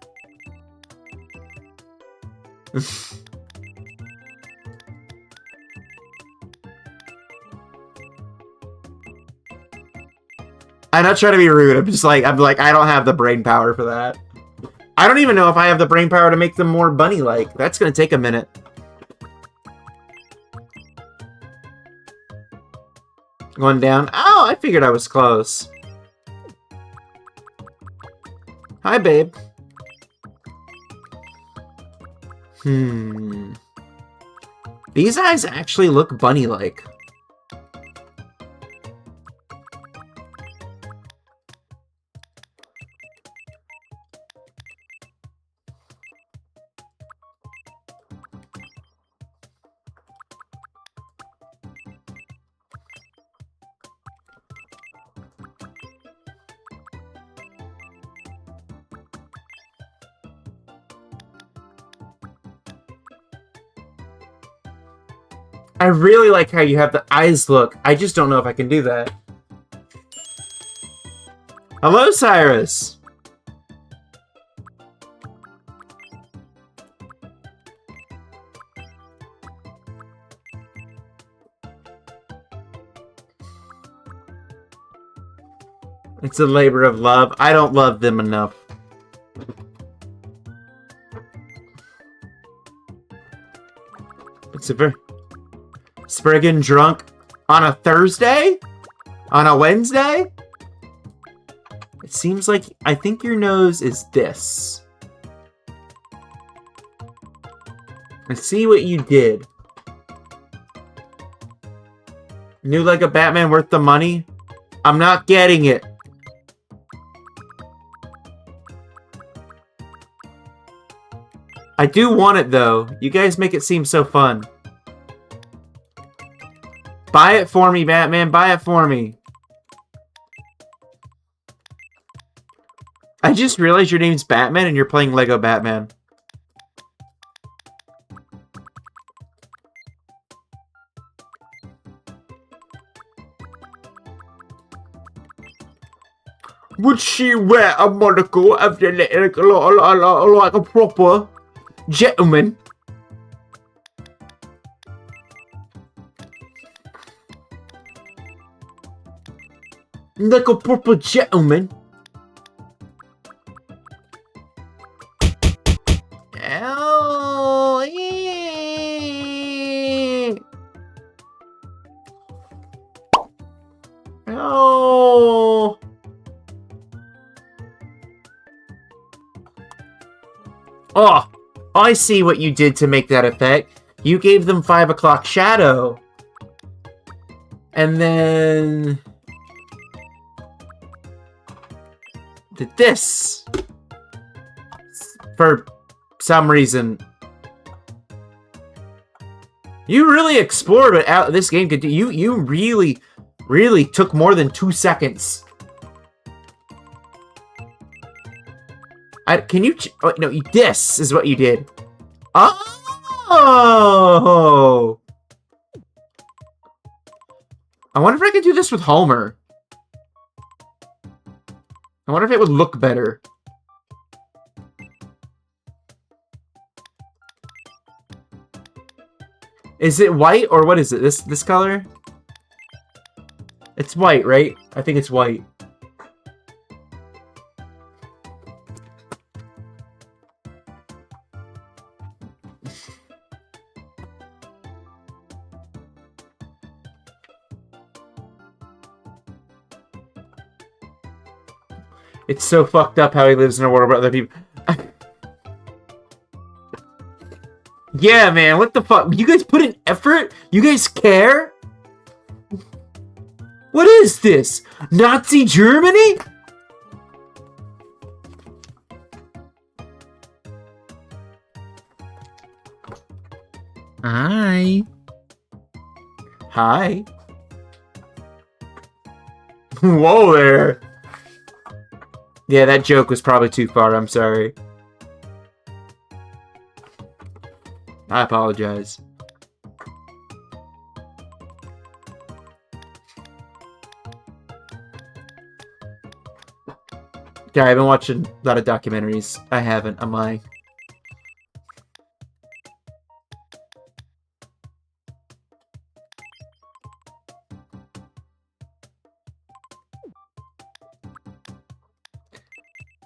I'm not trying to be rude. I'm like, I don't have the brain power for that. I don't even know if I have the brain power to make them more bunny-like. That's gonna take a minute. Going down. Oh, I figured I was close. Hi, babe. These eyes actually look bunny-like. I really like how you have the eyes look. I just don't know if I can do that. Hello, Cyrus! It's a labor of love. I don't love them enough. It's a very... Spriggan drunk on a Thursday? On a Wednesday? It seems like... I think your nose is this. I see what you did. New Lego Batman worth the money? I'm not getting it. I do want it though. You guys make it seem so fun. Buy it for me, Batman. Buy it for me. I just realized your name's Batman and you're playing Lego Batman. Would she wear a monocle after like a proper gentleman? Like a proper gentleman? Oh, oh. Oh, I see what you did to make that effect. You gave them 5 o'clock shadow. And then did this. For some reason. You really explored what out this game could do. You really took more than 2 seconds. Can you... Oh, no, this is what you did. Oh! I wonder if I could do this with Homer. I wonder if it would look better. Is it white or what is it? This color? It's white, right? I think it's white. It's so fucked up how he lives in a world where other people... Yeah, man, what the fuck? You guys put in effort? You guys care? What is this? Nazi Germany? Hi. Hi. Whoa there. Yeah, that joke was probably too far. I'm sorry. I apologize. Yeah, I've been watching a lot of documentaries. I haven't, am I?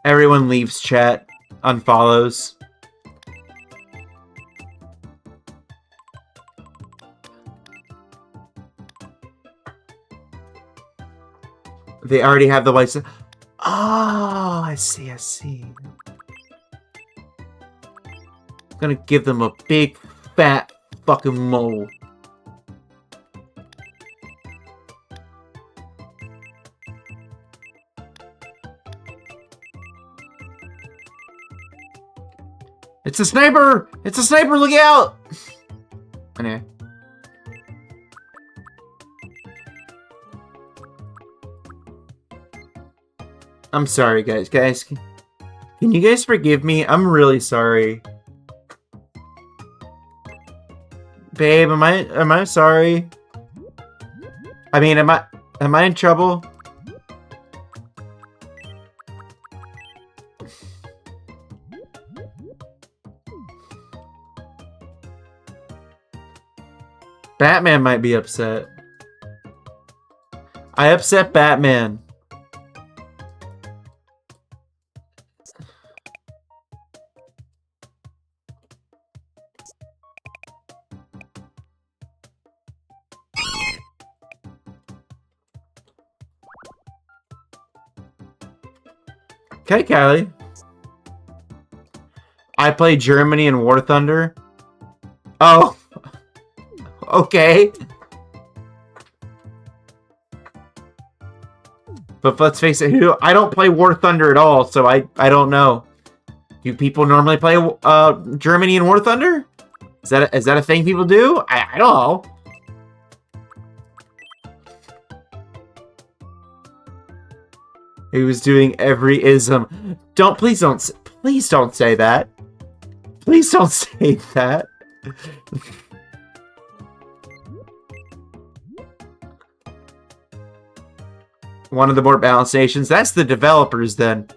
Everyone leaves chat, unfollows. They already have the license. Oh, I see, I see. I'm gonna give them a big, fat, fucking mole. It's a sniper! It's a sniper! Look out! Anyway. I'm sorry, guys. Guys, can you guys forgive me? I'm really sorry. Babe, am I sorry? I mean, am I in trouble? Batman might be upset. I upset Batman. Okay, Callie. I play Germany in War Thunder. Oh. Okay. But let's face it, I don't play War Thunder at all, so I don't know. Do people normally play Germany and War Thunder? Is that a thing people do? I don't know. He was doing every ism. Please don't say that. Please don't say that. One of the more balanced nations. That's the developers then.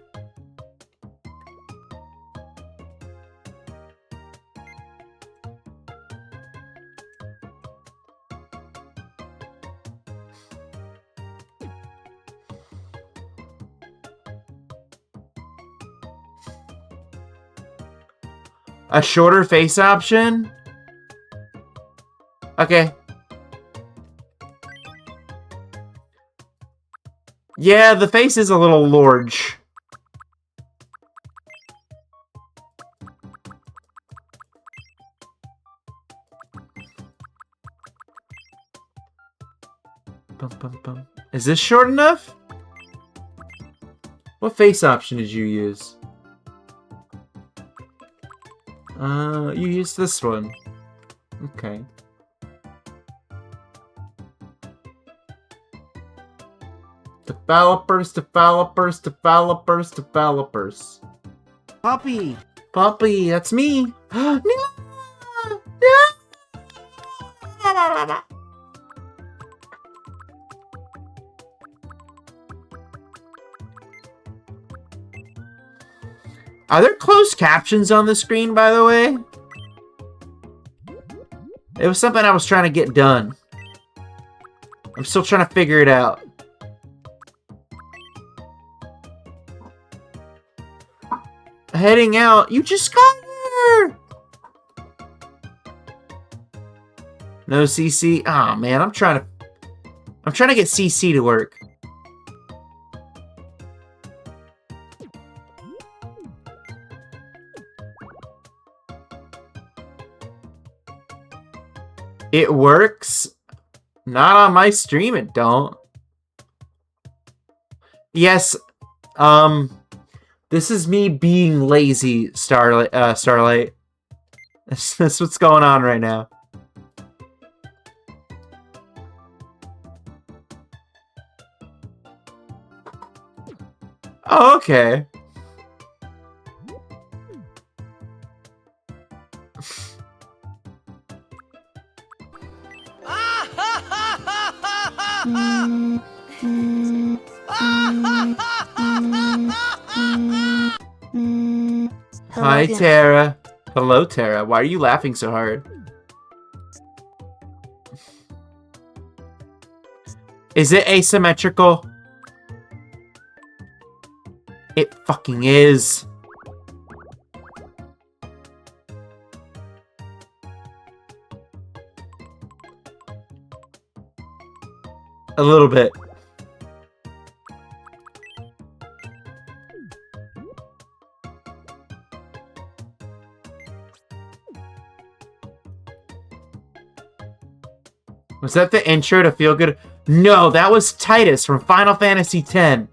A shorter face option? Okay. Yeah, the face is a little large. Bum, bum, bum. Is this short enough? What face option did you use? You used this one. Okay. Developers. Puppy, that's me. No! No! Are there closed captions on the screen, by the way? It was something I was trying to get done. I'm still trying to figure it out. Heading out. You just got here! No CC. Ah, man, I'm trying to get CC to work. It works. Not on my stream, it don't. Yes, this is me being lazy, Starlight. That's what's going on right now. Oh, okay. Hi, Tara. Hello, Tara. Why are you laughing so hard? Is it asymmetrical? It fucking is. A little bit. Was that the intro to Feel Good? No, that was Titus from Final Fantasy X.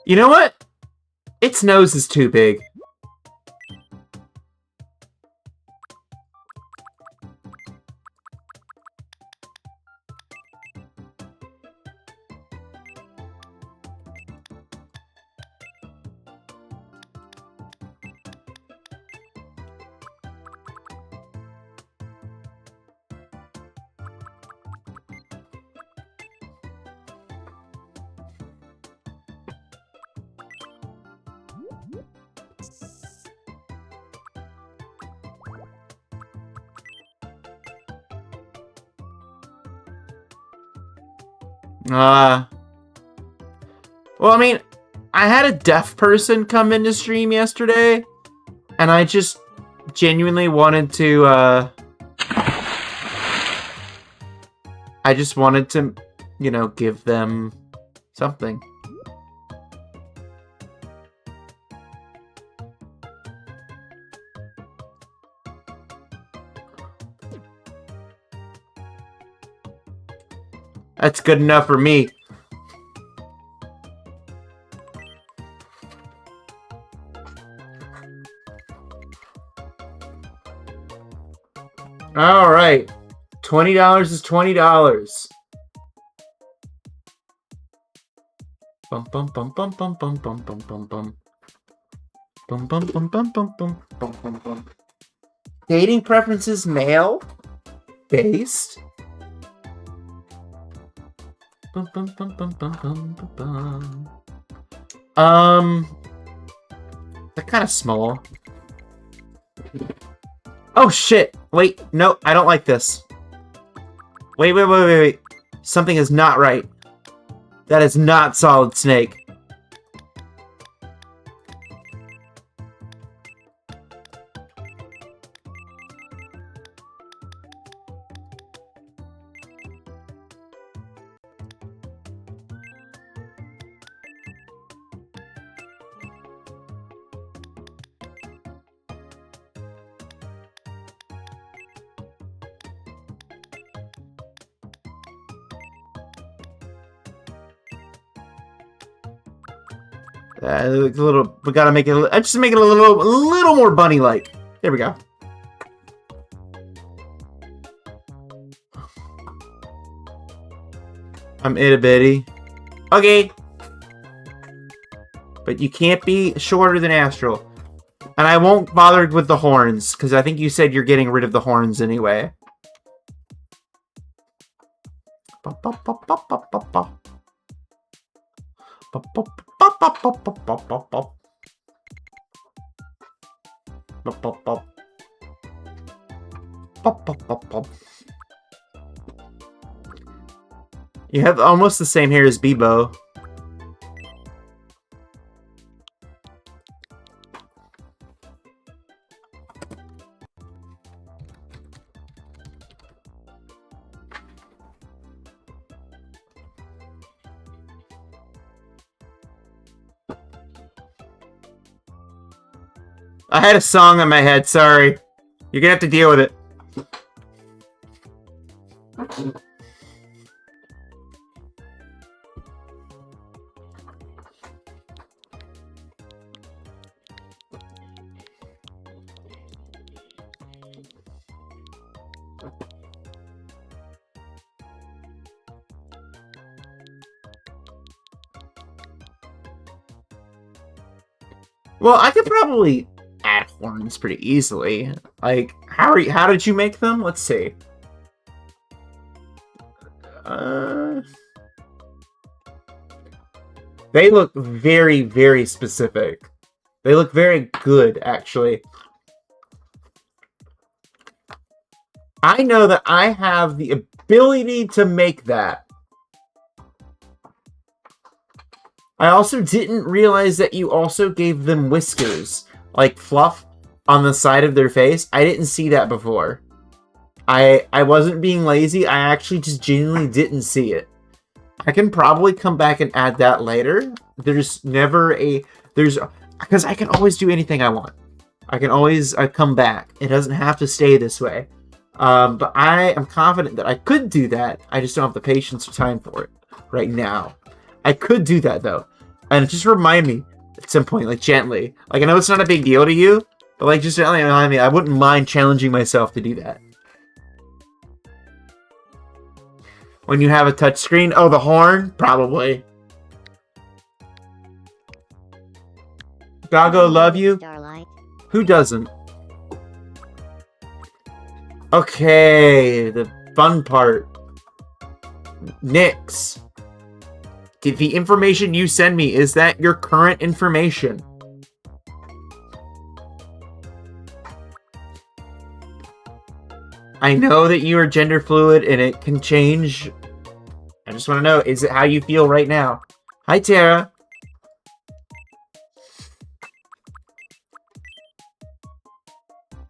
You know what? Its nose is too big. Well, I mean, I had a deaf person come into stream yesterday, and I just genuinely wanted to, I just wanted to, you know, give them Something. That's good enough for me. All right. $20 is $20. Bum bum bum bum bum bum bum bum bum bum. Bum bum bum bum bum bum bum bum bum. Dating preferences male based. Bum bum bum bum bum bum bum bum. They're kind of small. Oh shit! Wait, no, I don't like this. Wait. Something is not right. That is not Solid Snake. A little, we gotta make it. Just make it a little more bunny-like. There we go. I'm itty bitty. Okay. But you can't be shorter than Astral. And I won't bother with the horns, because I think you said you're getting rid of the horns anyway. You have almost the same hair as Bebo. I had a song in my head, sorry. You're gonna have to deal with it. Well, I could probably add horns pretty easily. Like, how did you make them? Let's see. They look very, very specific. They look very good, actually. I know that I have the ability to make that. I also didn't realize that you also gave them whiskers, like fluff, on the side of their face. I didn't see that before. I wasn't being lazy. I actually just genuinely didn't see it. I can probably come back and add that later. There's never a... Because I can always do anything I want. I can always come back. It doesn't have to stay this way. But I am confident that I could do that. I just don't have the patience or time for it right now. I could do that, though. And just remind me at some point, like, gently. Like, I know it's not a big deal to you, but, like, just gently remind me. I wouldn't mind challenging myself to do that. When you have a touchscreen? Oh, the horn? Probably. Gago, love you? Starlight. Who doesn't? Okay, the fun part. Nyx. The information you send me, is that your current information? I know that you are gender fluid and it can change. I just want to know, is it how you feel right now? Hi, Tara.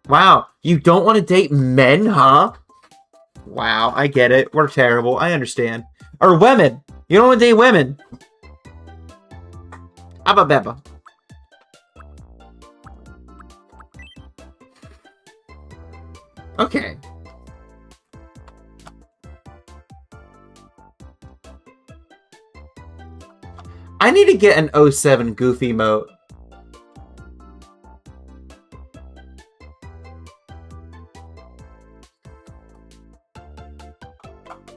Wow, you don't want to date men, huh? Wow, I get it. We're terrible. I understand. Or women. You don't want to date women. Abba Beba. Okay. I need to get an 07 Goofy emote.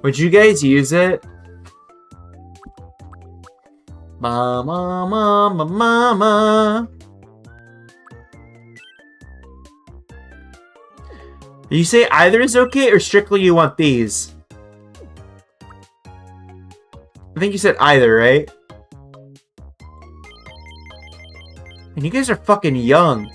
Would you guys use it? Mama, mama, mama. You say either is okay, or strictly you want these? I think you said either, right? And you guys are fucking young.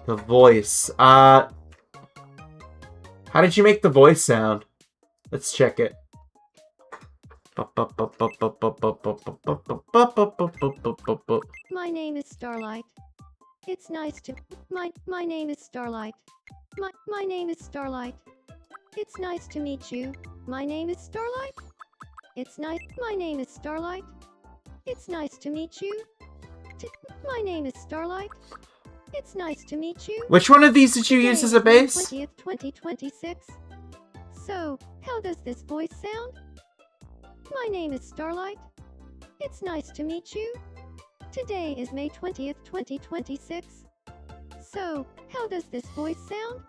The voice. How did you make the voice sound? Let's check it. My name is Starlight. It's nice to my name is Starlight. My name is Starlight. It's nice to meet you. My name is Starlight. It's nice. My name is Starlight. It's nice to meet you. My name is Starlight. It's nice to meet you. Which one of these did you use as a base? 20th, 2026. So, how does this voice sound? My name is Starlight. It's nice to meet you. Today is May 20th, 2026. So, how does this voice sound?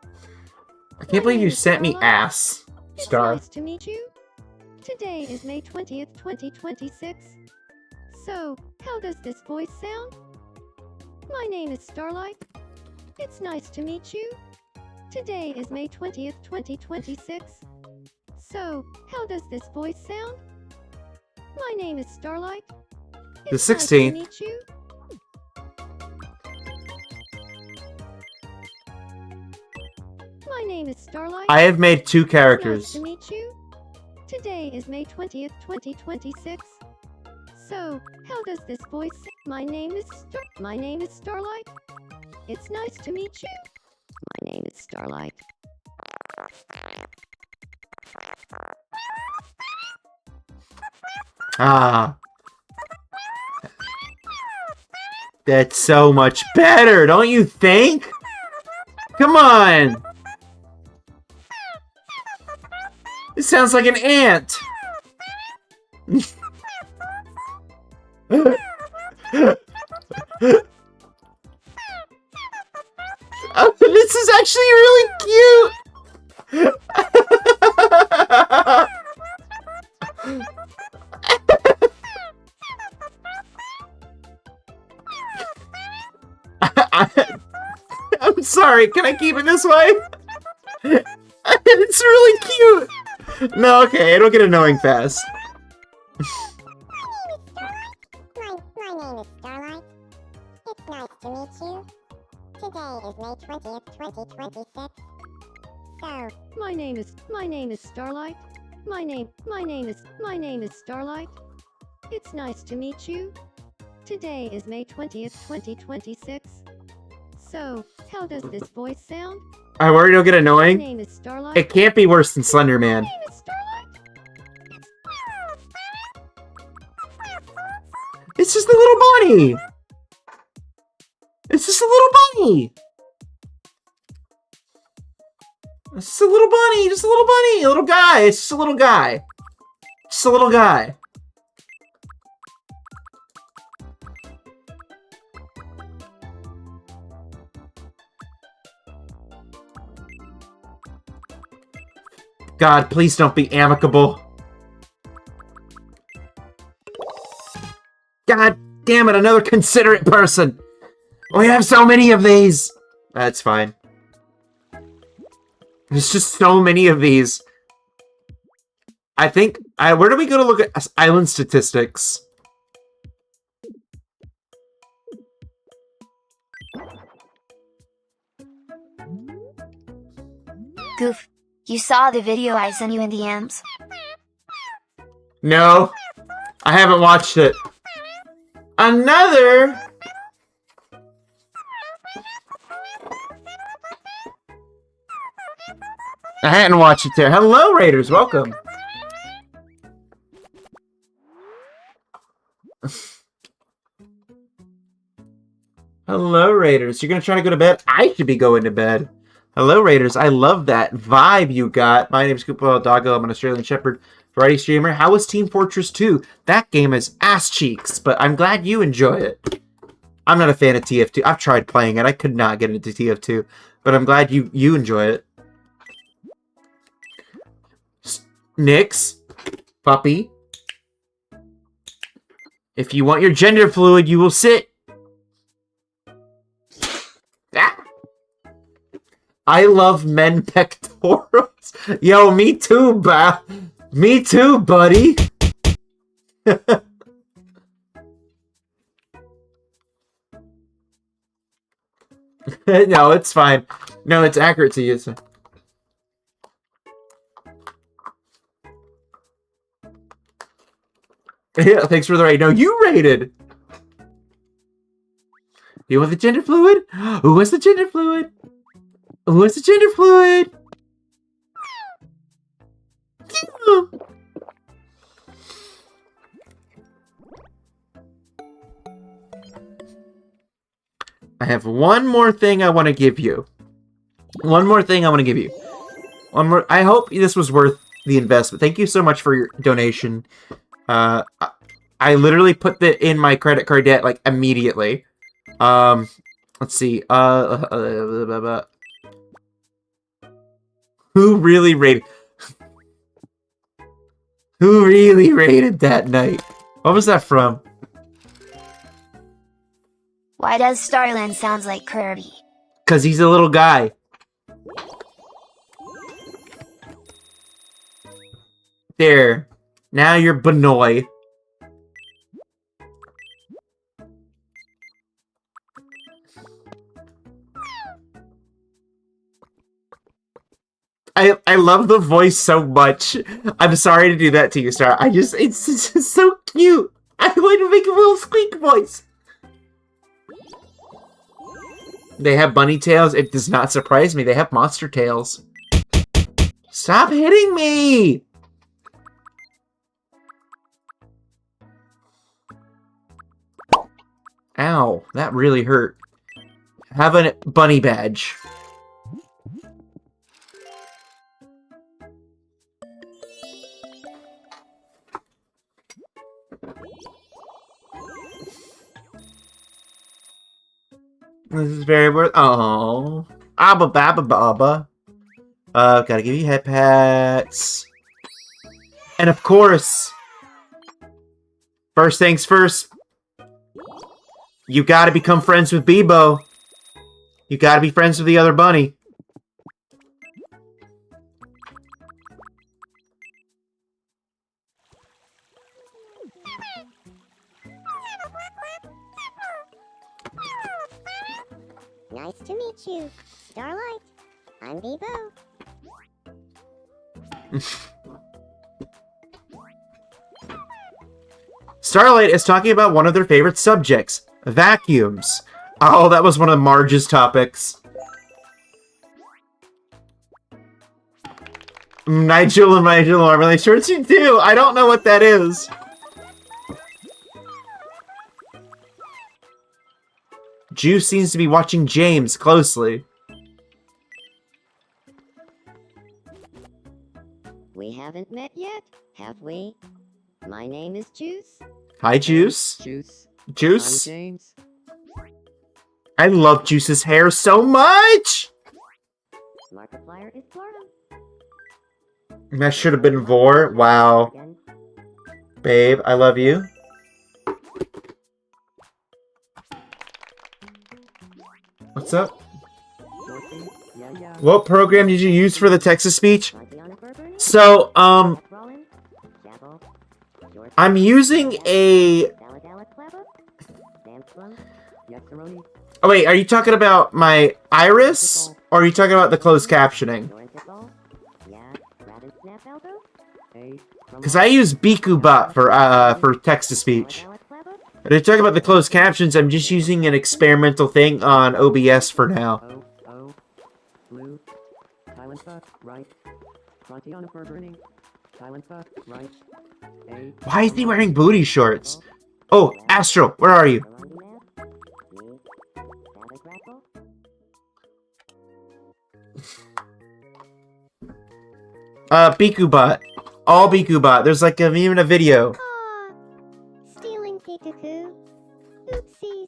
I can't believe you sent me ass, Star. It's nice to meet you. Today is May 20th, 2026. So, how does this voice sound? My name is Starlight. It's nice to meet you. Today is May 20th, 2026. So, how does this voice sound? My name is Starlight. The It's nice 16th. to meet you. My name is Starlight. I have made 2 Nice characters. to meet you. Today is May 20th, 2026. So, how does this voice? My name is Starlight. It's nice to meet you. My name is Starlight. Ah. That's so much better, don't you think? Come on. It sounds like an ant. Oh, this is actually really cute. I'm sorry, can I keep it this way? It's really cute. No, okay, it'll get annoying fast. My name is Starlight. It's nice to meet you. Today is May 20th, 2026. So, My name is Starlight. My name is Starlight. It's nice to meet you. Today is May 20th, 2026. So, how does this voice sound? I'm worried it'll get My annoying. name is Starlight. It can't be worse than Slender My Man. name is Starlight. It's just a little bunny. It's just a little bunny. It's just a little bunny. Just a little bunny. A little guy. It's just a little guy. Just a little guy. God, please don't be amicable. God damn it, another considerate person. We have so many of these. That's fine. There's just so many of these. I think... where do we go to look at island statistics? Goof, you saw the video I sent you in the DMs? No. I haven't watched it. Another? I hadn't watched it there. Hello, Raiders. Welcome. Hello, Raiders. You're going to try to go to bed? I should be going to bed. Hello, Raiders. I love that vibe you got. My name is Goofball Doggo. I'm an Australian Shepherd variety streamer. How was Team Fortress 2? That game is ass cheeks, but I'm glad you enjoy it. I'm not a fan of TF2. I've tried playing it. I could not get into TF2, but I'm glad you enjoy it. Nix, puppy. If you want your gender fluid, you will sit. Ah. I love men pectorals. Yo, me too, me too, buddy. No, it's fine. No, it's accurate to you. So. Yeah, thanks for the raid. No, you rated. You want the gender fluid? Who wants the gender fluid? Who wants the gender fluid? I have one more thing I want to give you. One more thing I want to give you. One more. I hope this was worth the investment. Thank you so much for your donation. I literally put that in my credit card debt like immediately. Let's see. Who really rated? Who really rated that night? What was that from? Why does Starland sounds like Kirby? 'Cause he's a little guy. There. Now you're Benoy. I love the voice so much. I'm sorry to do that to you, Star. It's just so cute. I want to make a little squeak voice. They have bunny tails. It does not surprise me. They have monster tails. Stop hitting me! Ow, that really hurt. Have a bunny badge. This is very worth. Oh, abba babba baba. Gotta give you head pats. And of course, first things first, you gotta become friends with Bebo. You gotta be friends with the other bunny. Nice to meet you, Starlight. I'm Bebo. Starlight is talking about one of their favorite subjects, vacuums. Oh, that was one of Marge's topics. Nigel and are really sure you do. I don't know what that is. Juice seems to be watching James closely. We haven't met yet, have we? My name is Juice. Hi, Juice. Juice. Juice. I'm James. I love Juice's hair so much! Markiplier is Florida. That should have been Vor. Wow. Babe, I love you. What's up? What program did you use for the Texas speech? So, I'm using a... Oh wait, are you talking about my iris? Or are you talking about the closed captioning? Because I use BikuBot for text-to-speech. They're talking about the closed captions. I'm just using an experimental thing on OBS for now. Oh, blue. Silencer, right. Frontiana for burning. Silencer, right. A. Why is he wearing booty shorts? Oh, Astro, where are you? Bikubot. All Bikubot. There's like even a video. Stealing Pikachu. Oopsies.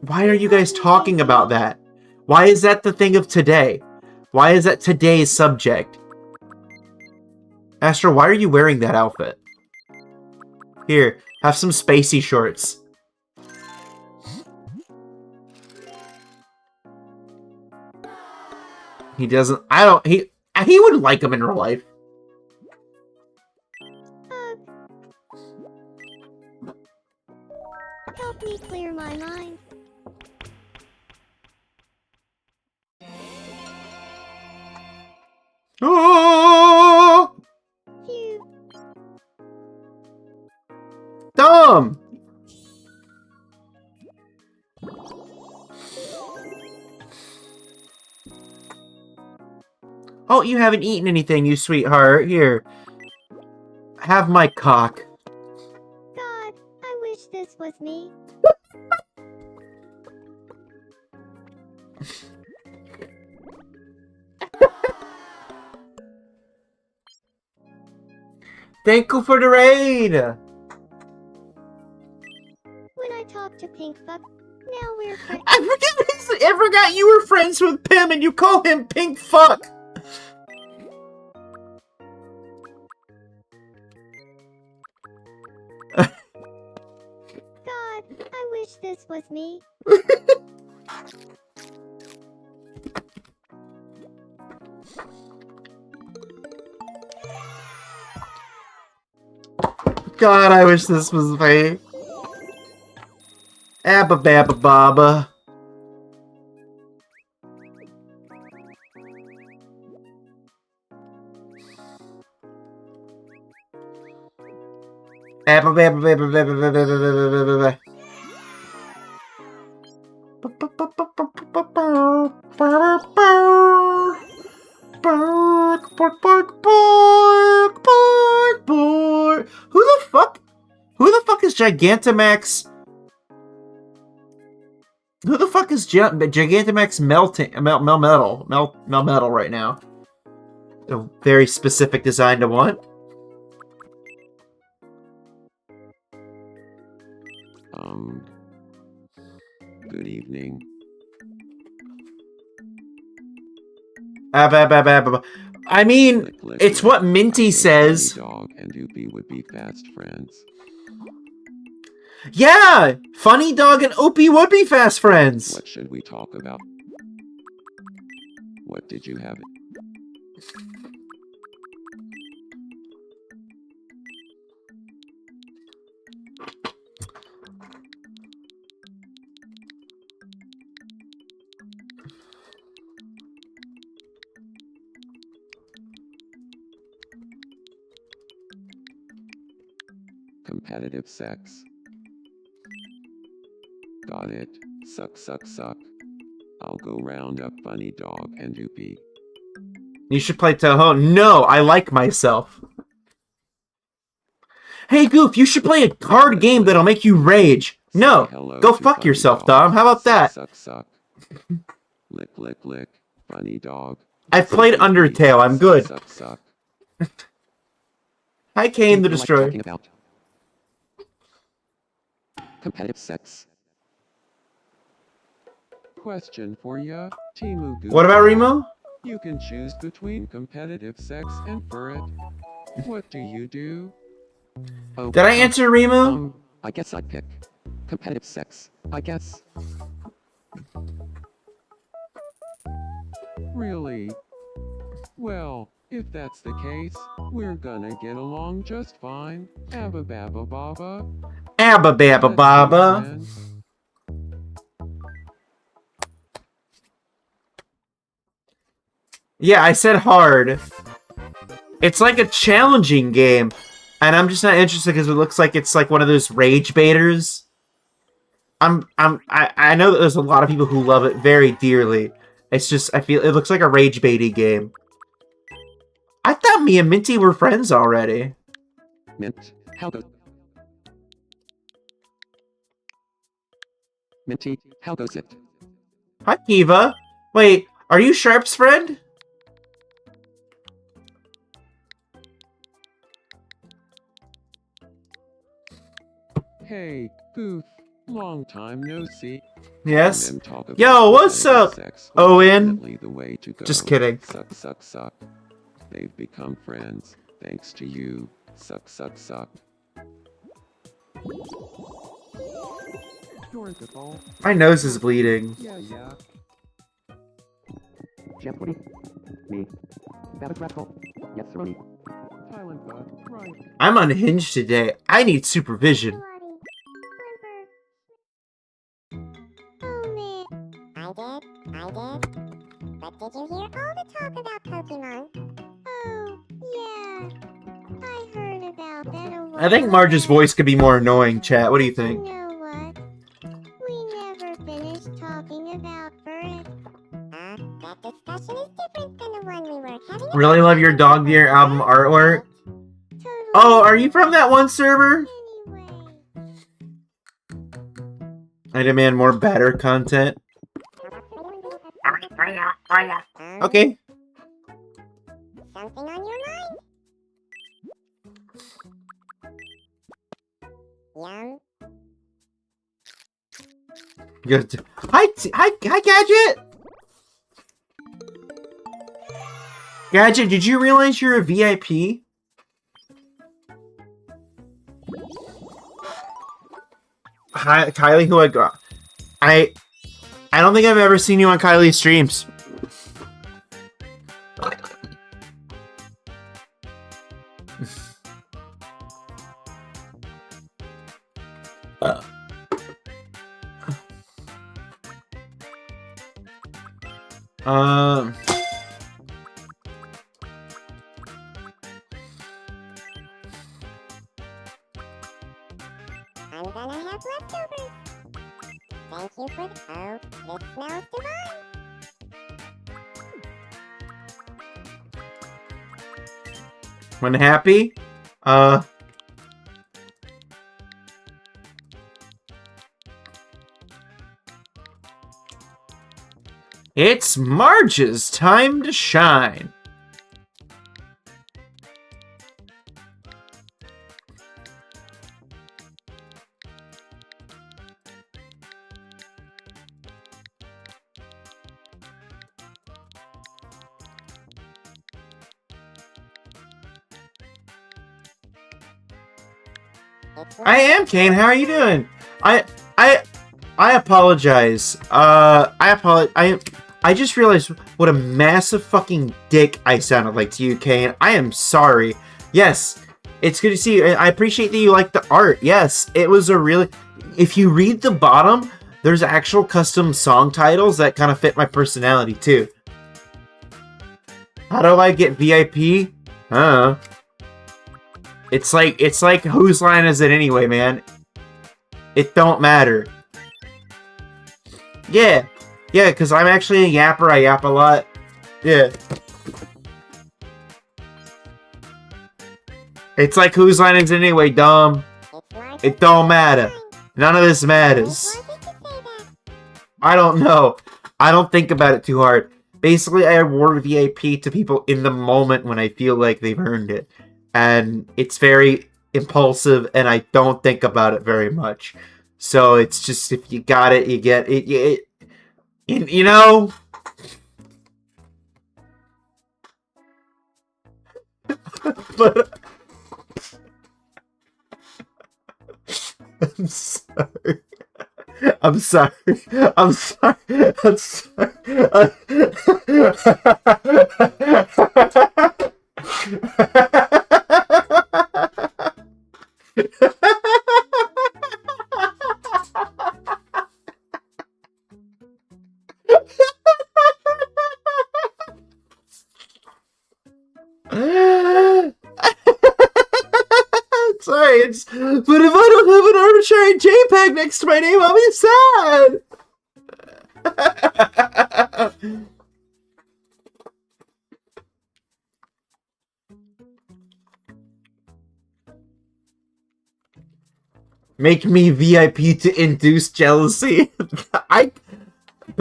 Why are you guys talking about that? Why is that the thing of today? Why is that today's subject? Astro, why are you wearing that outfit? Here, have some spacey shorts. He doesn't, he would like him in real life. Help me clear my mind. Oh! Phew. Dumb! Oh, you haven't eaten anything, you sweetheart. Here. Have my cock. God, I wish this was me. Thank you for the raid! When I talk to Pink Fuck, now we're friends. I forgot you were friends with Pim and you call him Pink Fuck! God, I wish this was me. God, I wish this was me. Abba babba baba. Abba babba babba babba babba babba babba. Who the fuck is Gigantamax? Who the fuck is Gigantamax Melmetal right now? A very specific design to want. Good evening. I mean, it's what Minty says. Dog and Doopy would be fast friends. Yeah! Funny Dog and Opie would be fast friends! What should we talk about? What did you have? Competitive sex. Got it. Suck, suck, suck. I'll go round up Funny Dog and Doopy. You should play Toho. No, I like myself. Hey, Goof, you should play a card game that'll make you rage. No, go fuck yourself, Dom. How about that? Suck, suck, suck. Lick, lick, lick. Funny Dog. I've played Undertale. I'm good. Suck, suck. Hi, Kane the Destroyer. Talking about competitive sex. Question for ya, Timu Goo. What about Remo? You can choose between competitive sex and furret. What do you do? Oh, Did I answer Remo? I guess I'd pick competitive sex. I guess. Really? Well, if that's the case, we're gonna get along just fine. Abba babba baba. Abba babba baba. Yeah, I said hard. It's like a challenging game. And I'm just not interested because it looks like it's like one of those rage baiters. I know that there's a lot of people who love it very dearly. It's just, I feel it looks like a rage baity game. I thought me and Minty were friends already. Mint, how goes... Minty, how goes it? Hi, Kiva. Wait, are you Sharp's friend? Hey, Goof. Long time no see. Yes. And then talk about Yo, what's up, sex. Owen? Definitely the way to go. Just kidding. Suck, suck, suck. They've become friends, thanks to you. Suck, suck, suck. Sure, Goofball. My nose is bleeding. Yeah, yeah. Gently. Me. Babbitt Rascal. Yes, sirree. Silent bud. Right. I'm unhinged today. I need supervision. Oh man. I did. But did you hear all the talk about Pokemon? Oh, yeah. I heard about that a while I think Marge's voice could be more annoying, chat. What do you You think? know what? We never finished talking about birds. That discussion is different than the one we were having. Really love your Dog Deer album artwork. Oh, are you from that one server? Anyway. I demand more batter content. Okay. Something on your mind? Yum. Good. Hi, Gadget. Gadget, did you realize you're a VIP? Hi, Kylie, who I got. I don't think I've ever seen you on Kylie's streams. I'm gonna have leftovers. Thank you for oh, this smells divine. When happy, it's Marge's time to shine. I am Kane. How are you doing? I apologize. I just realized what a massive fucking dick I sounded like to you, Kane. I am sorry. Yes, it's good to see you. I appreciate that you like the art. Yes, it was a really... If you read the bottom, there's actual custom song titles that kind of fit my personality, too. How do I get VIP? Huh? It's like, whose line is it anyway, man? It don't matter. Yeah, because I'm actually a yapper. I yap a lot. Yeah. It's like, whose line is it anyway, dumb? It don't matter. None of this matters. I don't know. I don't think about it too hard. Basically, I award VIP to people in the moment when I feel like they've earned it. And it's very impulsive, and I don't think about it very much. So it's just, if you got it, you get it. You know? But... I'm sorry. I'm sorry. I'm sorry. I'm sorry. Sorry, but if I don't have an don't share a JPEG next to my name, I'll be sad! Make me VIP to induce jealousy. But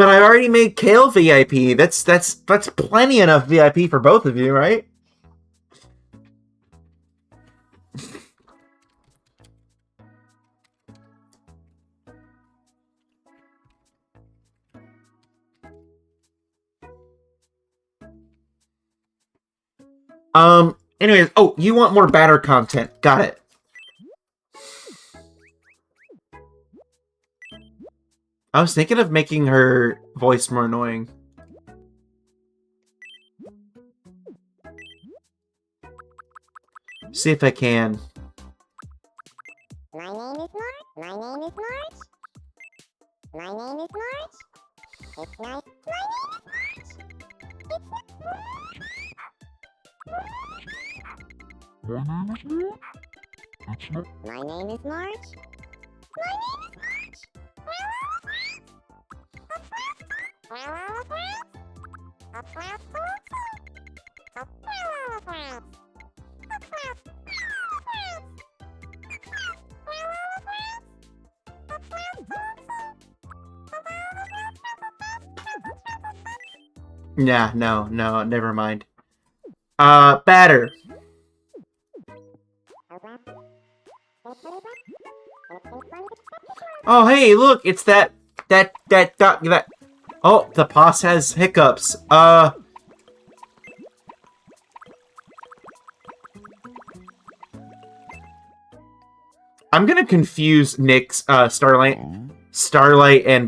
I already made Kale VIP. That's plenty enough VIP for both of you, right? Anyways, oh, you want more batter content. Got it. I was thinking of making her voice more annoying. See if I can. My name is March. My name is March. My name is March. It's nice. My name is March. My name is March. Yeah, no, never mind. Batter. Oh, hey, look, it's that. Oh, the boss has hiccups. I'm gonna confuse Nick's, Starlight and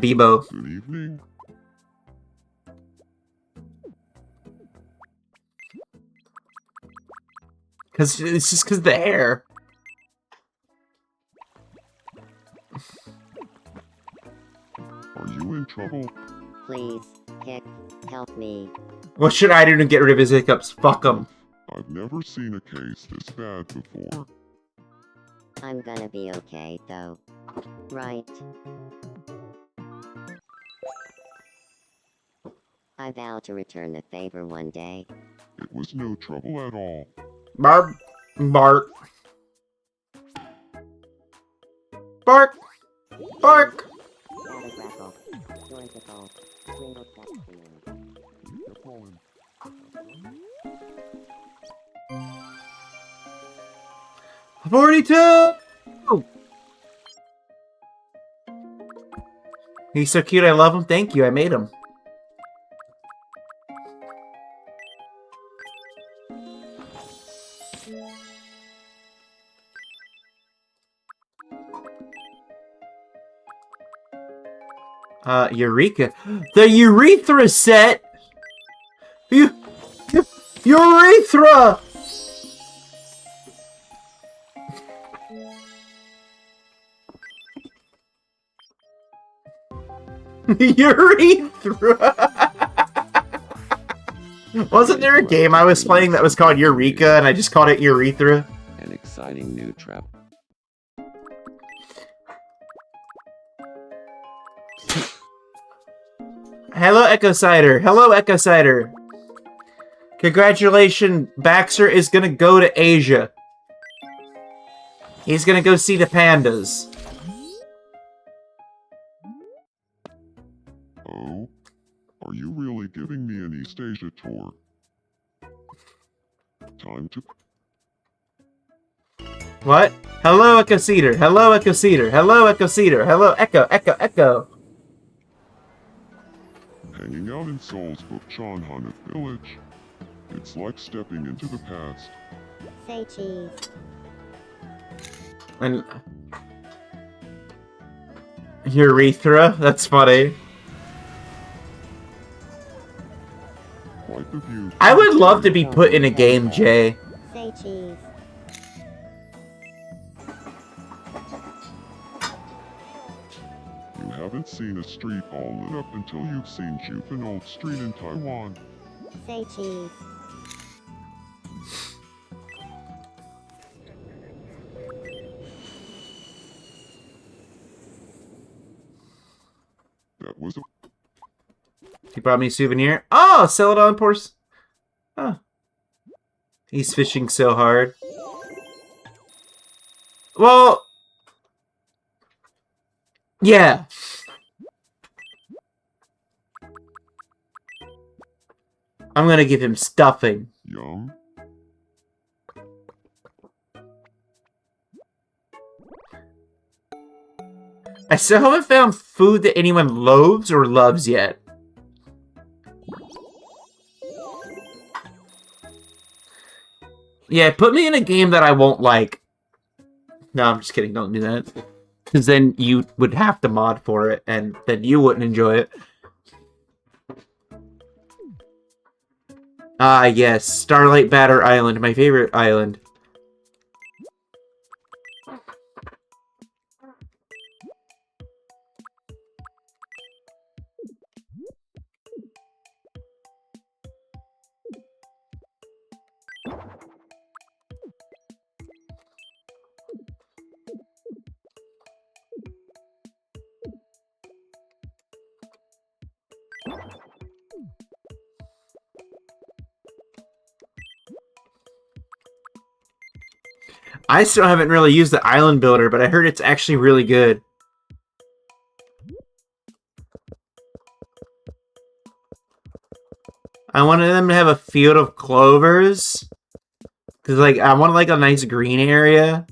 Bebo. Good evening. Cause it's just cause the hair. Are you in trouble? Please, Hick, help me. What should I do to get rid of his hiccups? Fuck him. I've never seen a case this bad before. I'm gonna be okay, though. Right. I vow to return the favor one day. It was no trouble at all. Bark. Bark. Bark. Bark. $42! He's so cute, I love him. Thank you, I made him. Eureka. The urethra set! Urethra! Urethra! Wasn't there a game I was playing that was called Eureka and I just called it Urethra? An exciting new trap. Hello, Echo Cider. Hello, Echo Cider. Congratulations, Baxter is gonna go to Asia. He's gonna go see the pandas. Oh? Are you really giving me an East Asia tour? Time to... What? Hello, Echo Cedar. Hello, Echo Cedar. Hello, Echo Cedar. Hello, Echo, Echo, Echo. Hanging out in Seoul's Bukchon-hanuk village. It's like stepping into the past. Say cheese. And... Urethra? That's funny. Quite the view. I would love to be put in a game, Jay. Say cheese. You haven't seen a street all lit up until you've seen Juvenile Street in Taiwan. Say cheese. That was a He brought me a souvenir. Oh, Celadon Pors. Oh. He's fishing so hard. Well, yeah. I'm gonna give him stuffing. yum. I still haven't found food that anyone loathes or loves yet. Yeah, put me in a game that I won't like. No, I'm just kidding. Don't do that. Because then you would have to mod for it, and then you wouldn't enjoy it. Ah, yes. Starlight Batter Island, my favorite island. I still haven't really used the island builder, but I heard it's actually really good. I wanted them to have a field of clovers. Because, like, I want, like, a nice green area.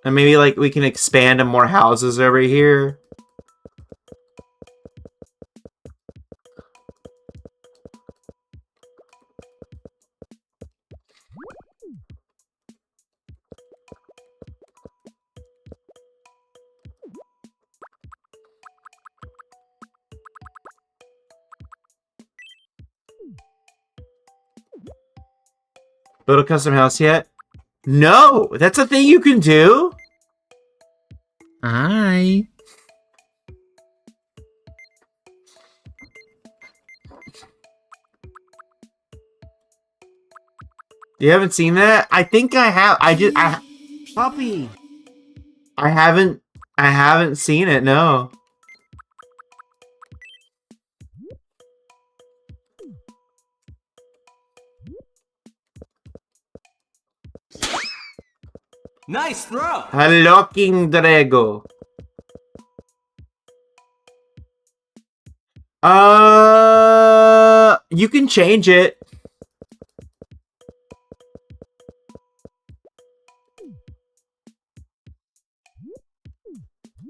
And maybe, like, we can expand to more houses over here. Build a custom house yet? No! That's a thing you can do? Hi. You haven't seen that? I think I have. Puppy. I haven't seen it, no. Nice throw! Hello, King Drago. You can change it.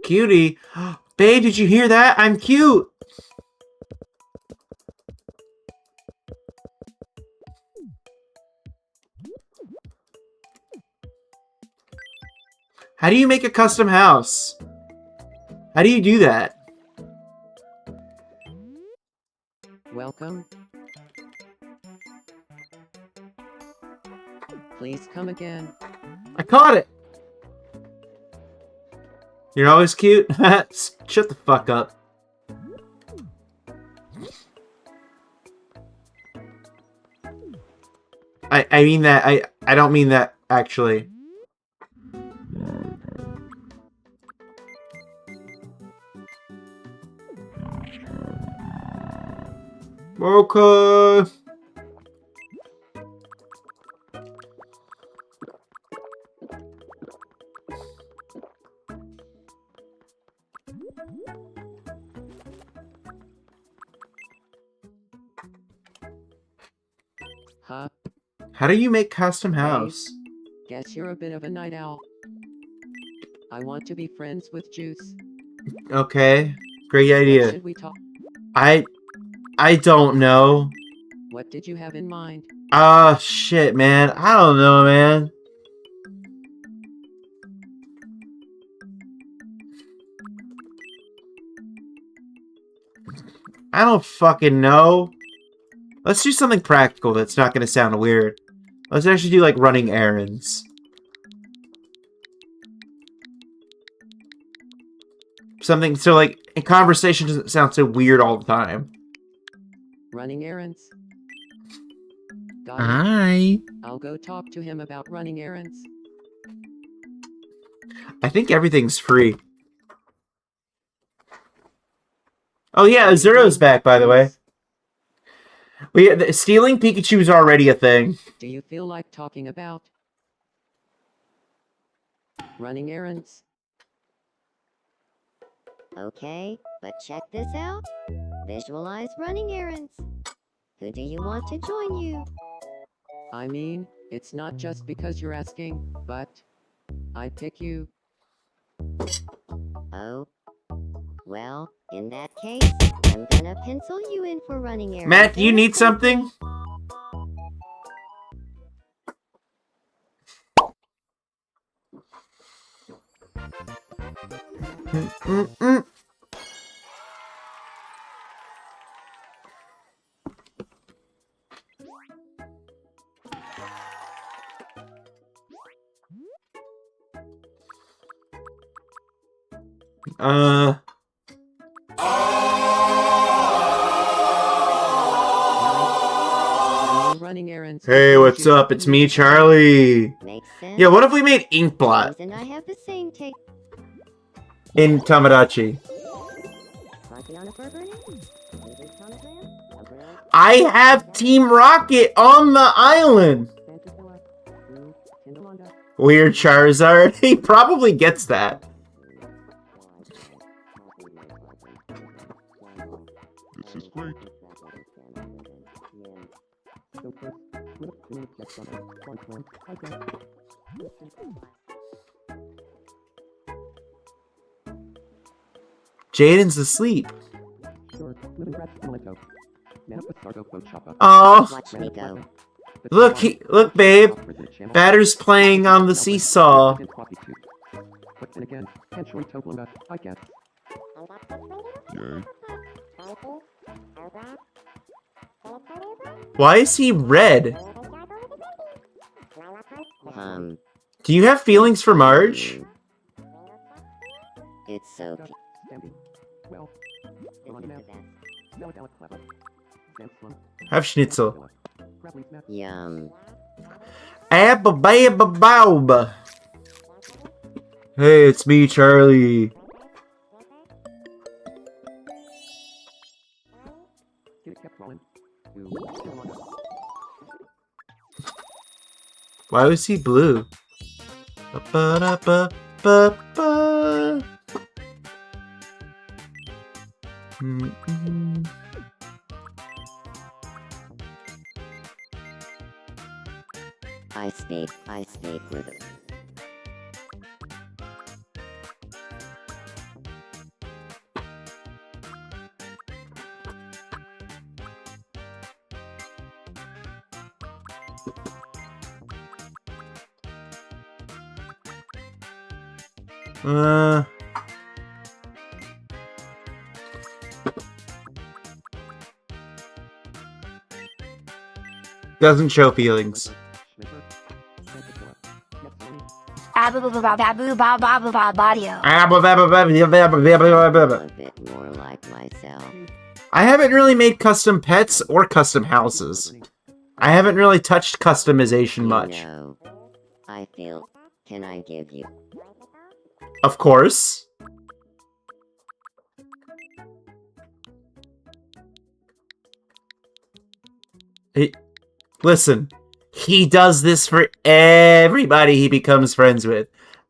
Cutie. Babe, did you hear that? I'm cute. How do you make a custom house? How do you do that? Welcome. Please come again. I caught it. You're always cute. Shut the fuck up. I mean that. I don't mean that actually. Okay. Huh? How do you make custom house? Guess you're a bit of a night owl. I want to be friends with Juice. Okay. Great What idea. should we talk? I don't know. What did you have in mind? Ah, shit, man. I don't know, man. I don't fucking know. Let's do something practical that's not going to sound weird. Let's actually do, like, running errands. Something, so, like, a conversation doesn't sound so weird all the time. Running errands? Got Hi. it. I'll go talk to him about running errands. I think everything's free. Oh yeah, Azuro's back, by the way. Stealing Pikachu is already a thing. Do you feel like talking about running errands? Okay, but check this out. Visualize running errands. Who do you want to join you? I mean, it's not just because you're asking, but I'd pick you. Oh. Well, in that case, I'm gonna pencil you in for running errands. Matt, do you need something? Running errands. Hey, what's up? It's me, Charlie. Makes sense. Yeah, what if we made Inkblot And I have the same take. in Tomodachi? I have Team Rocket on the island! Weird Charizard. He probably gets that. This is great. Jaden's asleep. Watch Oh, me go. look, babe. Batter's playing on the seesaw. Yay. Why is he red? Do you have feelings for Marge? It's so cute. Have schnitzel. Yum. Abba-ba-ba-ba-ba. Hey, it's me, Charlie. Why was he blue? Ba-ba-da-ba-ba-ba. Mm-mm. I speak with him. Doesn't show feelings. A bit more like myself. I haven't really made custom pets or custom houses. I haven't really touched customization much. No, I feel. Can I give you? Of course. Listen, he does this for everybody he becomes friends with.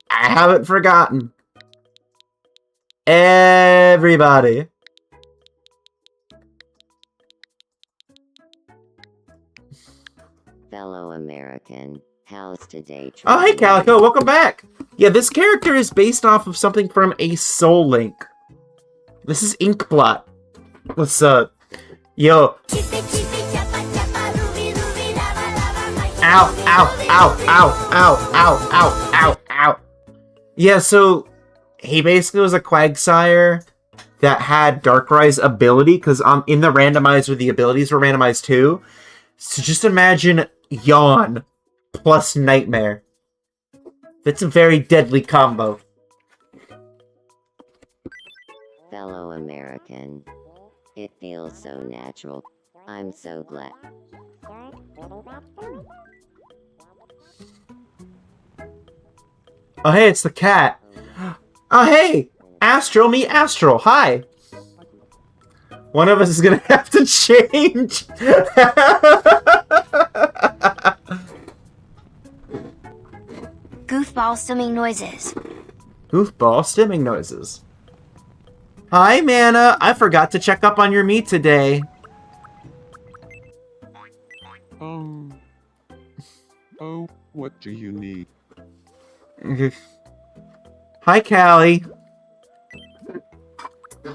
I haven't forgotten. Everybody. Fellow American, how's today? Oh, hey, Calico, welcome back. Yeah, this character is based off of something from a Soul Link. This is Inkblot. What's up? Yo. Ow, ow, ow, ow, ow, ow, ow, ow, ow. Yeah, so he basically was a Quagsire that had Darkrai's ability, because in the randomizer, the abilities were randomized too. So just imagine Yawn plus Nightmare. That's a very deadly combo. Fellow American, it feels so natural. I'm so glad. Oh, hey, it's the cat. Oh, hey! Astral, meet Astral. Hi! One of us is gonna have to change. Goofball stimming noises. Goofball stimming noises. Hi, Mana. I forgot to check up on your meat today. Oh, what do you need? Hi, Callie.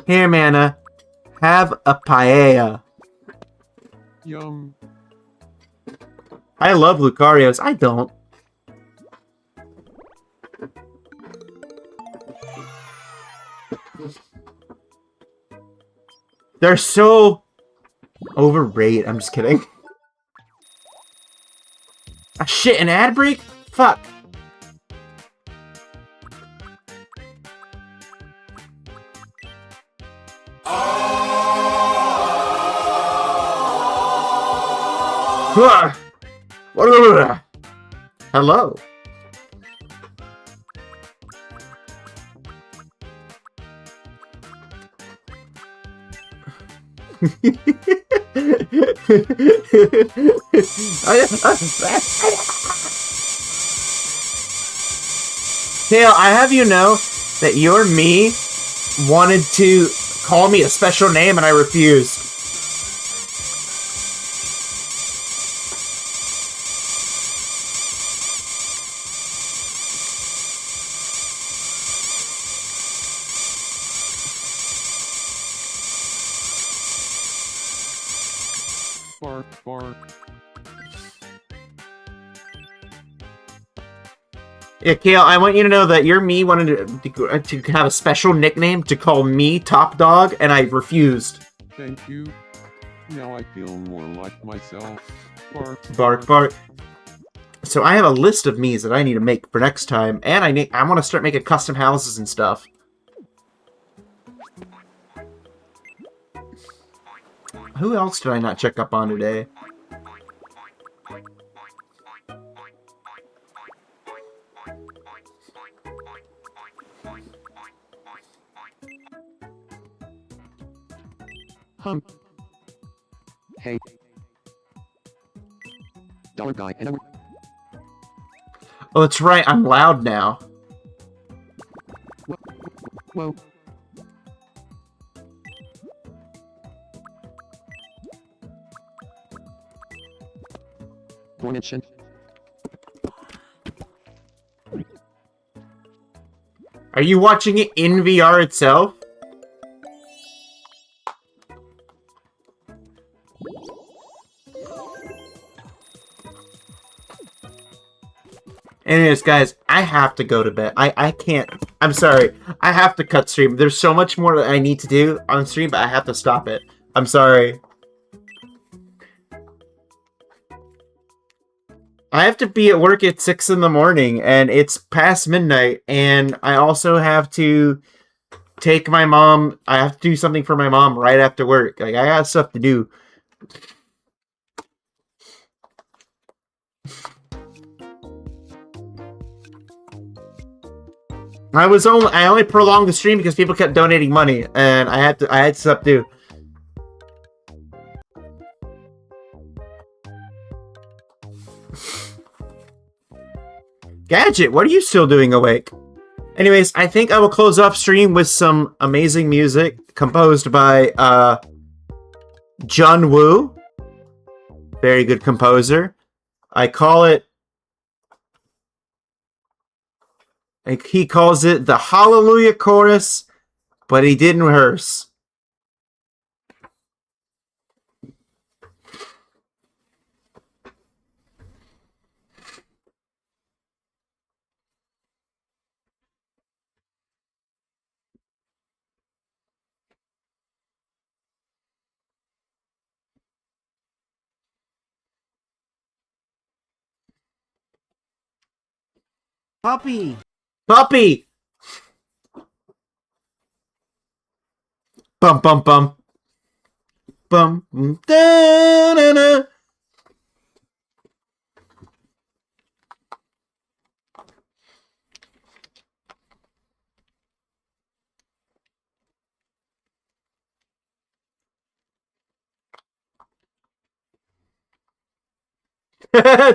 Here, Mana. Have a paella. Yum. I love Lucarios. I don't. They're so overrated. I'm just kidding. Ah, shit, an ad break? Fuck. Hello. Tail, I have you know that your me wanted to call me a special name and I refused. Bark, bark. Yeah, Kale, I want you to know that your me wanted to have a special nickname to call me Top Dog, and I refused. Thank you. Now I feel more like myself. Bark, Bark, bark. So I have a list of me's that I need to make for next time, and I want to start making custom houses and stuff. Who else did I not check up on today? Hey. Dollar guy and a... Oh, that's right. I'm loud now. Whoa. Mention. Are you watching it in VR itself? Anyways, guys, I have to go to bed. I can't. I'm sorry. I have to cut stream. There's so much more that I need to do on stream, but I have to stop it. I'm sorry. I have to be at work at 6 in the morning, and it's past midnight, and I also have to take my mom. I have to do something for my mom right after work. Like, I got stuff to do. I only prolonged the stream because people kept donating money, and I had stuff to do. Gadget, what are you still doing awake? Anyways, I think I will close off stream with some amazing music composed by Jun Woo. Very good composer. I call it... He calls it the Hallelujah Chorus, but he didn't rehearse. Puppy! Puppy! Bum bum bum. Bum. Da, da, da.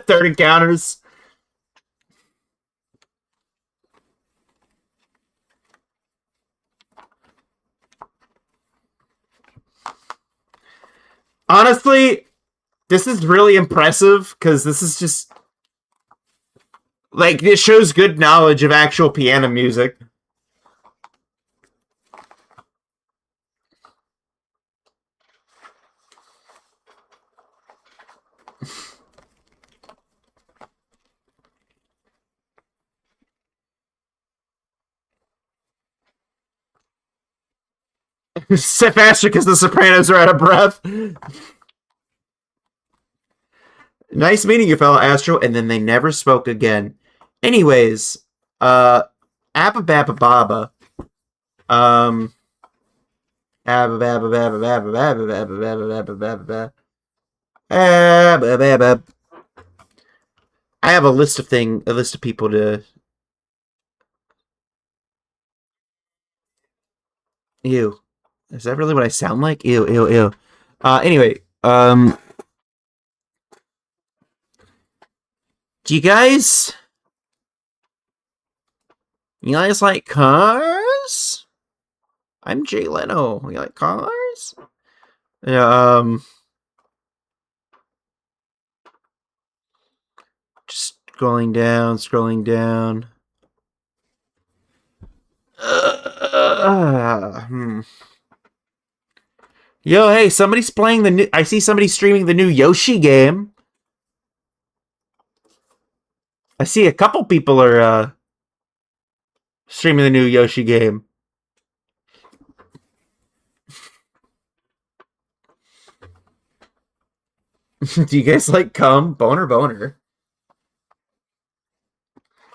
Third encounters. Honestly, this is really impressive because this is just like, this shows good knowledge of actual piano music. Sit faster because the Sopranos are out of breath. Nice meeting you, fellow Astro. And then they never spoke again. Anyways, Abba Babba Baba. Abba Babba Babba Babba Babba Babba Babba Babba Babba Babba. I have a list of people to. Ew. Is that really what I sound like? Ew, ew, ew. Anyway, do you guys like cars? I'm Jay Leno. You like cars? Yeah, just scrolling down. Yo, hey, somebody's playing the new... I see somebody streaming the new Yoshi game. I see a couple people are, streaming the new Yoshi game. Do you guys like cum? Boner.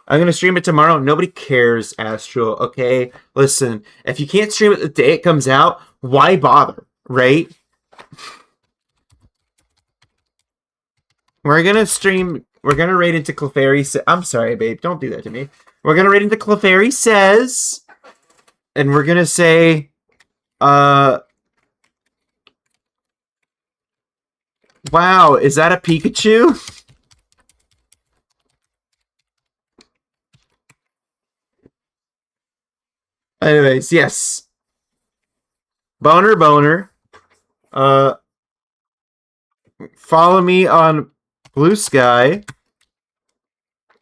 I'm gonna stream it tomorrow. Nobody cares, Astro, okay? Listen, if you can't stream it the day it comes out, why bother, right? We're gonna raid into Clefairy I'm sorry, babe, don't do that to me. We're gonna raid into Clefairy Says, and we're gonna say, wow, is that a Pikachu? Anyways, yes. Boner. Follow me on Blue Sky.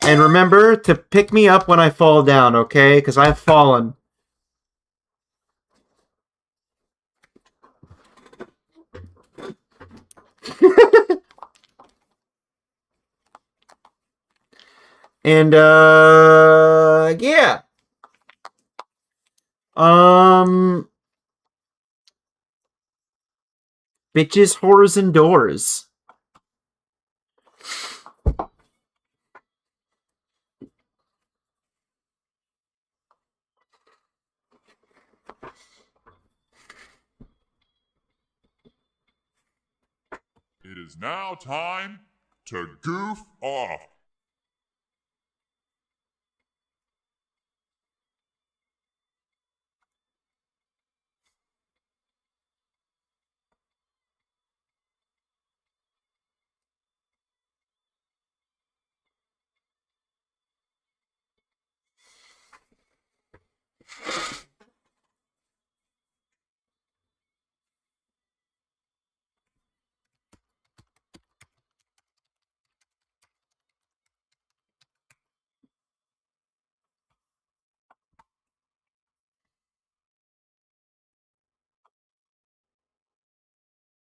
And remember to pick me up when I fall down, okay? Because I've fallen. And, yeah. Bitches, horrors, and doors. It is now time to goof off.